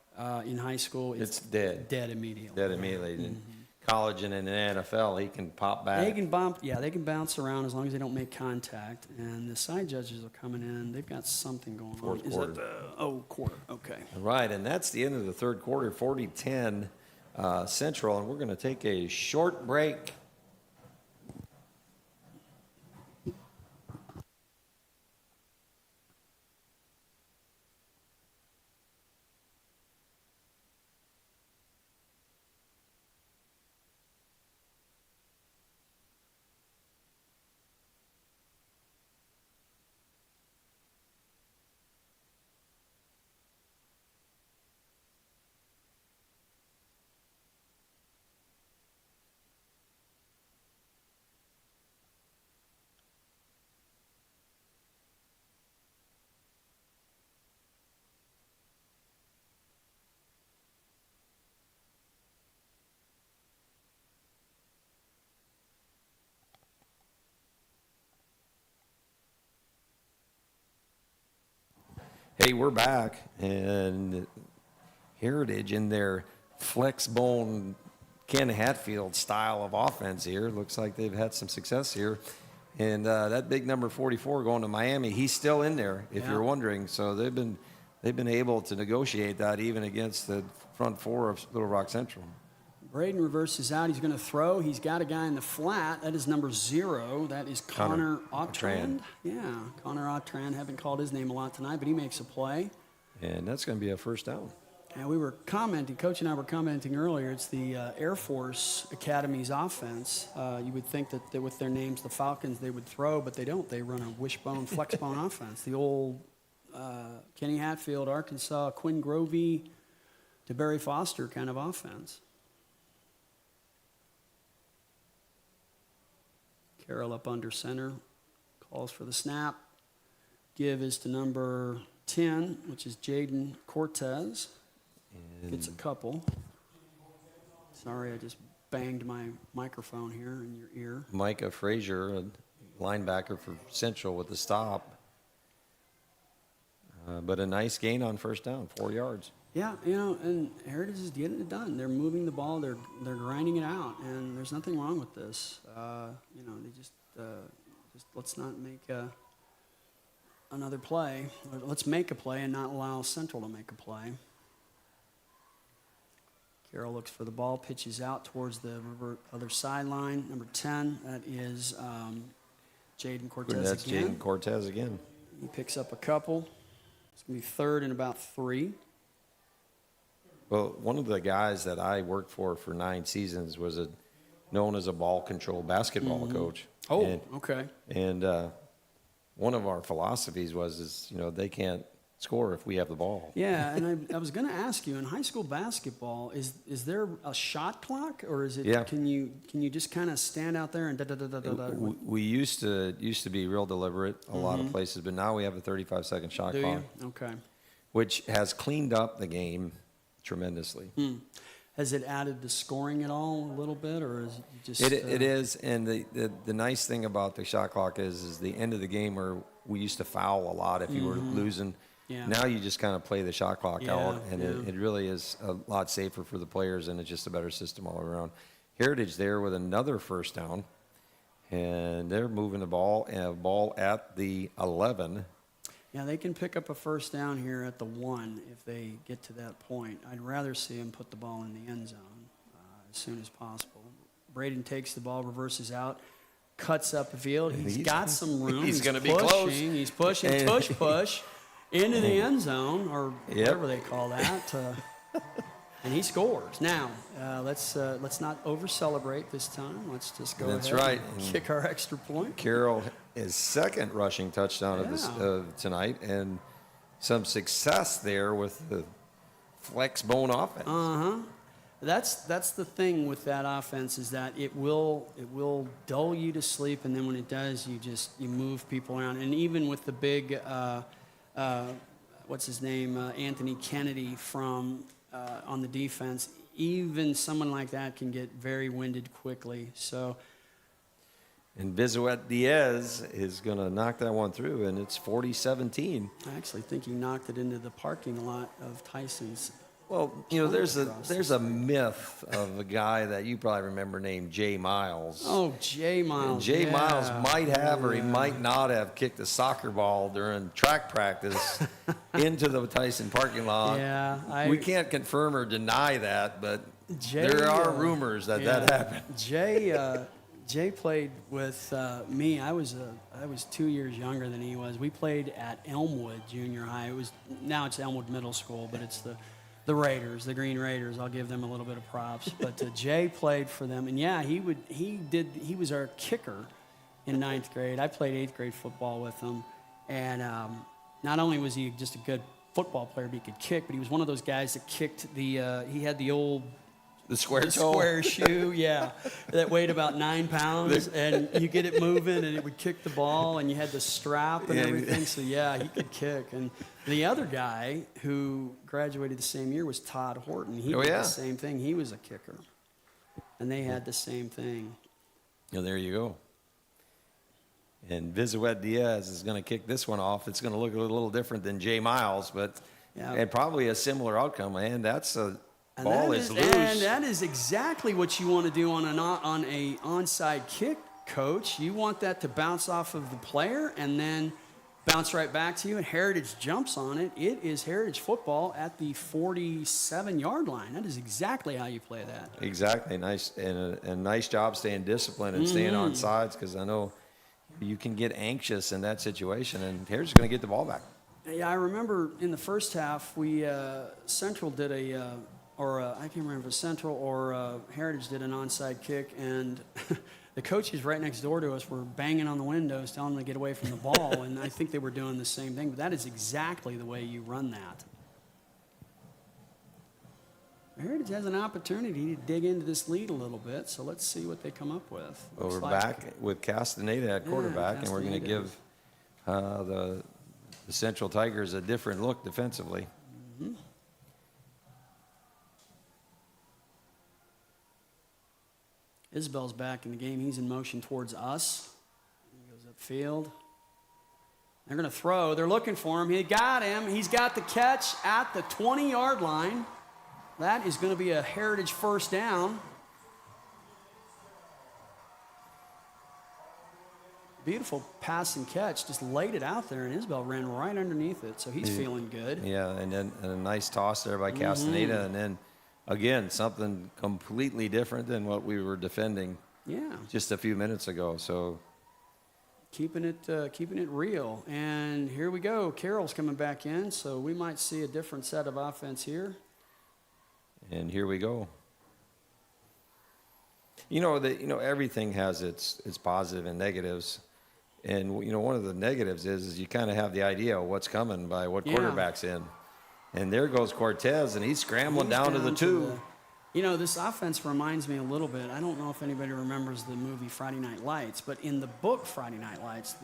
S2: in high school,
S1: It's dead.
S2: dead immediately.
S1: Dead immediately. In college and in the NFL, he can pop back.
S2: They can bump, they can bounce around as long as they don't make contact. And the side judges are coming in; they've got something going
S1: Fourth
S2: on.
S1: quarter.
S2: Is that quarter? Okay.
S1: Right, and that's the end of the third quarter, 40-10 Central, and we're going to take a short break. Hey, we're back, and Heritage in their flex bone Ken Hatfield style of offense here. Looks like they've had some success here. And that big number 44 going to Miami, he's still in there, if
S2: Yeah.
S1: you're wondering. So they've been able to negotiate that even against the front four of Little Rock Central.
S2: Braden reverses out. He's going to throw. He's got a guy in the flat. That is number 0. That is Connor Autran. Yeah, Connor Autran. Haven't called his name a lot tonight, but he makes a play.
S1: And that's going to be a first down.
S2: And we were commenting, Coach and I were commenting earlier, it's the Air Force Academy's offense. You would think that with their names, the Falcons, they would throw, but they don't. They run a wishbone, flexbone offense. The old Kenny Hatfield, Arkansas, Quinn Grovey, DeBerry Foster kind of offense. Carroll up under center, calls for the snap. Give is to number 10, which is Jaden Cortez. Gets a couple. Sorry, I just banged my microphone here in your ear.
S1: Micah Frazier, a linebacker for Central with the stop. But a nice gain on first down, 4 yards.
S2: Yeah, and Heritage is getting it done. They're moving the ball. They're grinding it out, and there's nothing wrong with this. They just let's not make another play. Let's make a play and not allow Central to make a play. Carroll looks for the ball, pitches out towards the other sideline. Number 10, that is Jaden Cortez
S1: That's
S2: again.
S1: Jaden Cortez again.
S2: He picks up a couple. It's going to be 3rd and about 3.
S1: Well, one of the guys that I worked for 9 seasons was known as a ball control basketball coach.
S2: Oh,
S1: and,
S2: okay.
S1: And one of our philosophies was they can't score if we have the ball.
S2: Yeah, and I was going to ask you, in high school basketball, is there a shot clock, or is it?
S1: Yeah.
S2: Can you just kind of stand out there and da da da da da?
S1: We used to be real deliberate a lot of places, but now we have a 35-second shot
S2: Do
S1: clock,
S2: you? Okay.
S1: which has cleaned up the game tremendously.
S2: Has it added to scoring at all a little bit, or is it just?
S1: It is, and the nice thing about the shot clock is the end of the game where we used to foul a lot if you were losing.
S2: Yeah.
S1: Now you just kind of play the shot clock out, and
S2: yeah.
S1: it really is a lot safer for the players, and it's just a better system all around. Heritage there with another first down, and they're moving the ball at the 11.
S2: Yeah, they can pick up a first down here at the 1 if they get to that point. I'd rather see them put the ball in the end zone as soon as possible. Braden takes the ball, reverses out, cuts up the field. He's got some room.
S1: He's going to be
S2: pushing,
S1: close.
S2: He's pushing, push into the end zone, or whatever they call that. And he scores. Now, let's not over-celebrate this time. Let's just go ahead and kick our extra point.
S1: Carroll, his second rushing touchdown of tonight, and some success there with the flex bone offense.
S2: That's the thing with that offense, is that it will dull you to sleep, and then when it does, you move people around. And even with the big what's his name, Anthony Kennedy from on the defense, even someone like that can get very winded quickly. So.
S1: And Vizuet Diaz is going to knock that one through, and it's 40-17.
S2: I actually think he knocked it into the parking lot of Tyson's.
S1: Well, there's a myth of a guy that you probably remember named Jay Miles.
S2: Oh, Jay Miles.
S1: And Jay Miles might have or he might not have kicked a soccer ball during track practice into the Tyson parking lot.
S2: Yeah,
S1: we can't confirm or deny that, but
S2: Jay,
S1: there are rumors that happened.
S2: Jay played with me. I was 2 years younger than he was. We played at Elmwood Junior High. Now it's Elmwood Middle School, but it's the Raiders, the Green Raiders. I'll give them a little bit of props. But Jay played for them, and he was our kicker in 9th grade. I played 8th grade football with him, and not only was he just a good football player, but he could kick. But he was one of those guys that kicked he had the old.
S1: The square
S2: shoe, yeah, that weighed about 9 pounds, and you get it moving, and it would kick the ball, and you had the strap and everything. So yeah, he could kick. And the other guy who graduated the same year was Todd Horton. He did the same thing. He was a kicker, and they had the same thing.
S1: There you go. And Vizuet Diaz is going to kick this one off. It's going to look a little different than Jay Miles, but and probably a similar outcome. And that's a. Ball is loose.
S2: And that is exactly what you want to do on a onside kick, Coach. You want that to bounce off of the player and then bounce right back to you, and Heritage jumps on it. It is Heritage football at the 47-yard line. That is exactly how you play that.
S1: Exactly. Nice, and a nice job staying disciplined and staying on sides, because I know you can get anxious in that situation, and Heritage is going to get the ball back.
S2: Yeah, I remember in the first half, Central did I can't remember if it was Central or Heritage did an onside kick, and the coaches right next door to us were banging on the windows, telling them to get away from the ball, and I think they were doing the same thing. But that is exactly the way you run that. Heritage has an opportunity to dig into this lead a little bit, so let's see what they come up with.
S1: Well, we're back with Castaneda at quarterback, and we're going to give the Central Tigers a different look defensively.
S2: Mm-hmm. Isabel's back in the game. He's in motion towards us. He goes upfield. They're going to throw. They're looking for him. He got him. He's got the catch at the 20-yard line. That is going to be a Heritage first down. Beautiful pass and catch. Just laid it out there, and Isabel ran right underneath it, so he's feeling good.
S1: Yeah, and then a nice toss there by Castaneda, and then again, something completely different than what we were defending just a few minutes ago. So
S2: keeping it real. And here we go. Carroll's coming back in, so we might see a different set of offense here.
S1: And here we go. Everything has its positive and negatives. And one of the negatives is you kind of have the idea of what's coming by what quarterback's in. And there goes Cortez, and he's scrambling down to the 2.
S2: This offense reminds me a little bit. I don't know if anybody remembers the movie Friday Night Lights, but in the book Friday Night Lights,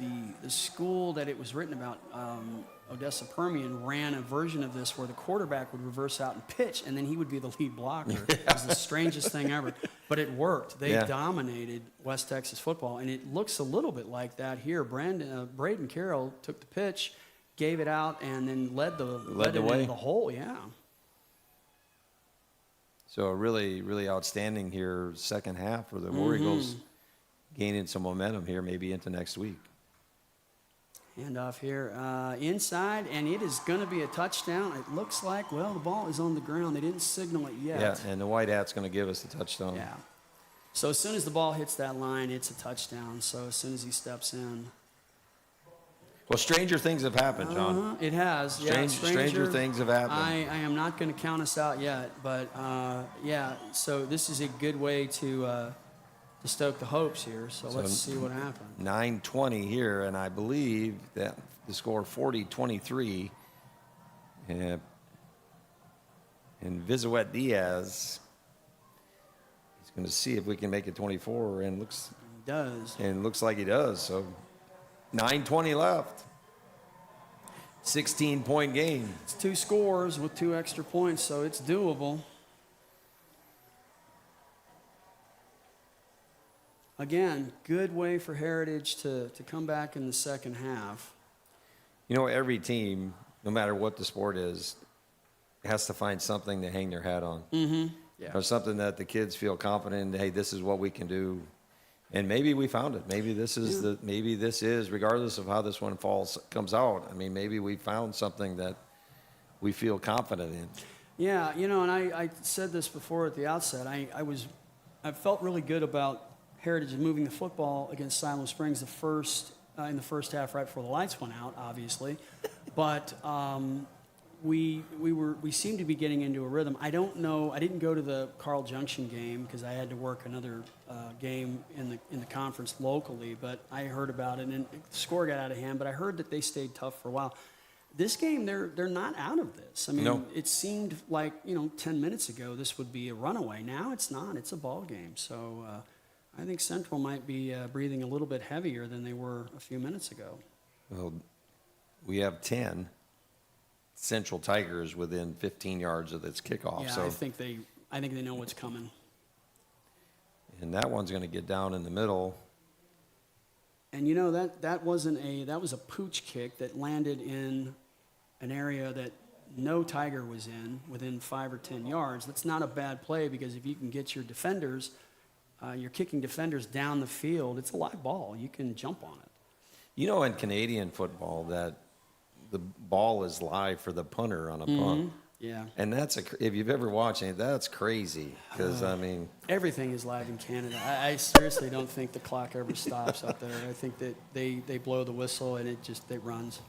S2: the school that it was written about, Odessa Permian, ran a version of this where the quarterback would reverse out and pitch, and then he would be the lead blocker. It was the strangest thing ever. But it worked. They dominated West Texas football, and it looks a little bit like that here. Braden Carroll took the pitch, gave it out and then led
S1: the
S2: it
S1: way.
S2: into the hole. Yeah.
S1: So really, really outstanding here second half for the War Eagles, gaining some momentum here maybe into next week.
S2: Hand off here inside, and it is going to be a touchdown. It looks like, well, the ball is on the ground. They didn't signal it yet.
S1: Yeah, and the white hat's going to give us the touchdown.
S2: Yeah. So as soon as the ball hits that line, it's a touchdown. So as soon as he steps in.
S1: Well, stranger things have happened, John.
S2: It has.
S1: Stranger things have happened.
S2: I am not going to count us out yet, but yeah. So this is a good way to stoke the hopes here. So let's see what happens.
S1: 9:20 here, and I believe that the score 40-23. And Vizuet Diaz, he's going to see if we can make it 24, and
S2: He does.
S1: And looks like he does. So 9:20 left. 16-point game.
S2: It's 2 scores with 2 extra points, so it's doable. Again, good way for Heritage to come back in the second half.
S1: You know, every team, no matter what the sport is, has to find something to hang their hat on.
S2: Mm-hmm. Yeah.
S1: Or something that the kids feel confident in. Hey, this is what we can do. And maybe we found it. Maybe this is maybe this is, regardless of how this one comes out. I mean, maybe we found something that we feel confident in.
S2: Yeah, you know, and I said this before at the outset. I felt really good about Heritage moving the football against Siloam Springs in the first half, right before the lights went out, obviously. But we seemed to be getting into a rhythm. I don't know. I didn't go to the Carl Junction game because I had to work another game in the conference locally. But I heard about it, and the score got out of hand. But I heard that they stayed tough for a while. This game, they're not out of this. I mean,
S1: No.
S2: It seemed like 10 minutes ago this would be a runaway. Now it's not. It's a ball game. So I think Central might be breathing a little bit heavier than they were a few minutes ago.
S1: Well, we have 10 Central Tigers within 15 yards of its kickoff.
S2: Yeah,
S1: So
S2: I think they know what's coming.
S1: and that one's going to get down in the middle.
S2: And that was a pooch kick that landed in an area that no Tiger was in within 5 or 10 yards. That's not a bad play because if you can get your defenders, your kicking defenders down the field, it's a live ball. You can jump on it.
S1: You know, in Canadian football, that the ball is live for the punter on a punt.
S2: Yeah.
S1: And if you've ever watched it, that's crazy. Because, I mean,
S2: Everything is live in Canada. I seriously don't think the clock ever stops up there. I think that they blow the whistle and it runs.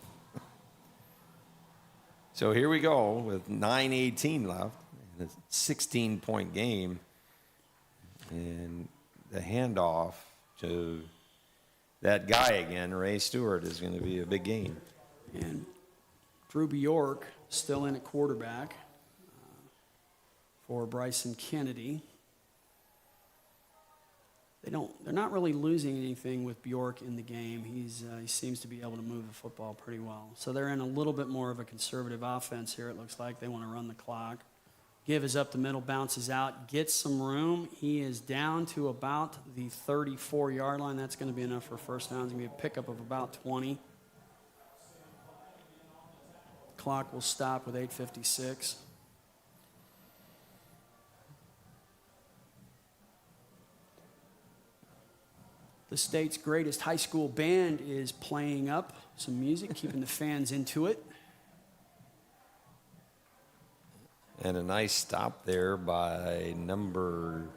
S1: so here we go with 9:18 left. And it's a 16-point game. And the handoff to that guy again, Ray Stewart, is going to be a big gain.
S2: And Drew Bjork still in at quarterback for Bryson Kennedy. They're not really losing anything with Bjork in the game. He seems to be able to move the football pretty well. So they're in a little bit more of a conservative offense here. It looks like they want to run the clock. Give is up the middle, bounces out, gets some room. He is down to about the 34-yard line. That's going to be enough for a first down. It's going to be a pickup of about 20. Clock will stop with 8:56. The state's greatest high school band is playing up some music, keeping the fans into it.
S1: And a nice stop there by number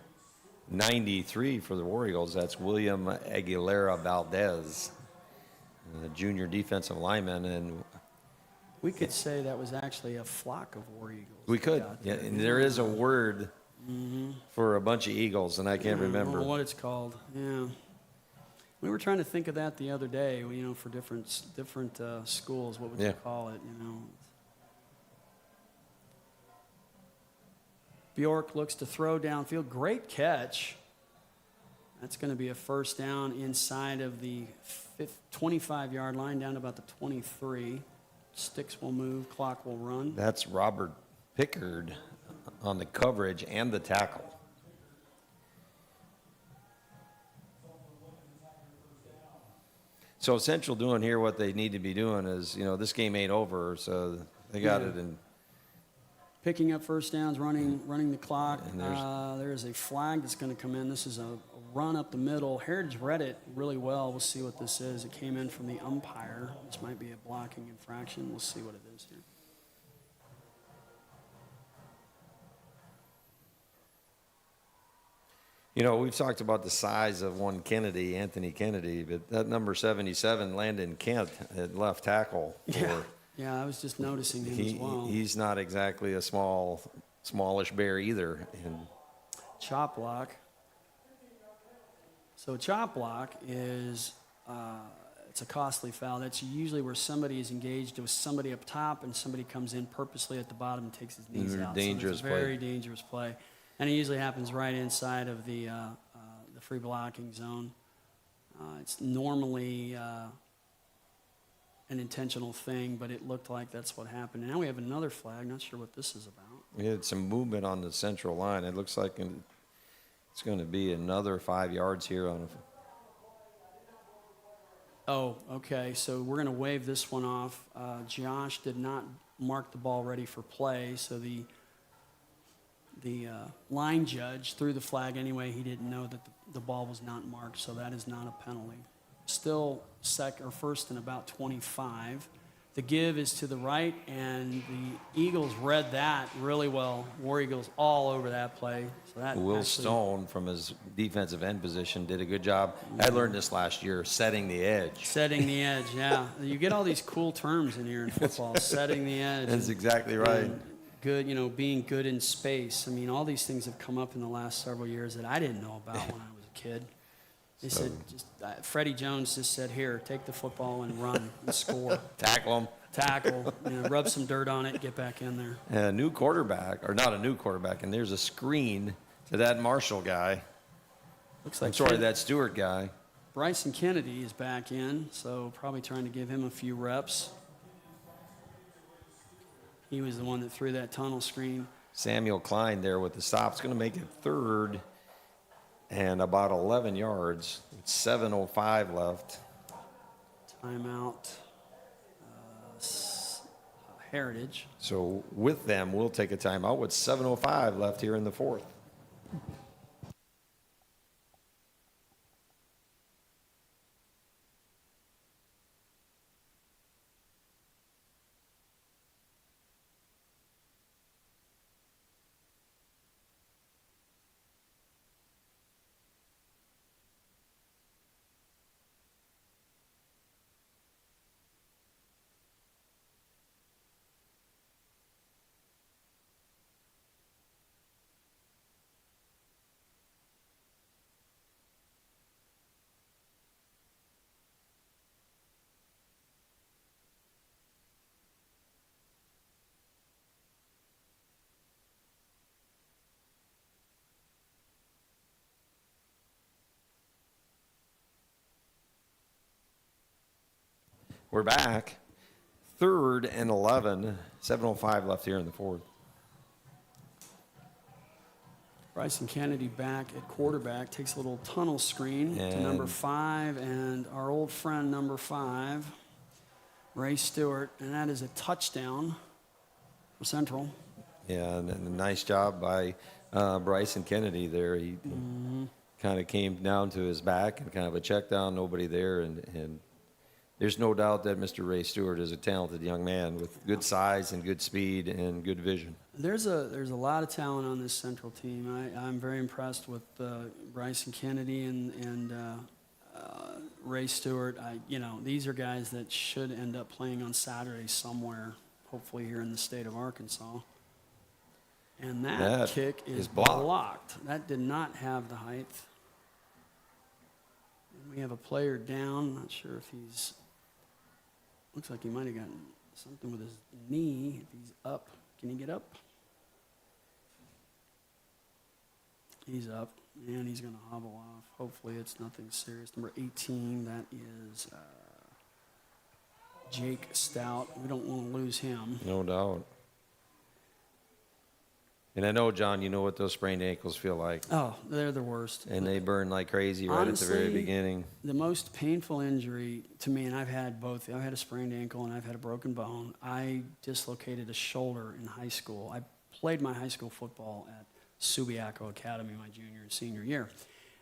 S1: 93 for the War Eagles. That's William Aguilera Valdez, a junior defensive lineman. And
S2: We could say that was actually a flock of War Eagles.
S1: we could.
S2: out
S1: Yeah,
S2: there.
S1: and there is a word for a bunch of eagles, and I can't
S2: I don't
S1: remember.
S2: know what it's called. Yeah. We were trying to think of that the other day, for different schools. What would you call it, Bjork looks to throw downfield. Great catch. That's going to be a first down inside of the 25-yard line, down to about the 23. Sticks will move, clock will run.
S1: That's Robert Pickard on the coverage and the tackle. So Central doing here what they need to be doing is, this game ain't over, so they got
S2: Yeah.
S1: it in.
S2: Picking up first downs, running the clock.
S1: And
S2: There's a flag that's going to come in. This is a run up the middle. Heritage read it really well. We'll see what this is. It came in from the umpire. This might be a blocking infraction. We'll see what it is here.
S1: We've talked about the size of one Kennedy, Anthony Kennedy, but that number 77, Landon Kent, at left tackle.
S2: Yeah, I was just noticing him as well.
S1: He's not exactly a smallish bear either. And
S2: Chop block. So chop block is it's a costly foul. That's usually where somebody is engaged with somebody up top and somebody comes in purposely at the bottom and takes his knees out.
S1: Dangerous
S2: so it's a very dangerous play. And it usually happens right inside of the free blocking zone. It's normally an intentional thing, but it looked like that's what happened. And now we have another flag. Not sure what this is about.
S1: we had some movement on the central line. It looks like it's going to be another 5 yards here on a.
S2: Oh, okay. So we're going to wave this one off. Josh did not mark the ball ready for play, so the line judge threw the flag anyway. He didn't know that the ball was not marked, so that is not a penalty. Still first and about 25. The give is to the right, and the Eagles read that really well. War Eagles all over that play. So that
S1: Will Stone, from his defensive end position, did a good job. I learned this last year, setting the edge.
S2: Setting the edge, yeah. You get all these cool terms in here in football. Setting the edge.
S1: That's exactly right.
S2: And good, being good in space. I mean, all these things have come up in the last several years that I didn't know about when I was a kid. They said, Freddie Jones just said, here, take the football and run and score.
S1: Tackle him.
S2: Tackle, rub some dirt on it, get back in there.
S1: And a new quarterback, or not a new quarterback, and there's a screen to that Marshall guy.
S2: Looks like
S1: that Stewart guy.
S2: Bryson Kennedy is back in, so probably trying to give him a few reps. He was the one that threw that tunnel screen.
S1: Samuel Klein there with the stop. It's going to make it third and about 11 yards. With 7:05 left.
S2: Timeout. Heritage.
S1: So with them, we'll take a timeout with 7:05 left here in the fourth. We're back. Third and 11. 7:05 left here in the fourth.
S2: Bryson Kennedy back at quarterback, takes a little tunnel screen to number 5, and our old friend number 5, Ray Stewart, and that is a touchdown for Central.
S1: Yeah, and a nice job by Bryson Kennedy there. He kind of came down to his back and kind of a check down, nobody there, and there's no doubt that Mr. Ray Stewart is a talented young man with good size and good speed and good vision.
S2: There's a lot of talent on this Central team. I'm very impressed with Bryson Kennedy and Ray Stewart. These are guys that should end up playing on Saturday somewhere, hopefully here in the state of Arkansas. And that kick is blocked. That did not have the height. And we have a player down. Not sure if he's. Looks like he might have gotten something with his knee. If he's up, can he get up? He's up, and he's going to hobble off. Hopefully it's nothing serious. Number 18, that is Jake Stout. We don't want to lose him.
S1: No doubt. And I know, John, you know what those sprained ankles feel like.
S2: Oh, they're the worst.
S1: And they burn like crazy right at the very
S2: Honestly,
S1: beginning.
S2: The most painful injury to me, and I've had both. I've had a sprained ankle and I've had a broken bone. I dislocated a shoulder in high school. I played my high school football at Subiaco Academy my junior and senior year.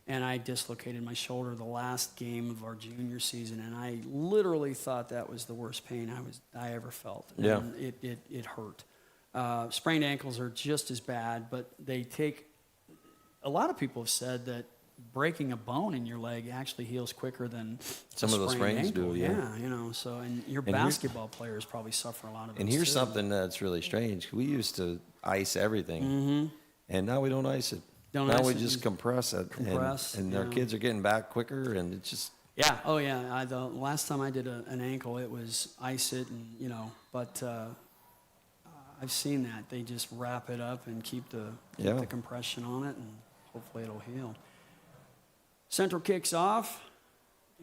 S2: And I dislocated my shoulder the last game of our junior season, and I literally thought that was the worst pain I ever felt.
S1: Yeah.
S2: And it hurt. Sprained ankles are just as bad, but they take. A lot of people have said that breaking a bone in your leg actually heals quicker than
S1: Some of those sprains
S2: ankle.
S1: do, yeah.
S2: So and your
S1: And here-
S2: basketball players probably suffer a lot of.
S1: And
S2: those
S1: here's
S2: too.
S1: something that's really strange. We used to ice everything,
S2: Mm-hmm.
S1: and now we don't ice it.
S2: Don't
S1: now
S2: ice
S1: we
S2: it,
S1: just
S2: you
S1: compress it.
S2: compress,
S1: and our
S2: yeah.
S1: kids are getting back quicker, and it's just,
S2: Yeah. Oh, yeah. The last time I did an ankle, it was ice it, and but I've seen that they just wrap it up and keep
S1: Yeah.
S2: the compression on it, and hopefully it'll heal. Central kicks off,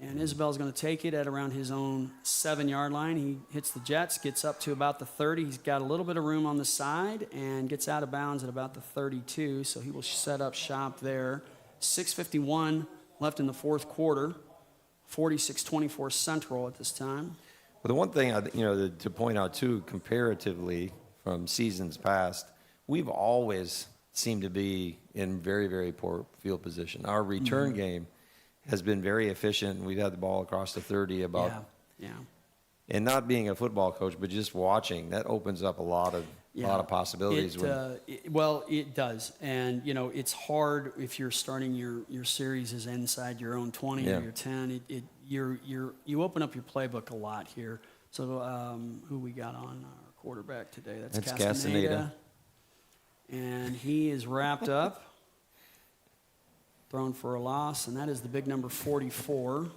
S2: and Isabel's going to take it at around his own 7-yard line. He hits the Jets, gets up to about the 30. He's got a little bit of room on the side and gets out of bounds at about the 32, so he will set up shop there. 6:51 left in the fourth quarter. 46-24 Central at this time.
S1: But the one thing to point out too, comparatively from seasons past, we've always seemed to be in very, very poor field position. Our return game has been very efficient, and we've had the ball across the 30 about.
S2: Yeah.
S1: And not being a football coach, but just watching, that opens up a lot of possibilities.
S2: It does, and it's hard if you're starting your series is inside your own 20
S1: Yeah.
S2: or your 10. You open up your playbook a lot here. So who we got on our quarterback today?
S1: That's
S2: Castaneda.
S1: Castaneda.
S2: And he is wrapped up, thrown for a loss, and that is the big number 44.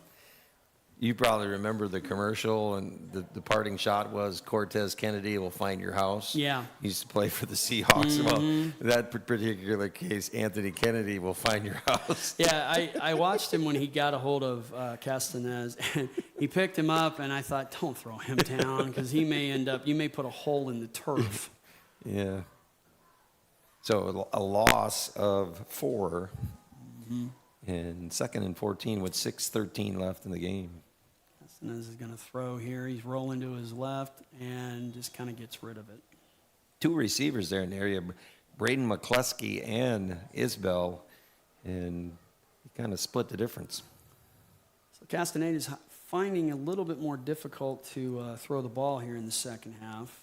S1: You probably remember the commercial, and the parting shot was Cortez Kennedy will find your house.
S2: Yeah.
S1: He used to play for the Seahawks. Well, that particular case, Anthony Kennedy will find your house.
S2: Yeah, I watched him when he got a hold of Castanez, and he picked him up, and I thought, don't throw him down, because you may put a hole in the turf.
S1: Yeah. So a loss of 4, and 2nd and 14 with 6:13 left in the game.
S2: Castanez is going to throw here. He's rolling to his left and just kind of gets rid of it.
S1: 2 receivers there in the area, Braden McCluskey and Isbell, and he kind of split the difference.
S2: So Castaneda is finding a little bit more difficult to throw the ball here in the second half.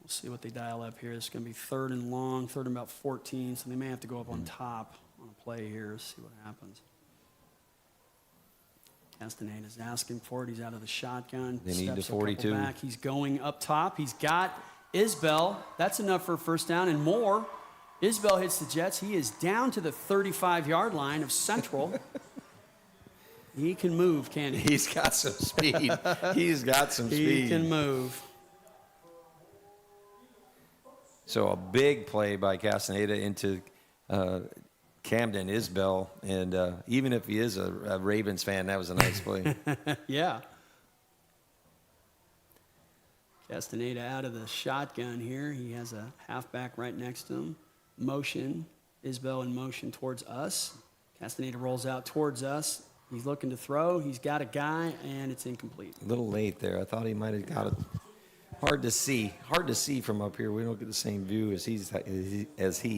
S2: We'll see what they dial up here. It's going to be 3rd and long, 3rd and about 14, so they may have to go up on top on a play here, see what happens. Castaneda's asking for it. He's out of the shotgun.
S1: They need the
S2: steps a couple
S1: 42.
S2: back. He's going up top. He's got Isbell. That's enough for a first down and more. Isbell hits the Jets. He is down to the 35-yard line of Central. He can move, can't he?
S1: He's got some speed. He's got some speed.
S2: He can move.
S1: So a big play by Castaneda into Camden Isbell, and even if he is a Ravens fan, that was a nice play.
S2: Yeah. Castaneda out of the shotgun here. He has a halfback right next to him. Motion. Isbell in motion towards us. Castaneda rolls out towards us. He's looking to throw. He's got a guy, and it's incomplete.
S1: A little late there. I thought he might have got it. Hard to see. Hard to see from up here. We don't get the same view as he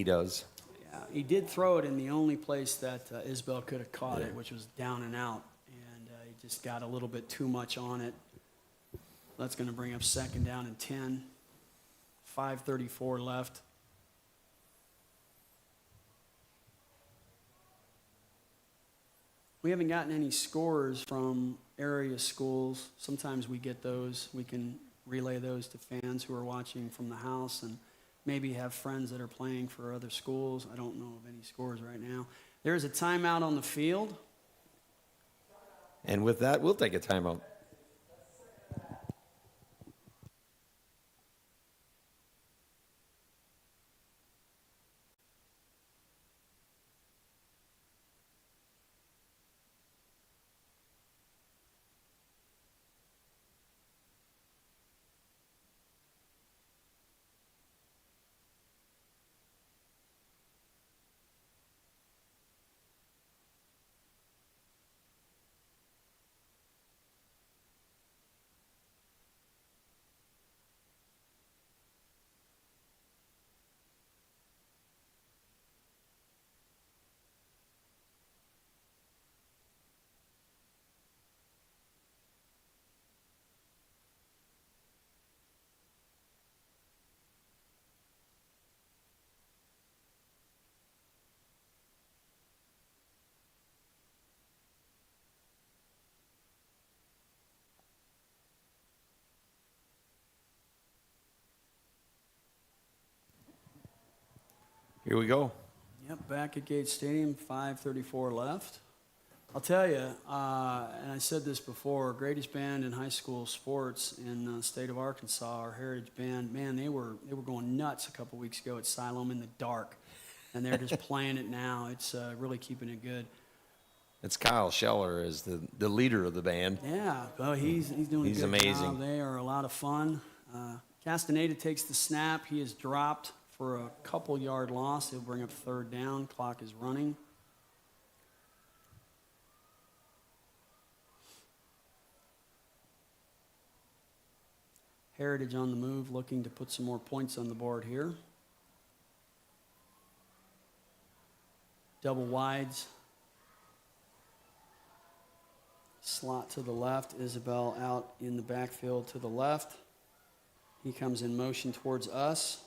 S1: does.
S2: Yeah, he did throw it in the only place that Isbell could have caught it, which was down and out. And he just got a little bit too much on it. That's going to bring up 2nd down and 10. 5:34 left. We haven't gotten any scores from area schools. Sometimes we get those. We can relay those to fans who are watching from the house and maybe have friends that are playing for other schools. I don't know of any scores right now. There is a timeout on the field.
S1: And with that, we'll take a timeout. Here we go.
S2: Yep, back at Gate Stadium, 5:34 left. I'll tell you, and I said this before, greatest band in high school sports in the state of Arkansas, our Heritage Band, man, they were going nuts a couple weeks ago at Siloam in the dark, and they're just playing it now. It's really keeping it good.
S1: It's Kyle Scheller is the leader of the band.
S2: Yeah, well, he's doing
S1: He's
S2: a good
S1: amazing.
S2: job. They are a lot of fun. Castaneda takes the snap. He is dropped for a couple-yard loss. He'll bring up third down. Clock is running. Heritage on the move, looking to put some more points on the board here. Double wides. Slot to the left. Isabel out in the backfield to the left. He comes in motion towards us.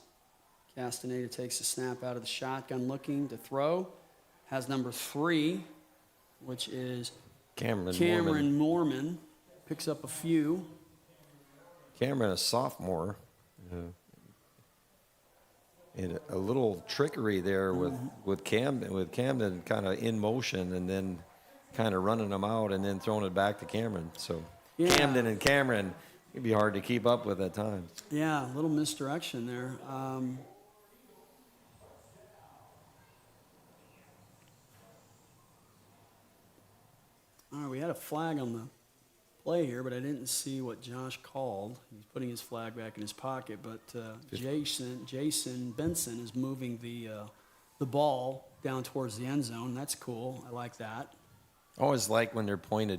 S2: Castaneda takes the snap out of the shotgun, looking to throw. Has number 3, which is
S1: Cameron
S2: Mormon. Picks up a few.
S1: Cameron, a sophomore. And a little trickery there with Camden kind of in motion and then kind of running them out and then throwing it back to Cameron. So
S2: Yeah.
S1: Camden and Cameron, it'd be hard to keep up with at times.
S2: Yeah, a little misdirection there. All right, we had a flag on the play here, but I didn't see what Josh called. He's putting his flag back in his pocket, but Jason Benson is moving the ball down towards the end zone. That's cool. I like that.
S1: I always like when they're pointed,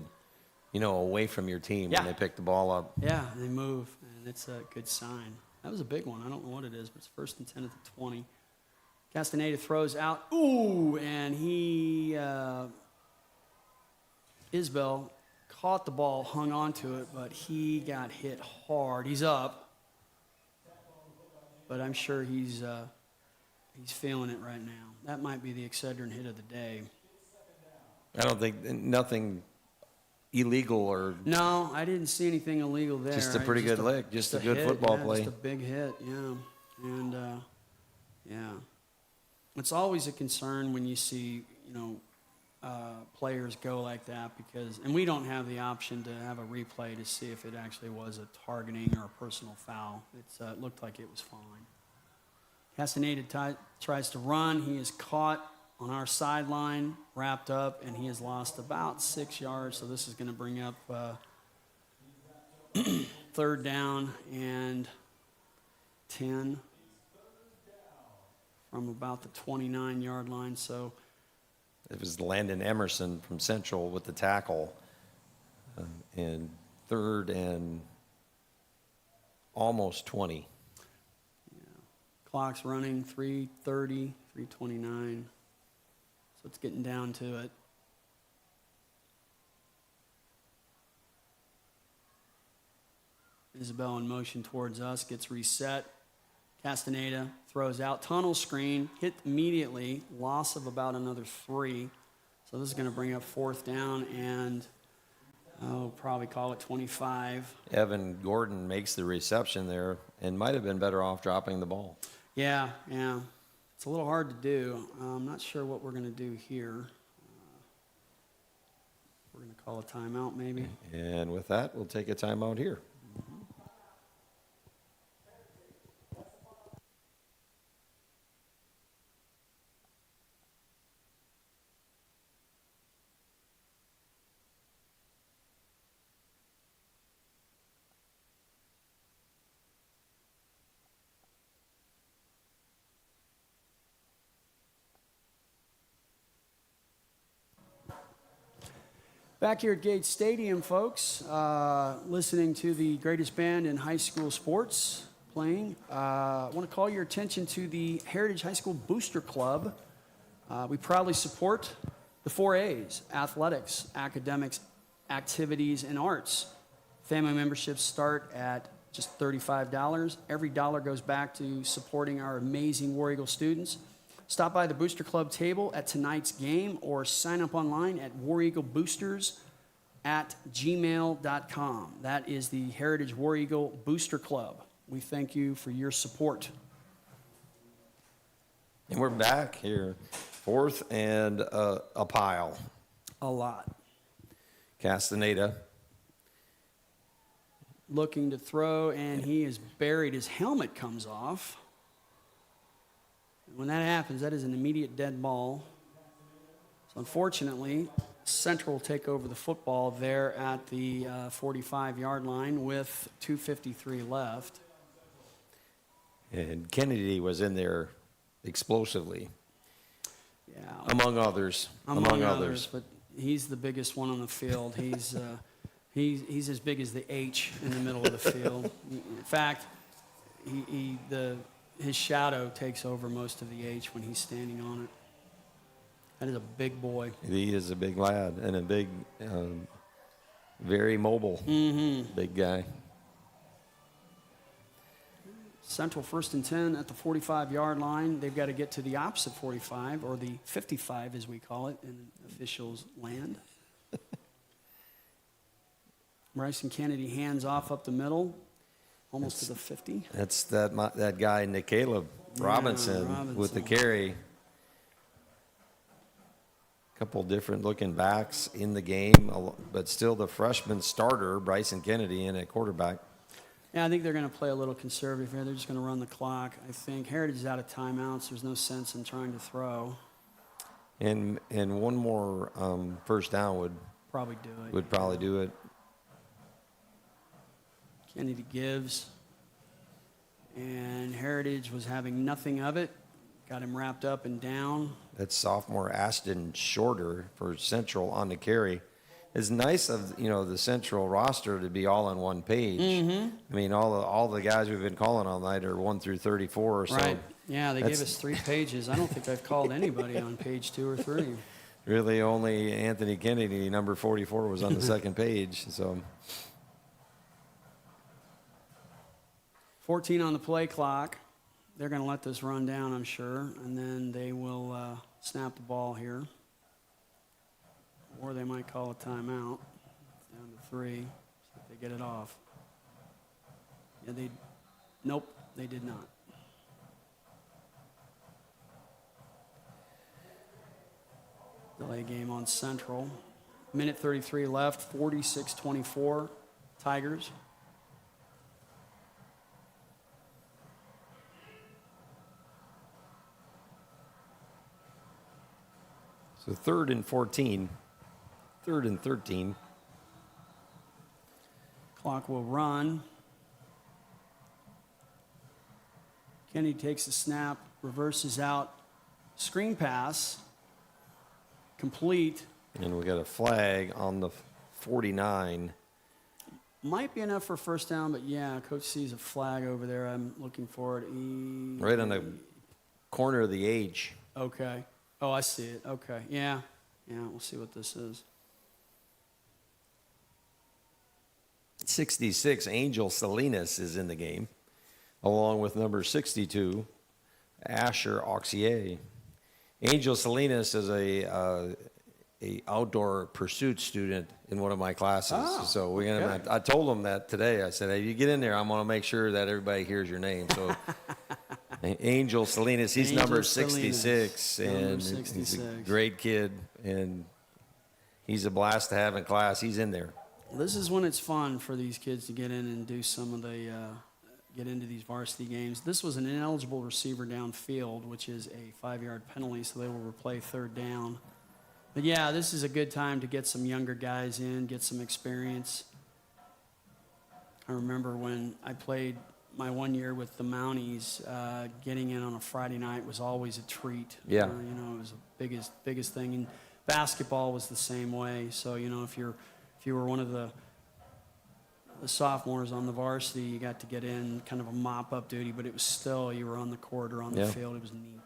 S1: away from your team
S2: Yeah.
S1: when they pick the ball up.
S2: Yeah, they move, and it's a good sign. That was a big one. I don't know what it is, but it's 1st and 10 at the 20. Castaneda throws out. Ooh, and Isbell caught the ball, hung on to it, but he got hit hard. He's up, but I'm sure he's feeling it right now. That might be the Excedrin hit of the day.
S1: I don't think nothing illegal or
S2: No, I didn't see anything illegal there.
S1: just a pretty good lick, just a good
S2: hit,
S1: football
S2: yeah,
S1: play.
S2: Just a big hit, yeah. And, yeah. It's always a concern when you see, players go like that and we don't have the option to have a replay to see if it actually was a targeting or a personal foul. It looked like it was fine. Castaneda tries to run. He is caught on our sideline, wrapped up, and he has lost about 6 yards. So this is going to bring up third down and 10 from about the 29-yard line. So
S1: it was Landon Emerson from Central with the tackle. And third and almost 20.
S2: clock's running, 3:30, 3:29. So it's getting down to it. Isabel in motion towards us, gets reset. Castaneda throws out, tunnel screen, hit immediately, loss of about another 3. So this is going to bring up fourth down and, probably call it 25.
S1: Evan Gordon makes the reception there and might have been better off dropping the ball.
S2: Yeah. It's a little hard to do. I'm not sure what we're going to do here. We're going to call a timeout maybe.
S1: And with that, we'll take a timeout here.
S2: Back here at Gates Stadium, folks, listening to the greatest band in high school sports playing. I want to call your attention to the Heritage High School Booster Club. We proudly support the 4 A's: athletics, academics, activities, and arts. Family memberships start at just $35. Every dollar goes back to supporting our amazing War Eagle students. Stop by the Booster Club table at tonight's game or sign up online at wareagleboosters@gmail.com. That is the Heritage War Eagle Booster Club. We thank you for your support.
S1: And we're back here, 4th and a pile.
S2: A lot.
S1: Castaneda.
S2: Looking to throw, and he is buried. His helmet comes off. When that happens, that is an immediate dead ball. So unfortunately, Central will take over the football there at the 45-yard line with 2:53 left.
S1: And Kennedy was in there explosively,
S2: Yeah,
S1: among others. Among others.
S2: But he's the biggest one on the field. He's as big as the H in the middle of the field. In fact, his shadow takes over most of the H when he's standing on it. That is a big boy.
S1: He is a big lad and a big, very mobile, big guy.
S2: Central 1st and 10 at the 45-yard line. They've got to get to the opposite 45, or the 55 as we call it in officials' land. Bryson Kennedy hands off up the middle, almost to the 50.
S1: That's that guy, Nicola Robinson, with the carry. Couple different looking backs in the game, but still the freshman starter, Bryson Kennedy, in at quarterback.
S2: Yeah, I think they're going to play a little conservative here. They're just going to run the clock. I think Heritage is out of timeouts. There's no sense in trying to throw.
S1: And one more first down would
S2: Probably do it.
S1: would probably do it.
S2: Kennedy gives. And Heritage was having nothing of it. Got him wrapped up and down.
S1: That's sophomore Ashton Shorter for Central on the carry. It's nice of the Central roster to be all on one page. I mean, all the guys we've been calling all night are 1 through 34 or so.
S2: Right. Yeah, they gave us 3 pages. I don't think I've called anybody on page 2 or 3.
S1: Really, only Anthony Kennedy, number 44, was on the second page. So
S2: 14 on the play clock. They're going to let this run down, I'm sure, and then they will snap the ball here. Or they might call a timeout. Down to 3, see if they get it off. Yeah, nope, they did not. Delay game on Central. Minute 33 left, 46-24, Tigers.
S1: So 3rd and 14, 3rd and 13.
S2: Clock will run. Kennedy takes the snap, reverses out, screen pass, complete.
S1: And we got a flag on the 49.
S2: Might be enough for first down, but yeah, Coach sees a flag over there. I'm looking for it.
S1: Right on the corner of the H.
S2: Okay. Oh, I see it. Okay. Yeah. Yeah, we'll see what this is.
S1: 66, Angel Salinas is in the game, along with number 62, Asher Auxier. Angel Salinas is a outdoor pursuit student in one of my classes.
S2: Oh,
S1: so I told him that today. I said, hey, you get in there, I'm going to make sure that everybody hears your name. So Angel Salinas, he's number 66, and he's a great kid, and he's a blast to have in class. He's in there.
S2: This is when it's fun for these kids to get in and do some of the get into these varsity games. This was an ineligible receiver downfield, which is a 5-yard penalty, so they will replay 3rd down. But yeah, this is a good time to get some younger guys in, get some experience. I remember when I played my 1 year with the Mounties, getting in on a Friday night was always a treat.
S1: Yeah.
S2: It was the biggest thing. And basketball was the same way. So, if you were one of the sophomores on the varsity, you got to get in kind of a mop-up duty, but it was still, you were on the court or on the field. It was neat.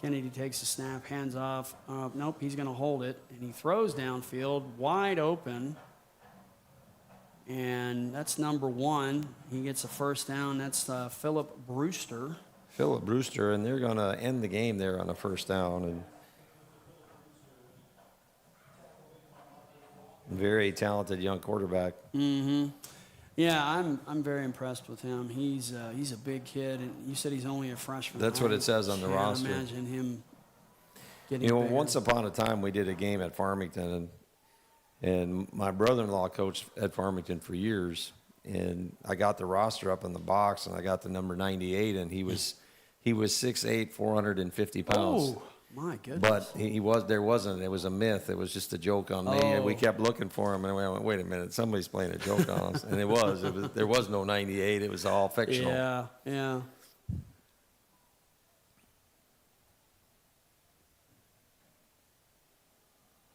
S2: Kennedy takes the snap, hands off. Nope, he's going to hold it. And he throws downfield, wide open. And that's number 1. He gets a first down. That's Philip Brewster.
S1: Philip Brewster, and they're going to end the game there on a first down. And very talented young quarterback.
S2: Yeah, I'm very impressed with him. He's a big kid, and you said he's only a freshman.
S1: That's what it says on the
S2: can't
S1: roster.
S2: Imagine him getting.
S1: You know,
S2: bigger.
S1: once upon a time we did a game at Farmington, and my brother-in-law coached at Farmington for years, and I got the roster up in the box, and I got the number 98, and he was 6'8", 450 pounds.
S2: Oh my goodness!
S1: But there wasn't. It was a myth. It was just a joke on me, and we kept looking for him, and we went, wait a minute, somebody's playing a joke on us, and it was. There was no 98. It was all fictional.
S2: Yeah.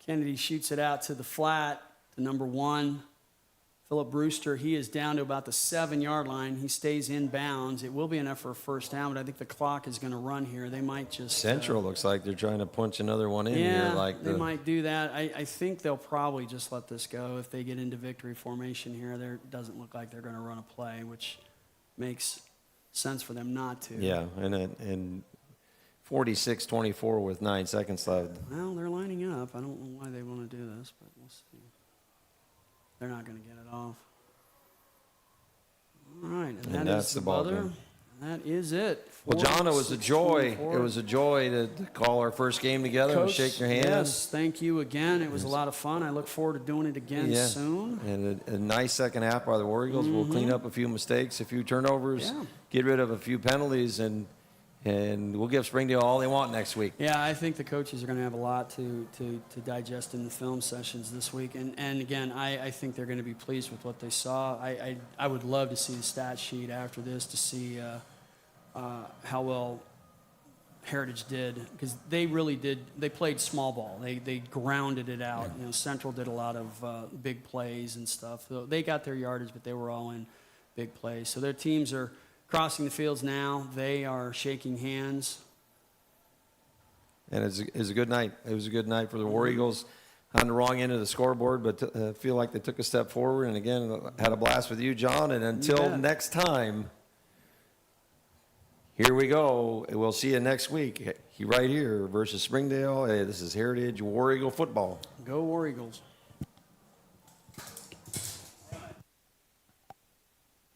S2: Kennedy shoots it out to the flat, to number 1. Philip Brewster, he is down to about the 7-yard line. He stays in bounds. It will be enough for a first down, but I think the clock is going to run here. They might just...
S1: Central looks like they're trying to punch another one in here.
S2: They might do that. I think they'll probably just let this go. If they get into victory formation here, it doesn't look like they're going to run a play, which makes sense for them not to.
S1: Yeah, and 46-24 with 9 seconds left.
S2: Well, they're lining up. I don't know why they want to do this, but we'll see. They're not going to get it off. All right, and
S1: that's the ball game.
S2: That is it.
S1: Well, John, it was a joy.
S2: 46-24.
S1: It was a joy to call our first game together and shake your hand.
S2: Yes, thank you again. It was a lot of fun. I look forward to doing it again soon.
S1: And a nice second half by the War Eagles. We'll clean up a few mistakes, a few turnovers, get rid of a few penalties, and we'll give Springdale all they want next week.
S2: Yeah, I think the coaches are going to have a lot to digest in the film sessions this week. And again, I think they're going to be pleased with what they saw. I would love to see the stat sheet after this to see how well Heritage did, because they really did. They played small ball. They grounded it out. You know, Central did a lot of big plays and stuff. So they got their yardage, but they were all in big plays. So their teams are crossing the fields now. They are shaking hands.
S1: And it was a good night. It was a good night for the War Eagles on the wrong end of the scoreboard, but I feel like they took a step forward. And again, had a blast with you, John. And until next time, here we go. We'll see you next week right here versus Springdale. Hey, this is Heritage War Eagle football.
S2: Go War Eagles.